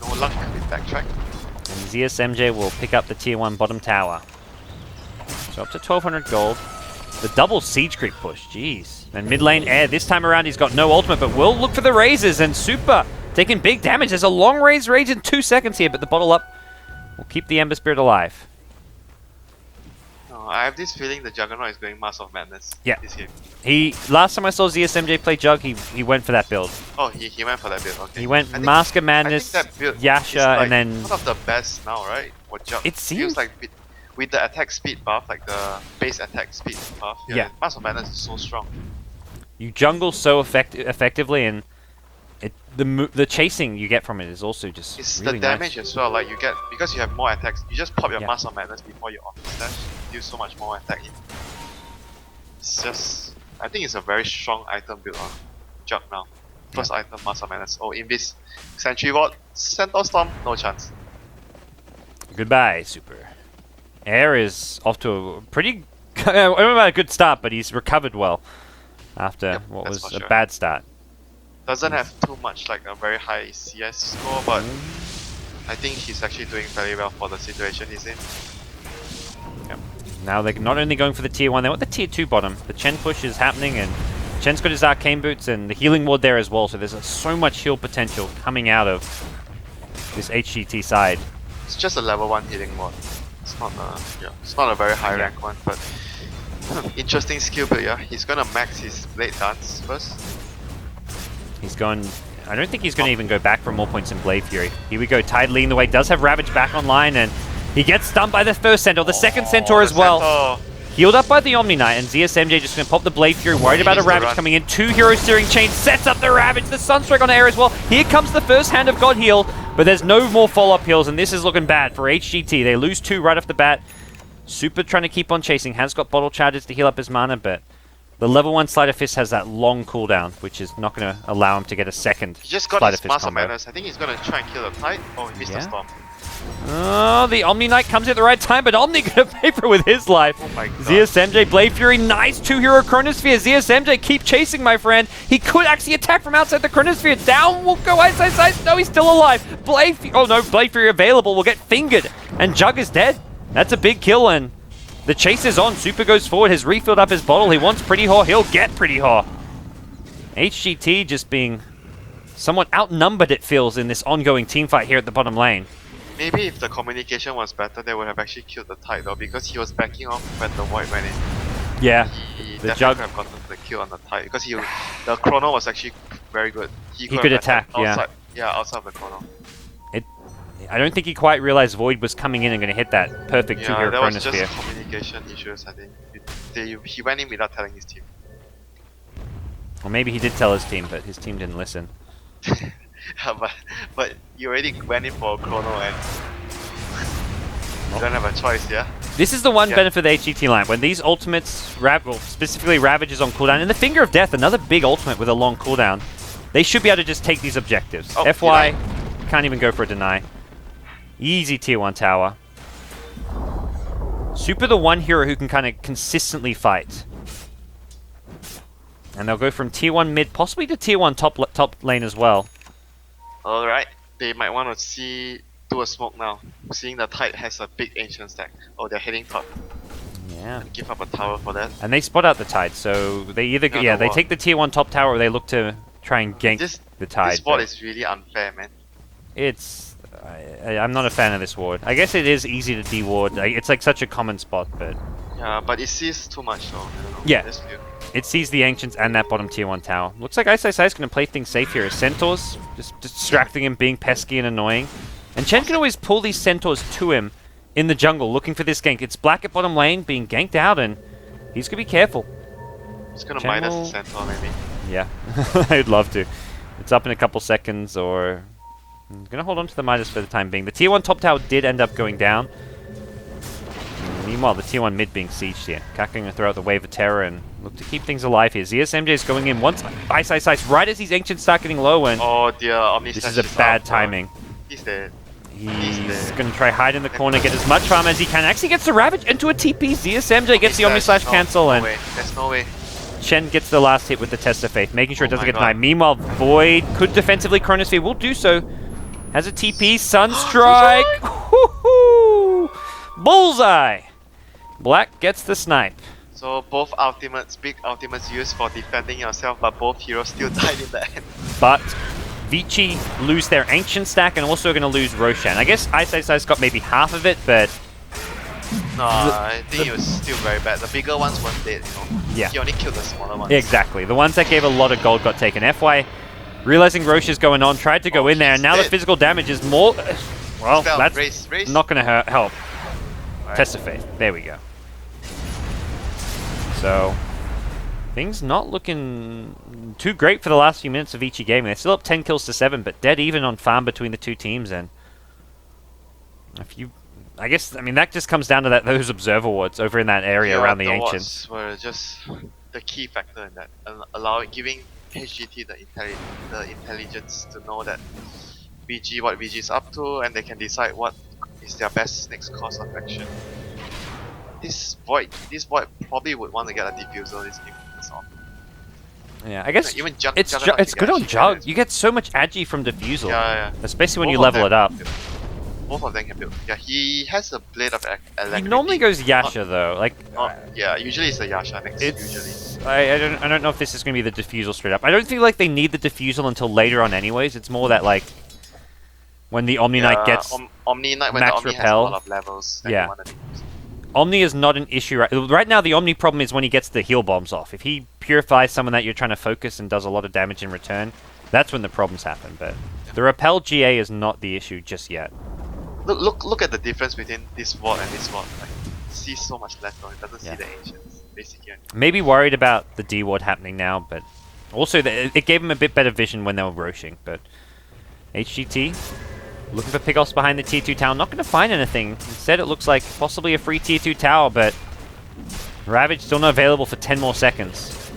No luck with backtrack. And ZSMJ will pick up the tier 1 bottom tower. So up to 1200 gold. The double siege creep push, jeez. And mid lane Air, this time around he's got no ultimate, but will look for the raises, and Super taking big damage. There's a long rage in 2 seconds here, but the bottle up will keep the Ember Spirit alive. I have this feeling the Juggernaut is going Mass of Madness. Yeah. This game. Last time I saw ZSMJ play Jug, he went for that build. Oh, he went for that build, okay. He went Mask of Madness, I think that build Yasha, is like and then... one of the best now, right? For Jug. It seems feels like with the attack speed buff, like the base attack speed buff, Yeah. Mass of Madness is so strong. You jungle so effectively, and the chasing you get from it is also just It's really the damage nice. as well, like you get, because you have more attacks, you just pop your Yeah. Mass of Madness before you off slash, do so much more attack. It's just, I think it's a very strong item build on Jug now. First item, Mass of Madness. Oh, Invis, Sentry Ward, Centaur Storm, no chance. Goodbye, Super. Air is off to a pretty... I don't know about a good start, but he's recovered well after Yep, what that's was for a sure. bad start. Doesn't have too much, like a very high CS score, but I think he's actually doing very well for the situation he's in. Now they're not only going for the tier 1, they want the tier 2 bottom. The Chen push is happening, and Chen's got his arcane boots and the healing ward there as well, so there's so much heal potential coming out of this HGT side. It's just a level 1 healing mod. It's not a very high rank one, but interesting skill build, yeah. He's gonna max his Blade Dance first. He's going... I don't think he's going to even go back for more points in Blade Fury. Here we go, Tide leading the way, does have Ravage back online, and he gets stunned by the first Centaur, the second Centaur as well. Centaur. Healed up by the Omni Knight, and ZSMJ just going to pop the Blade Fury, worried about a needs to Ravage run. coming in. 2 hero steering chain, sets up the Ravage, the Sunstrike on Air as well. Here comes the first Hand of God heal, but there's no more follow-up heals, and this is looking bad for HGT. They lose 2 right off the bat. Super trying to keep on chasing, has got bottle charges to heal up his mana, but the level 1 Sleight of Fist has that long cooldown, which is not going to allow him to get a second He just got Sleight his of Fist Mass of combo. Madness. I think he's gonna try and kill the Tide. Oh, he missed the Storm. Oh, the Omni Knight comes at the right time, but Omni gonna pay for with his life. Oh my god. ZSMJ, Blade Fury, nice 2-hero Chronosphere. ZSMJ, keep chasing, my friend. He could actually attack from outside the Chronosphere. Down will go Ice Ice Ice. No, he's still alive. Oh no, Blade Fury available will get fingered. And Jug is dead. That's a big kill, and the chase is on. Super goes forward, has refilled up his bottle. He wants Pretty Haw. He'll get Pretty Haw. HGT just being somewhat outnumbered, it feels, in this ongoing teamfight here at the bottom lane. Maybe if the communication was better, they would have actually killed the Tide though, because he was backing off when the Void went in. Yeah, He the definitely Jug... could have gotten the kill on the Tide, because the Chrono was actually very good. He have could attack, attacked outside, outside of the Chrono. I don't think he quite realized Void was coming in and going to hit that perfect Yeah, two-hero that was Chronosphere. just communication issues, I think. He went in without telling his team. Or maybe he did tell his team, but his team didn't listen. but you already went in for a Chrono and you don't have a choice, yeah? This is the one Yeah. benefit of the HGT line. When these ultimates, specifically Ravage is on cooldown, and the Finger of Death, another big ultimate with a long cooldown, they should be able to just take these objectives. Oh, FY, can't even go for a deny. Easy tier 1 tower. Super the one hero who can kind of consistently fight. And they'll go from tier 1 mid, possibly to tier 1 top lane as well. Alright, they might want to do a smoke now. Seeing the Tide has a big ancient stack. Oh, they're heading top. Yeah. Give up a tower for that. And they spot out the Tide, so they either No, they what? take the tier 1 top tower or they look to try and gank the Tide. This spot but is really unfair, man. it's... I'm not a fan of this ward. I guess it is easy to de-ward. It's like such a common spot, but... Yeah, but it sees too much though. I don't know. Yeah. Just feel. It sees the Ancients and that bottom tier 1 tower. Looks like Ice Ice Ice is going to play things safe here. Centaurs, just distracting him, being pesky and annoying. And Chen can always pull these Centaurs to him in the jungle, looking for this gank. It's Black at bottom lane, being ganked out, and he's going to be careful. He's gonna Chen minus will- the Centaur maybe. Yeah, I'd love to. It's up in a couple seconds, or... I'm going to hold on to the Midas for the time being. The tier 1 top tower did end up going down. Meanwhile, the tier 1 mid being sieged here. Kak going to throw out the Wave of Terror and look to keep things alive here. ZSMJ is going in once Ice Ice Ice right as these Ancients start getting low, and Oh dear, Omni this Slash is a bad out. timing. He's dead. He's dead. going to try hide in the corner, get as much farm as he can. Actually gets the Ravage into a TP. ZSMJ gets the Omni Slash No, cancel, no and way. There's no way. Chen gets the last hit with the Test of Faith, making sure it Oh doesn't my get denied. God. Meanwhile, Void could defensively Chronosphere, will do so. Has a TP, Sunstrike! Woohoo! Bullseye! Black gets the snipe. So both ultimates, big ultimates used for defending yourself, but both heroes still died in the end. But Vici lose their Ancient stack and also going to lose Roshan. I guess Ice got maybe half of it, but... No, I think it was still very bad. The bigger ones weren't dead, you know. Yeah. He only killed the smaller ones. Exactly. The ones that gave a lot of gold got taken. FY, realizing Roche is going on, tried to go in there, and now the physical damage is more... Well, that's race. not going to help. Right. Test of Faith. There we go. So, things not looking too great for the last few minutes of Vici gaming. They're still up 10 kills to 7, but dead even on farm between the two teams. And if you... I guess, I mean, that just comes down to those observer wards over in that area around the Ancients. Were just the key factor in that, giving HGT the intelligence to know that what VG is up to, and they can decide what is their best next course of action. This void probably would want to get a diffuser this game. That's all. Yeah, I guess even it's good on Jug. You get so much agi from Diffusal, yeah. especially when you level it up. Both of them can build. Yeah, he has a blade of electricity. He normally goes Yasha though. Like, yeah, usually it's the Yasha next. Usually. I don't know if this is going to be the Diffusal straight up. I don't feel like they need the Diffusal until later on anyways. It's more that like when the Omni Knight gets Omni Knight, when max the Omni repel. has a lot of levels. Yeah. Omni is not an issue right now. The Omni problem is when he gets the heal bombs off. If he purifies someone that you're trying to focus and does a lot of damage in return, that's when the problems happen. But the repel GA is not the issue just yet. Look at the difference between this ward and this ward. Like, see so much less on it. Doesn't see the ancients basically. Maybe worried about the D ward happening now, but also it gave him a bit better vision when they were roshing. But HGT looking for pickoffs behind the tier 2 tower, not going to find anything. Instead, it looks like possibly a free tier 2 tower, but Ravage still not available for 10 more seconds.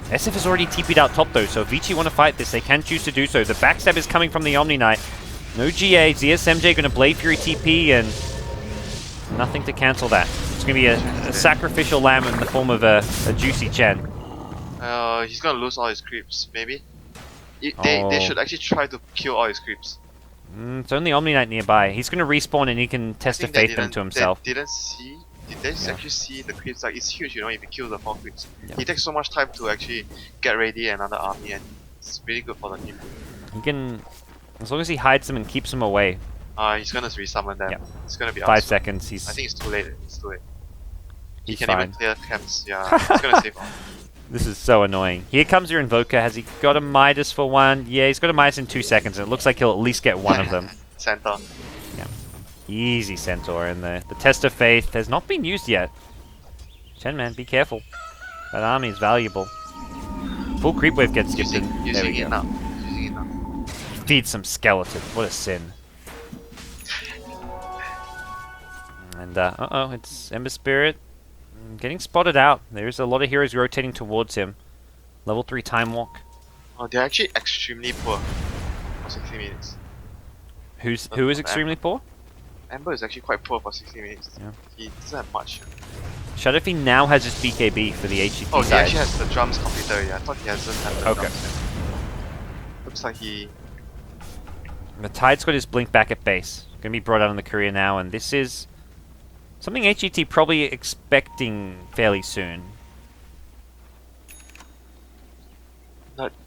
SF is already TP'd out top though, so if Vici want to fight this, they can choose to do so. The backstab is coming from the Omni Knight. No GA, ZSMJ going to Blade Fury TP and nothing to cancel that. It's going to be a sacrificial lamb in the form of a Juicy Chen. He's going to lose all his creeps, maybe. They should actually try to kill all his creeps. It's only Omni Knight nearby. He's going to respawn and he can test the faith them to himself. Did they actually see the creeps? Like, it's huge, you know, if you kill the 4 creeps. Yeah. He takes so much time to actually get ready another army, and it's really good for the team. He can... As long as he hides them and keeps them away. He's gonna resummon them. Yep. It's gonna be 5 seconds. I think it's too late. He can fine. even clear camps. Yeah, he's gonna save all. This is so annoying. Here comes your Invoker. Has he got a Midas for one? Yeah, he's got a Midas in 2 seconds, and it looks like he'll at least get one of them. Centaur. Yeah. Easy Centaur in there. The Test of Faith has not been used yet. Chen man, be careful. That army is valuable. Full creep wave gets skipped in. There we go. Using it now. Feed some skeleton. What a sin. And, uh-oh, it's Ember Spirit. Getting spotted out. There's a lot of heroes rotating towards him. Level 3 Time Walk. Oh, they're actually extremely poor for 60 minutes. Who is extremely poor? Ember is actually quite poor for 60 minutes. Yeah. He doesn't have much. Shadowfi now has his BKB for the HGT Oh, he side. actually has the drums completed already. I thought he hasn't had the Okay. drums yet. Looks like he... The Tide's got his blink back at base. Going to be brought out in the courier now, and this is something HGT probably expecting fairly soon.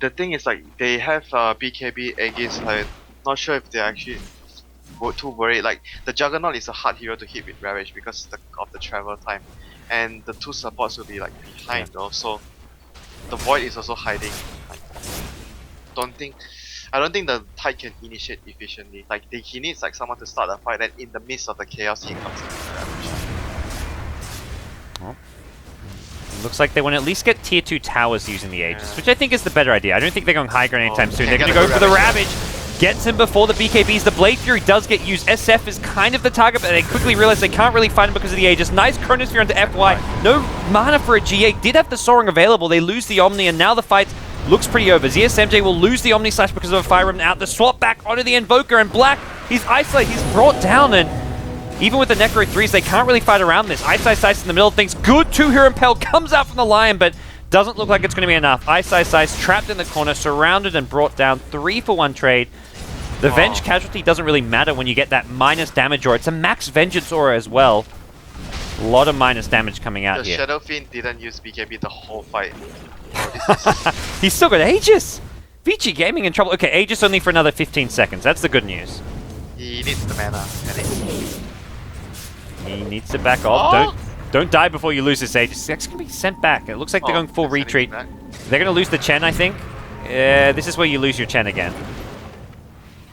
The thing is, like, they have BKB against, like, not sure if they're actually too worried. Like, the Juggernaut is a hard hero to hit with Ravage because of the travel time, and the 2 supports will be like behind though. So the Void is also hiding. Like, I don't think the Tide can initiate efficiently. Like, he needs like someone to start a fight, and in the midst of the chaos, he comes in with Ravage. Well, looks like they want to at least get tier 2 towers using the Aegis, which I think is the better idea. I don't think they're going high ground anytime soon. They're going to go for the Ravage. Gets him before the BKBs. The Blade Fury does get used. SF is kind of the target, but they quickly realize they can't really find him because of the Aegis. Nice Chronosphere onto FY. No mana for a GA. Did have the Soaring available. They lose the Omni, and now the fight looks pretty over. ZSMJ will lose the Omni Slash because of a Fire Remnant out. The swap back onto the Invoker, and Black, he's isolated. He's brought down, and even with the Necro 3s, they can't really fight around this. Ice in the middle of things. Good 2-hero Impel comes out from the Lion, but doesn't look like it's going to be enough. Ice trapped in the corner, surrounded and brought down. 3-for-1 trade. The Venge casualty doesn't really matter when you get that minus damage aura. It's a max Vengeance aura as well. A lot of minus damage coming out The here. Shadow Fiend didn't use BKB the whole fight. Oh, He's still got Aegis! Vici Gaming in trouble. Okay, Aegis only for another 15 seconds. That's the good news. he needs the mana. He needs to back off. Don't die before you lose this Aegis. That's going to be sent back. It looks like they're going full retreat. They're going to lose the Chen, I think. This is where you lose your Chen again.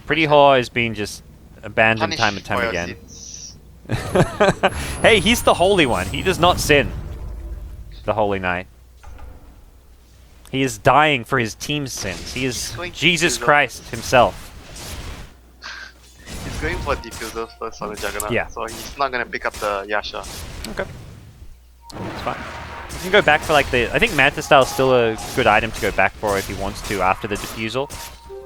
Pretty Haw is being just abandoned time and time again. Hey, he's the Holy One. He does not sin. The Holy Knight. He is dying for his team's sins. He is Jesus Christ himself. He's going for diffuser first on the Juggernaut. Yeah. So he's not gonna pick up the Yasha. Okay. That's fine. You can go back for like the... I think Mantis Style is still a good item to go back for if he wants to after the Diffusal.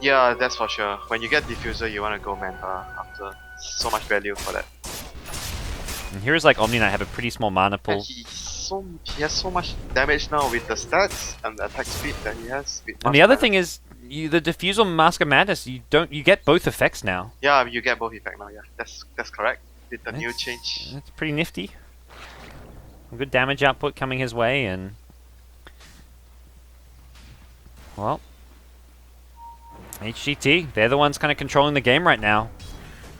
Yeah, that's for sure. When you get diffuser, you wanna go Manta after. So much value for that. And here's like Omni Knight have a pretty small mana pool. And he has so much damage now with the stats and the attack speed that he has. And the other thing is, the Diffusal Mask of Madness, you get both effects now. Yeah, you get both effects now. Yeah, that's correct. With the new change. That's pretty nifty. Good damage output coming his way, and well, HGT, they're the ones kind of controlling the game right now.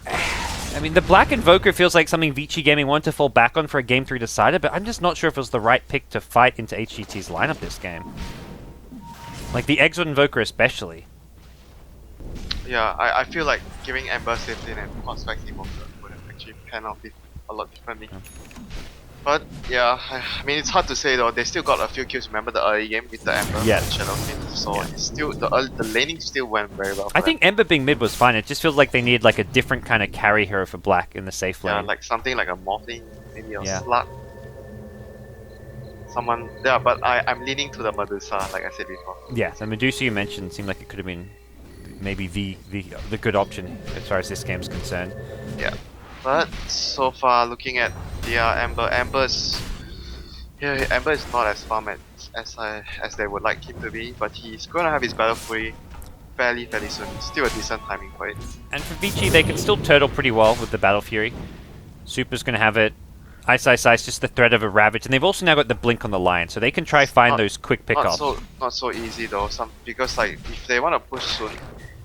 I mean, the Black Invoker feels like something Vici Gaming wanted to fall back on for a Game 3 decider, but I'm just not sure if it was the right pick to fight into HGT's lineup this game. Like the Exort Invoker especially. Yeah, I feel like giving Ember safety and Prospect Invoker would have actually panned out a lot differently. But yeah, I mean it's hard to say though. They still got a few kills. Remember the early game with the Ember and Shadow Fiend, so it's still the laning still went very well. I think Ember being mid was fine. It just feels like they need like a different kind of carry hero for Black in the safe lane. Yeah, like something like a Morphling, maybe a Yeah. Slug. Someone, yeah, but I'm leaning to the Medusa, like I said before. Yeah, the Medusa you mentioned seemed like it could have been maybe the good option as far as this game's concerned. Yeah, but so far looking at the Ember is not as farm as they would like him to be, but he's gonna have his Battle Fury fairly soon. Still a decent timing for it. And for Vici, they can still turtle pretty well with the Battle Fury. Super's gonna have it. Ice, just the threat of a Ravage, and they've also now got the Blink on the Lion, so they can try find those quick pickoffs. Not so easy though. Because like if they want to push soon,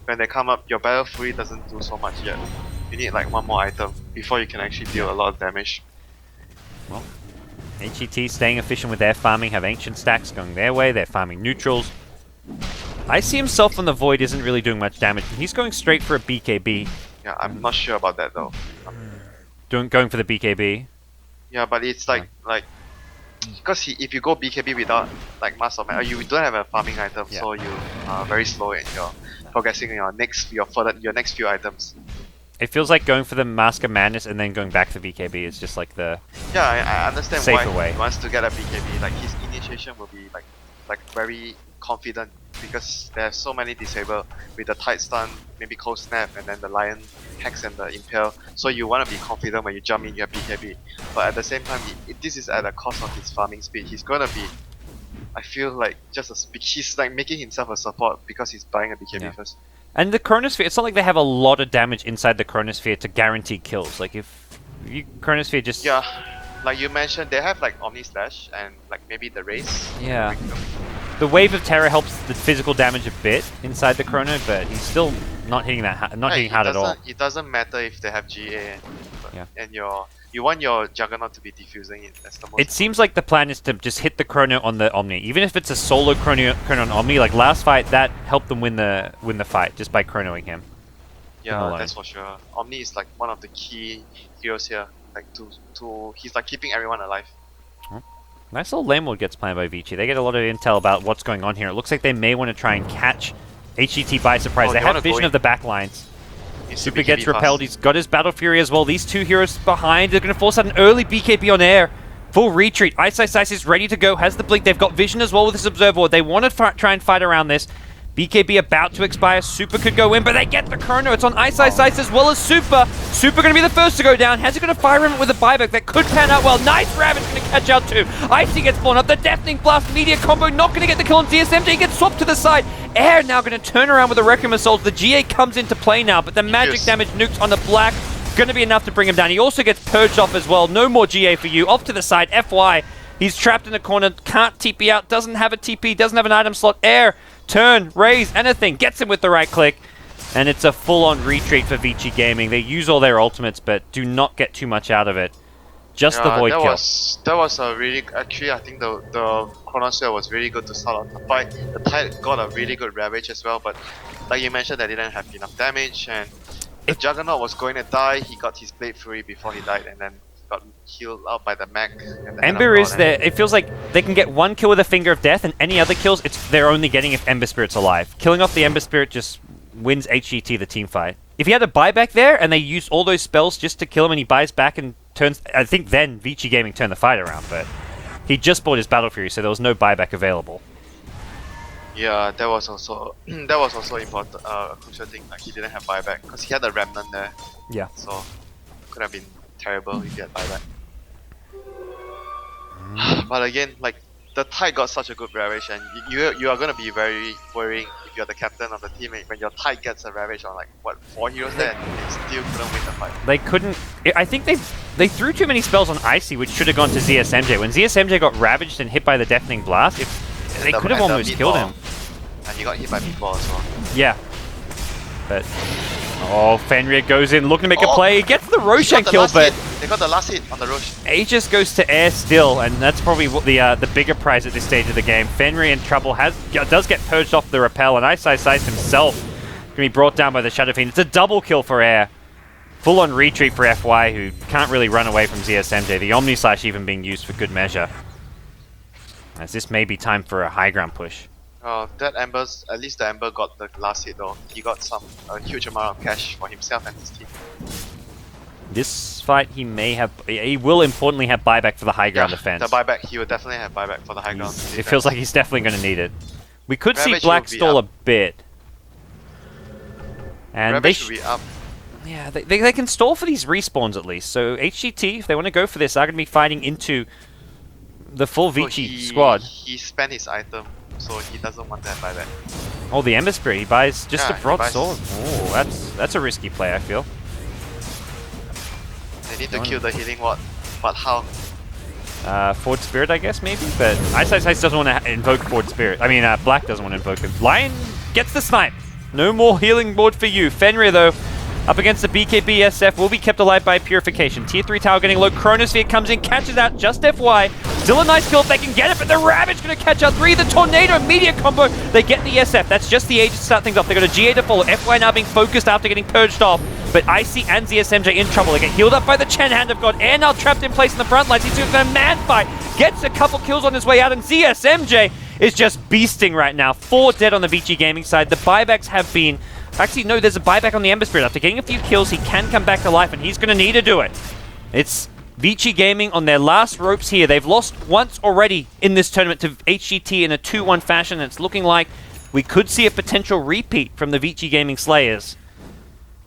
when they come up, your Battle Fury doesn't do so much yet. You need like one more item before you can actually deal a lot of damage. Well, HGT staying efficient with their farming, have Ancient stacks going their way, they're farming neutrals. I see himself on the Void isn't really doing much damage, and he's going straight for a BKB. Yeah, I'm not sure about that though. Going for the BKB. Yeah, but it's like because if you go BKB without like Mask of Mana, you don't have a farming item, so you are very slow in your progressing in your next few items. It feels like going for the Mask of Madness and then going back to BKB is just like the I understand safer why way. he wants to get a BKB. Like his initiation will be like very confident because there's so many disable with the tight stun, maybe cold snap, and then the Lion Hex and the Impale. So you want to be confident when you jump in your BKB. But at the same time, this is at the cost of his farming speed. He's gonna be, I feel like he's like making himself a support because he's buying a BKB first. And the Chronosphere, it's not like they have a lot of damage inside the Chronosphere to guarantee kills. Like if you Chronosphere just... Yeah, like you mentioned, they have like Omni Slash and like maybe the Race. Yeah. The Wave of Terror helps the physical damage a bit inside the Chrono, but he's still not hitting that hitting hard at all. It doesn't matter if they have GA and you want your Juggernaut to be diffusing it. That's the most. It seems like the plan is to just hit the Chrono on the Omni, even if it's a solo Chrono on Omni. Like last fight, that helped them win the fight just by Chronoing him. Yeah, that's for sure. Omni is like one of the key heroes here. Like he's like keeping everyone alive. Nice little lane mode gets planned by Vici. They get a lot of intel about what's going on here. It looks like they may want to try and catch HGT by surprise. They have vision of the back lines. Super gets repelled. He's got his Battle Fury as well. These two heroes behind. They're going to force out an early BKB on air. Full retreat. Ice is ready to go. Has the blink. They've got vision as well with this Observer. They want to try and fight around this. BKB about to expire. Super could go in, but they get the chrono. It's on Ice as well as Super. Super going to be the first to go down. Has he got a fire him with a buyback that could pan out well? Nice Ravage going to catch out too. Icy gets blown up. The Deafening Blast media combo not going to get the kill on ZSMJ. Gets swapped to the side. Air now going to turn around with the Requiem Assault. The GA comes into play now, but the magic damage nukes on the Black going to be enough to bring him down. He also gets purged off as well. No more GA for you. Off to the side. FY. He's trapped in the corner. Can't TP out. Doesn't have a TP. Doesn't have an item slot. Air. Turn, raise, anything, gets him with the right click, and it's a full-on retreat for Vici Gaming. They use all their ultimates, but do not get too much out of it. Just the void kill. That was a really, actually I think the Chronosphere was really good to start on the fight. The Tide got a really good Ravage as well, but like you mentioned, they didn't have enough damage, and if Juggernaut was going to die, he got his Blade Fury before he died, and then got healed out by the mech. Ember is there. It feels like they can get one kill with a Finger of Death, and any other kills, they're only getting if Ember Spirit's alive. Killing off the Ember Spirit just wins HGT the team fight. If he had a buyback there, and they used all those spells just to kill him, and he buys back and turns, I think then Vici Gaming turned the fight around, but he just bought his Battle Fury, so there was no buyback available. Yeah, that was also important, a crucial thing. Like he didn't have buyback because he had a Remnant there. Yeah. So could have been terrible if he had buyback. But again, like the Tide got such a good Ravage, and you are gonna be very worrying if you're the captain of the team when your Tide gets a Ravage on like what 4 heroes there, and they still couldn't win the fight. They couldn't. I think they threw too many spells on Icy, which should have gone to ZSMJ. When ZSMJ got ravaged and hit by the Deafening Blast, they could have almost killed him. And he got hit by meatball as well. Yeah, but Fenrir goes in looking to make a play. He gets the Roshan kill, but they got the last hit on the Roshan. Aegis goes to Air still, and that's probably what the bigger prize at this stage of the game. Fenrir in trouble does get purged off the repel, and Ice himself can be brought down by the Shadow Fiend. It's a double kill for Air. Full-on retreat for FY, who can't really run away from ZSMJ. The Omni Slash even being used for good measure. As this may be time for a high ground push. That Ember's, at least the Ember got the last hit though. He got a huge amount of cash for himself and his team. This fight he will importantly have buyback for the high ground defense. The buyback, he will definitely have buyback for the high ground defense. It feels like he's definitely going to need it. We could see Black stall a bit. And Ravage should be up. Yeah, they can stall for these respawns at least. So HGT, if they want to go for this, are going to be fighting into the full Vici squad. He spent his item, so he doesn't want that buyback. Oh, the Ember Spirit. He buys just a broadsword. Oh, that's a risky play, I feel. They need to kill the healing ward, but how? Forward Spirit, I guess, maybe? But Ice doesn't want to invoke Forward Spirit. I mean, Black doesn't want to invoke it. Lion gets the snipe. No more healing board for you. Fenrir, though, up against the BKB SF, will be kept alive by Purification. Tier 3 tower getting low. Chronosphere comes in, catches out just FY. Still a nice kill if they can get it, but the Ravage going to catch out 3. The Tornado media combo. They get the SF. That's just the Aegis to start things off. They got a GA to follow. FY now being focused after getting purged off. But Icy and ZSMJ in trouble. They get healed up by the Chen Hand of God. Air now trapped in place in the front lines. He's doing a man fight. Gets a couple kills on his way out, and ZSMJ is just beasting right now. 4 dead on the Vici Gaming side. The buybacks have been... Actually, no, there's a buyback on the Ember Spirit. After getting a few kills, he can come back to life, and he's going to need to do it. It's Vici Gaming on their last ropes here. They've lost once already in this tournament to HGT in a 2-1 fashion, and it's looking like we could see a potential repeat from the Vici Gaming Slayers.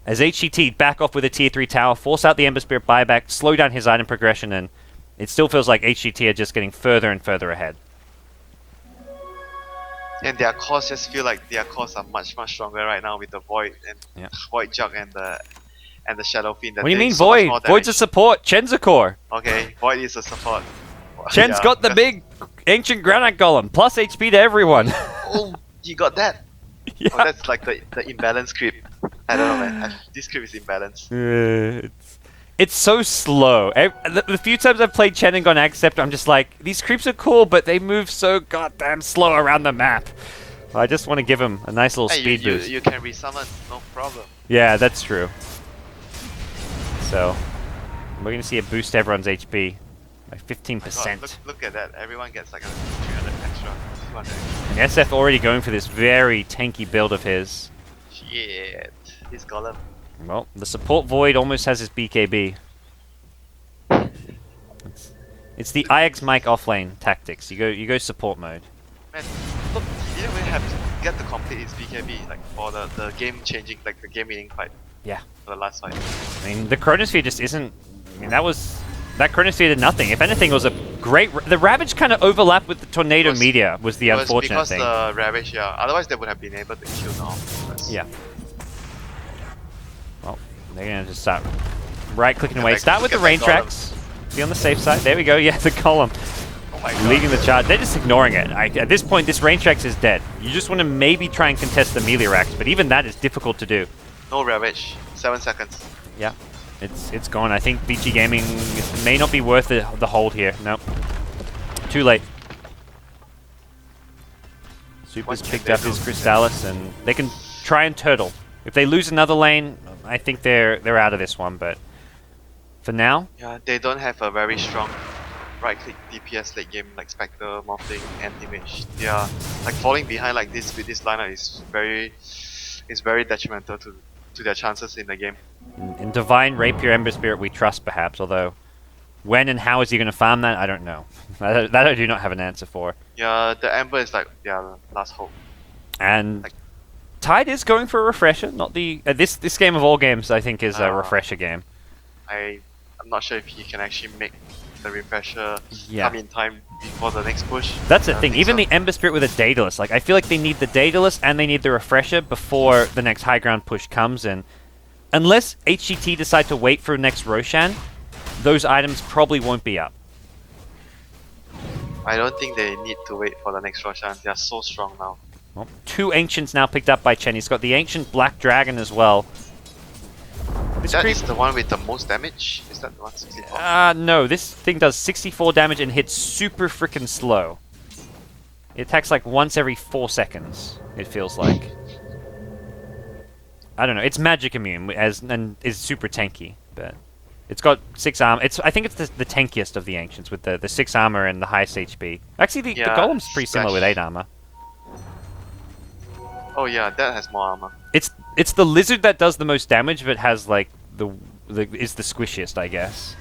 As HGT back off with a Tier 3 tower, force out the Ember Spirit buyback, slow down his item progression, and it still feels like HGT are just getting further and further ahead. And their cores just feel like their cores are much stronger right now with the Void and Void Jug and the Shadow Fiend. What do you mean Void? Void's a support. Chen's a core. Okay, Void is a support. Chen's got the big ancient granite golem, plus HP to everyone. Oh, you got that? Yeah. Oh, that's like the imbalance creep. I don't know, man. This creep is imbalanced. It's so slow. The few times I've played Chen and gone Accept, I'm just like, these creeps are cool, but they move so goddamn slow around the map. I just want to give him a nice little speed boost. You can resummon, no problem. Yeah, that's true. So, we're going to see it boost everyone's HP by 15%. God, look at that. Everyone gets like a 300 extra. 200. And SF already going for this very tanky build of his. Shit. This golem. Well, the support Void almost has his BKB. It's the IX Mike offlane tactics. You go support mode. Man, look, he didn't really have get to complete his BKB like for the game changing, like the game winning fight. Yeah. For the last fight. I mean, the Chronosphere just isn't... I mean, that Chronosphere did nothing. If anything, it was a great... The Ravage kind of overlapped with the Tornado Meteor was the unfortunate thing. Because the Ravage, yeah. Otherwise, they would have been able to kill now. Yeah. Well, they're going to just start right-clicking away. Start with the rain tracks. Be on the safe side. There we go. Yeah, the column. Oh my God. Leading the charge. They're just ignoring it. At this point, this rain tracks is dead. You just want to maybe try and contest the melee racks, but even that is difficult to do. No Ravage. 7 seconds. Yeah. It's gone. I think Vici Gaming may not be worth the hold here. Nope. Too late. Super's picked up his Crystallis, and they can try and turtle. If they lose another lane, I think they're out of this one, but for now... Yeah, they don't have a very strong right-click DPS late game like Spectre, Morphling, and Image. They are like falling behind like this with this lineup is very detrimental to their chances in the game. In Divine, Rapier, Ember Spirit we trust perhaps, although when and how is he going to farm that, I don't know. that I do not have an answer for. Yeah, the Ember is like their last hope. And like, Tide is going for a refresher, not the... this game of all games I think is a refresher game. I'm not sure if he can actually make the refresher come in time before the next push. That's the thing, even the Ember Spirit with a Daedalus, like I feel like they need the Daedalus and they need the refresher before the next high ground push comes in. Unless HGT decide to wait for next Roshan, those items probably won't be up. I don't think they need to wait for the next Roshan, they are so strong now. Well, 2 Ancients now picked up by Chen. He's got the Ancient Black Dragon as well. That is the one with the most damage? Is that the 164? No, this thing does 64 damage and hits super freaking slow. It attacks like once every 4 seconds, it feels like. I don't know, it's magic immune and is super tanky, but it's got 6 armor. I think it's the tankiest of the Ancients with the 6 armor and the highest HP. Actually, the Golem's pretty similar with 8 armor. Oh yeah, that has more armor. It's the lizard that does the most damage, but has like is the squishiest, I guess.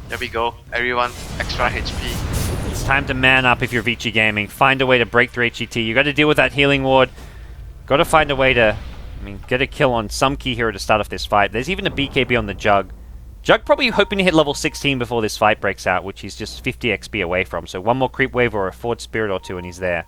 There we go. Everyone, extra HP. It's time to man up if you're Vici Gaming. Find a way to break through HGT. You got to deal with that healing ward. Got to find a way to, get a kill on some key hero to start off this fight. There's even a BKB on the Jug. Jug probably hoping to hit level 16 before this fight breaks out, which he's just 50 XP away from. So one more creep wave or a Forward Spirit or 2 and he's there.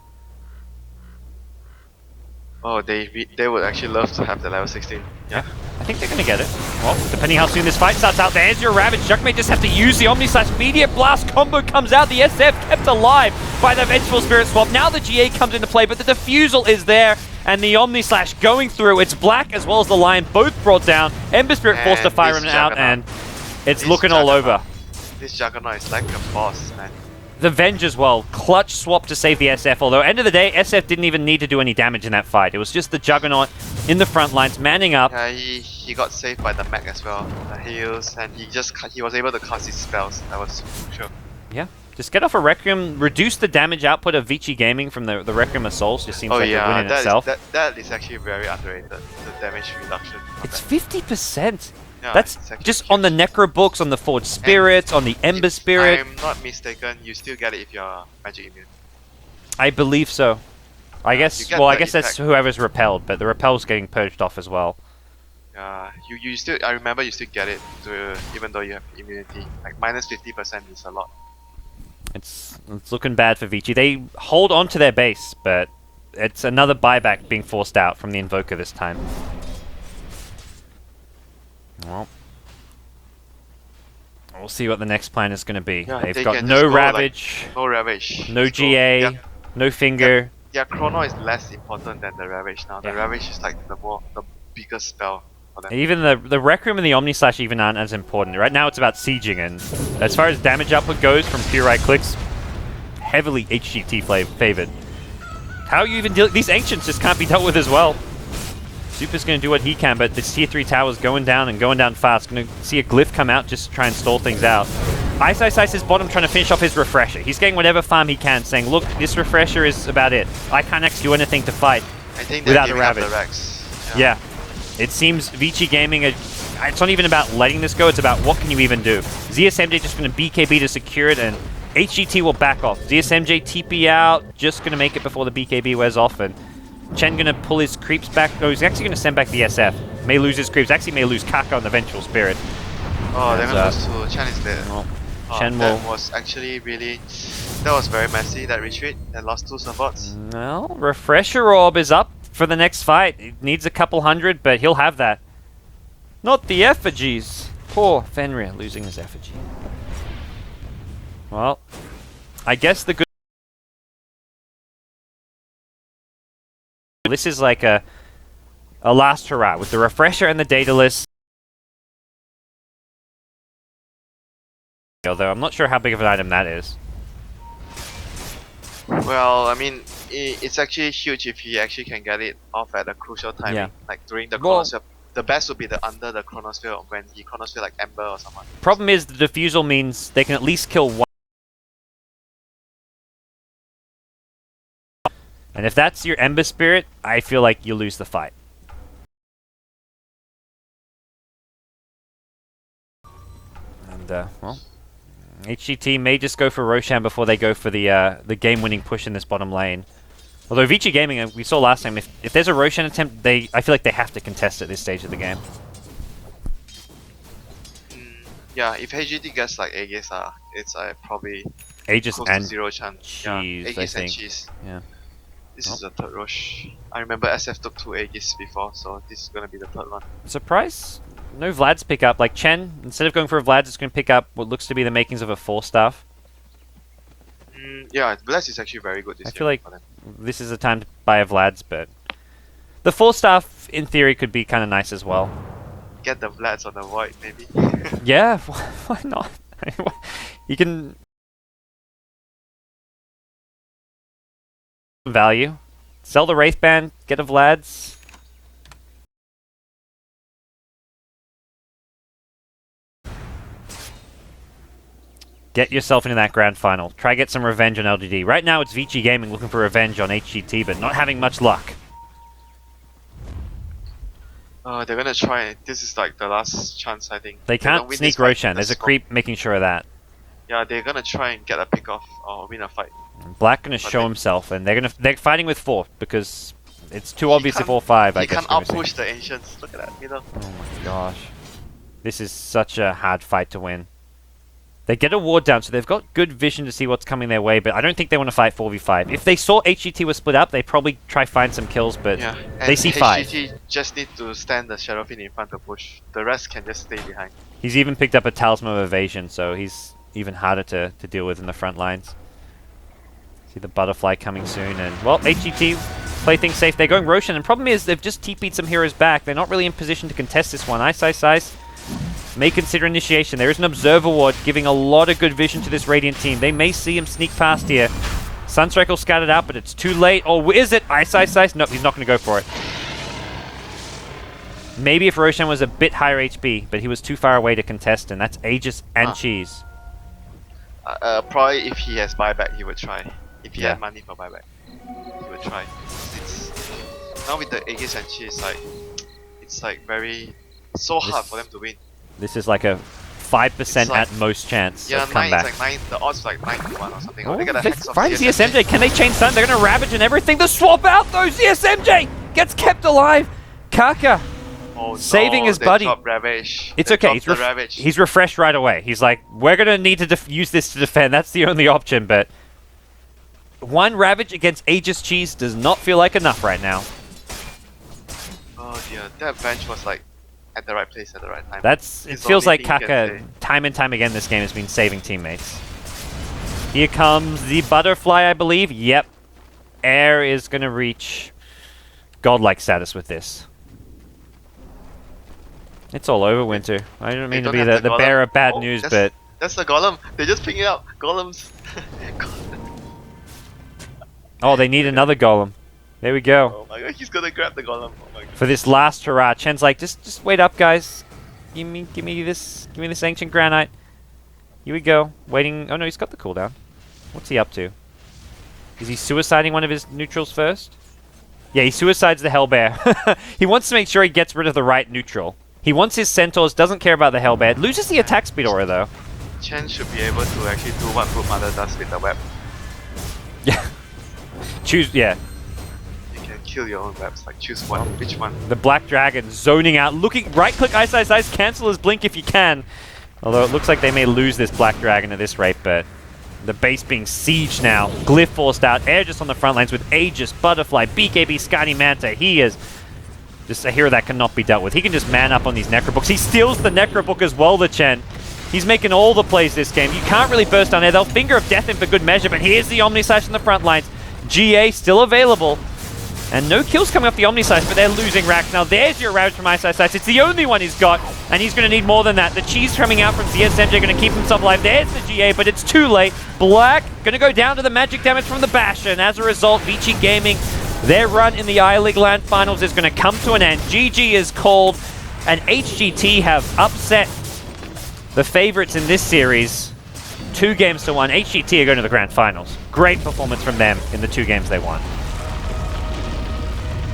Oh, they would actually love to have the level 16. Yeah. I think they're going to get it. Well, depending how soon this fight starts out, there's your Ravage. Jug may just have to use the Omni/Meteor Blast combo comes out. The SF kept alive by the Vengeful Spirit swap. Now the GA comes into play, but the Diffusal is there. And the Omni-Slash going through. It's Black as well as the Lion, both brought down. Ember Spirit forced to fire him out, and it's looking all over. This Juggernaut is like a boss, man. The Venge as well. Clutch swap to save the SF, although end of the day, SF didn't even need to do any damage in that fight. It was just the Juggernaut in the front lines, manning up. Yeah, he got saved by the mech as well. The heals, and he was able to cast his spells. That was crucial. Yeah. Just get off a Requiem, reduce the damage output of Vici Gaming from the Requiem of Souls. Just seems like a win in itself. That is actually very underrated, the damage reduction. It's 50%. Yeah, that's just huge. On the Necro books, on the Forged Spirits, on the Ember Spirit. If I'm not mistaken, you still get it if you're magic immune. I believe so. I guess. Well, I guess that's whoever's repelled, but the repel's getting purged off as well. Yeah, you still. I remember you still get it, even though you have immunity. Like minus 50% is a lot. It's looking bad for Vici. They hold on to their base, but it's another buyback being forced out from the Invoker this time. Well, we'll see what the next plan is going to be. Yeah, They've got no Ravage, like, no Ravage, no GA, no Finger. Yeah, Chrono is less important than the Ravage now. The Ravage is like the biggest spell for them. Even the Requiem and the Omni-Slash even aren't as important. Right now it's about sieging, and as far as damage output goes from pure right clicks, heavily HGT favored. How you even deal... These Ancients just can't be dealt with as well. Super's going to do what he can, but this tier 3 tower's going down and going down fast. Going to see a glyph come out just to try and stall things out. Ice is bottom trying to finish off his refresher. He's getting whatever farm he can, saying, look, this refresher is about it. I can't actually do anything to fight without a Ravage. Yeah. It seems Vici Gaming, it's not even about letting this go, it's about what can you even do. ZSMJ just going to BKB to secure it, and HGT will back off. ZSMJ TP out, just going to make it before the BKB wears off, and Chen going to pull his creeps back. Oh, he's actually going to send back the SF. May lose his creeps. Actually may lose Kaka on the Vengeful Spirit. Oh, they're gonna lose to Chen is dead. Well, Oh, Chen that will... was actually really... That was very messy, that retreat. They lost 2 supports. Well, Refresher Orb is up for the next fight. It needs a couple hundred, but he'll have that. Not the effigies. Poor Fenrir losing his effigy. Well, I guess the good... This is like a last hurrah with the Refresher and the Daedalus. Although I'm not sure how big of an item that is. Well, I mean, it's actually huge if he actually can get it off at a crucial timing. Yeah. Like during the Well- Chronosphere. The best would be the under the Chronosphere when he Chronosphere like Ember or someone. Problem is the defusal means they can at least kill one. And if that's your Ember Spirit, I feel like you lose the fight. And, well, HGT may just go for Roshan before they go for the game-winning push in this bottom lane. Although Vici Gaming, we saw last time, if there's a Roshan attempt, I feel like they have to contest at this stage of the game. Yeah, if HGT gets like Aegis, it's probably Aegis close and to 0 chance. Cheese, Yeah, I Aegis and think. Cheese. Yeah. This is the third rush. I remember SF took 2 Aegis before, so this is gonna be the third one. Surprise? No Vlad's pick up. Like Chen, instead of going for a Vlad's, it's going to pick up what looks to be the makings of a 4-staff. Yeah, Bless is actually very good this I year feel like for them. this is the time to buy a Vlad's, but the 4-staff in theory could be kind of nice as well. Get the Vlads on the Void, maybe. Yeah, why not? You can value, sell the Wraithband, get a Vlad's. Get yourself into that grand final. Try get some revenge on LGD. Right now it's Vici Gaming looking for revenge on HGT, but not having much luck. They're gonna try. This is like the last chance, I think. They If don't can't win sneak this fight, Roshan. There's a let's go. creep making sure of that. Yeah, they're gonna try and get a pick off or win a fight. Black gonna But show they- himself, and they're fighting with 4 because it's too obvious if all 5. I He guess. can't we're missing. outpush the Ancients. Look at that middle. Oh my gosh, this is such a hard fight to win. They get a ward down, so they've got good vision to see what's coming their way, but I don't think they want to fight 4v5. If they saw HGT was split up, they'd probably try find some kills, but Yeah, they and see 5. HGT just need to stand the Shadowfin in front to push. The rest can just stay behind. He's even picked up a Talisman of Evasion, so he's even harder to deal with in the front lines. See the Butterfly coming soon, and, well, HGT play things safe. They're going Roshan, and problem is they've just TP'd some heroes back. They're not really in position to contest this one. Ice may consider initiation. There is an Observer Ward giving a lot of good vision to this Radiant team. They may see him sneak past here. Sunstrike will scatter it out, but it's too late. Or is it? Ice. Nope, he's not going to go for it. Maybe if Roshan was a bit higher HP, but he was too far away to contest, and that's Aegis and Cheese. Probably if he has buyback, he would try. If he Yeah. had money for buyback, he would try. It's now with the Aegis and Cheese, like it's like very so hard for them to win. This is like a 5% It's like- at most chance Yeah, of 9 comeback. is like 9. The odds is like 9-1 or something. Oh, They got a they hex of find ZSMJ. ZSMJ. Can they chain stun? They're going to Ravage and everything. The swap out though. ZSMJ gets kept alive. Kaka Oh, saving no, his they buddy. dropped Ravage. It's They okay. dropped the Ravage. He's refreshed right away. He's like, we're going to need to use this to defend. That's the only option. But one Ravage against Aegis Cheese does not feel like enough right now. Oh dear, that bench was like at the right place at the right time. It It's feels only like thing you can Kaka, say. time and time again, this game has been saving teammates. Here comes the Butterfly, I believe. Yep. Air is going to reach godlike status with this. It's all over, Winter. I don't mean to don't be have the golem. bearer of bad Oh, news, that's- but That's the golem. They just pick it up. Golems. oh, they need another golem. There we go. Oh my god, he's gonna grab the golem. Oh my god. For this last hurrah, Chen's like, just wait up, guys. Give me this ancient granite. Here we go. Waiting. Oh no, he's got the cooldown. What's he up to? Is he suiciding one of his neutrals first? Yeah, he suicides the Hellbear. He wants to make sure he gets rid of the right neutral. He wants his centaurs, doesn't care about the Hellbear. Loses the attack speed aura though. Chen should be able to actually do what Brood Mother does with the web. Yeah. Choose, yeah. You can kill your own webs, like choose one, which one? The Black Dragon zoning out, looking, right-click Ice Ice Ice, cancel his blink if you can. Although it looks like they may lose this Black Dragon at this rate, but the base being sieged now. Glyph forced out, Air just on the front lines with Aegis, Butterfly, BKB, Scotty Manta. He is just a hero that cannot be dealt with. He can just man up on these Necrobooks. He steals the Necrobook as well, the Chen. He's making all the plays this game. You can't really burst down there. They'll Finger of Death him for good measure, but here's the Omni Slash on the front lines. GA still available. And no kills coming off the Omni Slash, but they're losing racks. Now there's your Ravage from Ice Ice Ice. It's the only one he's got, and he's going to need more than that. The cheese coming out from ZSMJ going to keep himself alive. There's the GA, but it's too late. Black going to go down to the magic damage from the Bash, and as a result, Vici Gaming, their run in the I-League LAN Finals is going to come to an end. GG is called, and HGT have upset the favorites in this series 2-1. HGT are going to the Grand Finals. Great performance from them in the 2 games they won.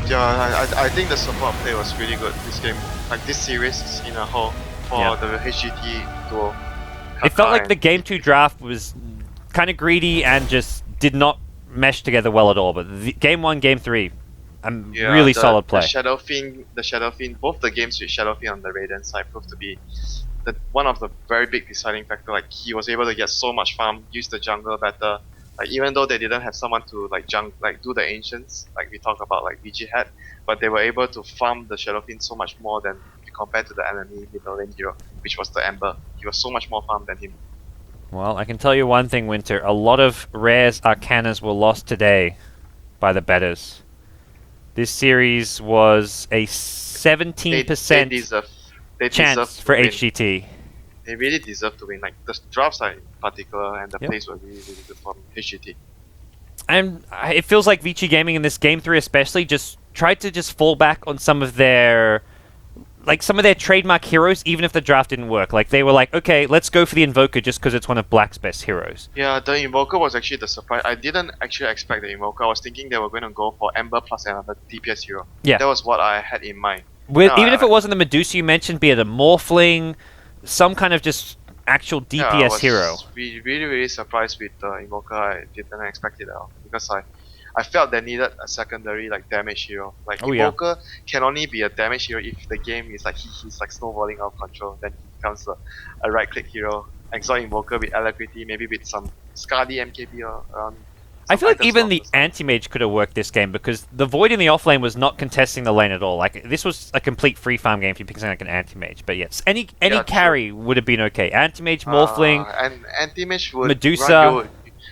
Yeah, I think the support play was really good this game. Like this series in a whole for the HGT duo. It felt like the Game 2 draft was kind of greedy and just did not mesh together well at all. But Game 1, Game 3, really solid play. The Shadow Fiend, both the games with Shadow Fiend on the Raiden side proved to be one of the very big deciding factor. Like he was able to get so much farm, use the jungle better. Like even though they didn't have someone to do the ancients, like we talked about, like Vici had, but they were able to farm the Shadow Fiend so much more than compared to the enemy middle lane hero, which was the Ember. He was so much more farm than him. Well, I can tell you one thing, Winter. A lot of Rare's Arcanas were lost today by the betters. This series was a 17% chance for HGT. They really deserve to win. Like the drafts are in particular, and the plays were really, really good from HGT. And it feels like Vici Gaming in this Game 3 especially just tried to just fall back on some of their trademark heroes, even if the draft didn't work. Like they were like, okay, let's go for the Invoker just because it's one of Black's best heroes. Yeah, the Invoker was actually the surprise. I didn't actually expect the Invoker. I was thinking they were going to go for Ember plus another DPS hero. Yeah, that was what I had in mind. Even if it wasn't the Medusa you mentioned, be it a Morphling, some kind of just actual DPS hero. I was really surprised with the Invoker. I didn't expect it at all because I felt they needed a secondary like damage hero. Like Invoker can only be a damage hero if the game is like he's like snowballing out of control. Then he becomes a right click hero. Exalt Invoker with Alacrity, maybe with some Skadi MKB around. I feel like even the anti-mage could have worked this game because the Void in the offlane was not contesting the lane at all. Like this was a complete free farm game if you pick something like an anti-mage. But yes, any carry would have been okay. Anti-mage, Morphling, and anti-mage would Medusa.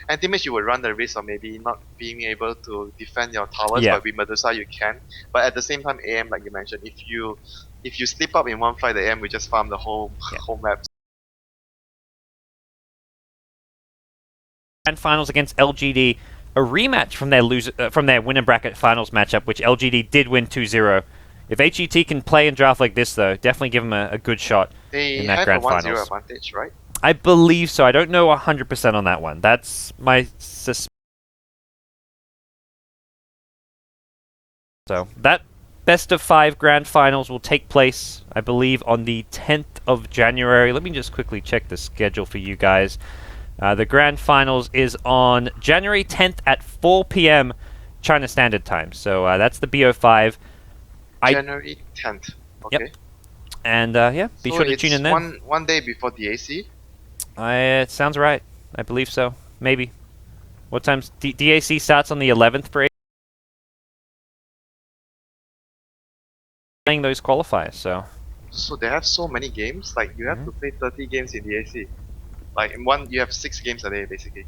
Anti-mage you would run the risk of maybe not being able to defend your towers, but with Medusa you can. But at the same time, AM, like you mentioned, if you slip up in one fight, the AM will just farm the whole map. And finals against LGD, a rematch from their winner bracket finals matchup, which LGD did win 2-0. If HGT can play and draft like this, though, definitely give them a good shot in that grand finals. They have a 1-0 advantage, right? I believe so. I don't know 100% on that one. That's my suspicion. So that best of 5 grand finals will take place, I believe, on the 10th of January. Let me just quickly check the schedule for you guys. The grand finals is on January 10th at 4 p.m. China Standard Time. So that's the BO5. January 10th. Okay. Yep. And be sure to tune in there. One day before DAC? It sounds right. I believe so. Maybe. What time's DAC starts on the 11th for playing those qualifiers, so they have so many games. Like you have to play 30 games in DAC. Like in one, you have 6 games a day, basically.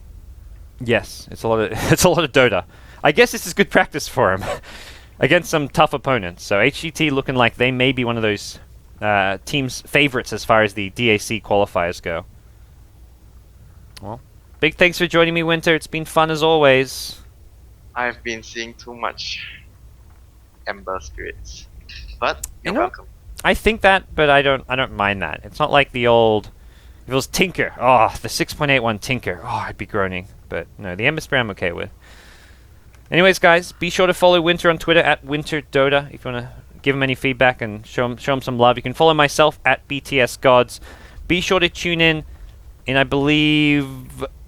Yes, it's a lot of Dota. I guess this is good practice for him against some tough opponents. So HGT looking like they may be one of those teams' favorites as far as the DAC qualifiers go. Well, big thanks for joining me, Winter. It's been fun as always. I've been seeing too much Ember spirits, but you're welcome. I think that, but I don't mind that. It's not like the old. If it was Tinker, the 6.81 Tinker, I'd be groaning. But no, the Ember Spirit I'm okay with. Anyways, guys, be sure to follow Winter on Twitter at WinterDota if you want to give him any feedback and show him some love. You can follow myself at BTS Gods. Be sure to tune in in, I believe,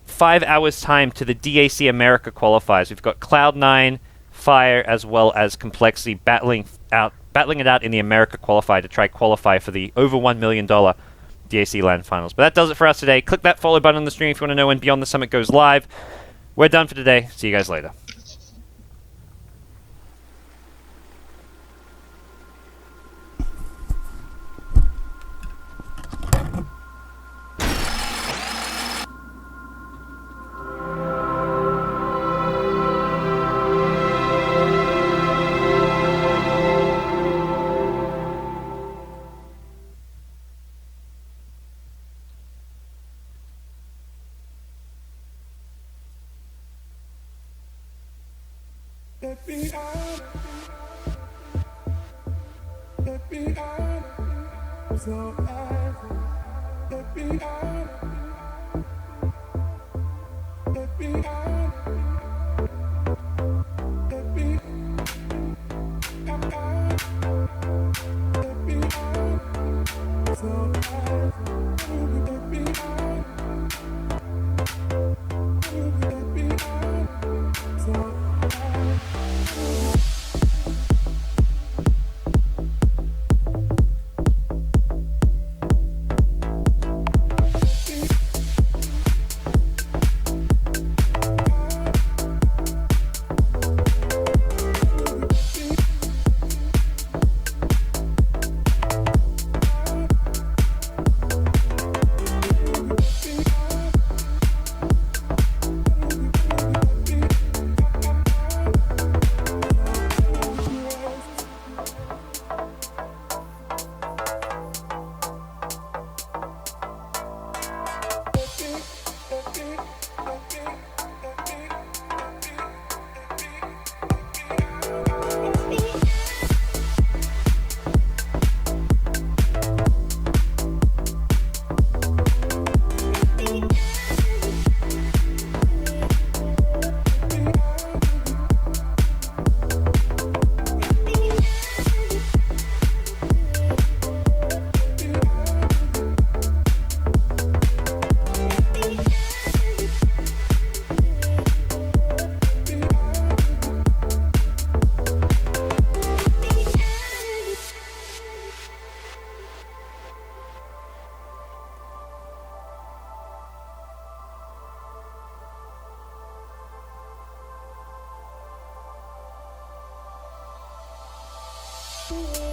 5 hours' time to the DAC America qualifiers. We've got Cloud9, Fire, as well as Complexity battling it out in the America qualifier to try qualify for the over $1 million DAC LAN finals. But that does it for us today. Click that follow button on the stream if you want to know when Beyond the Summit goes live. We're done for today. See you guys later. Let me out. Let me out. So let me out. Let me out. Let me out. Let me out. So let me out. Let me out. So Yeah.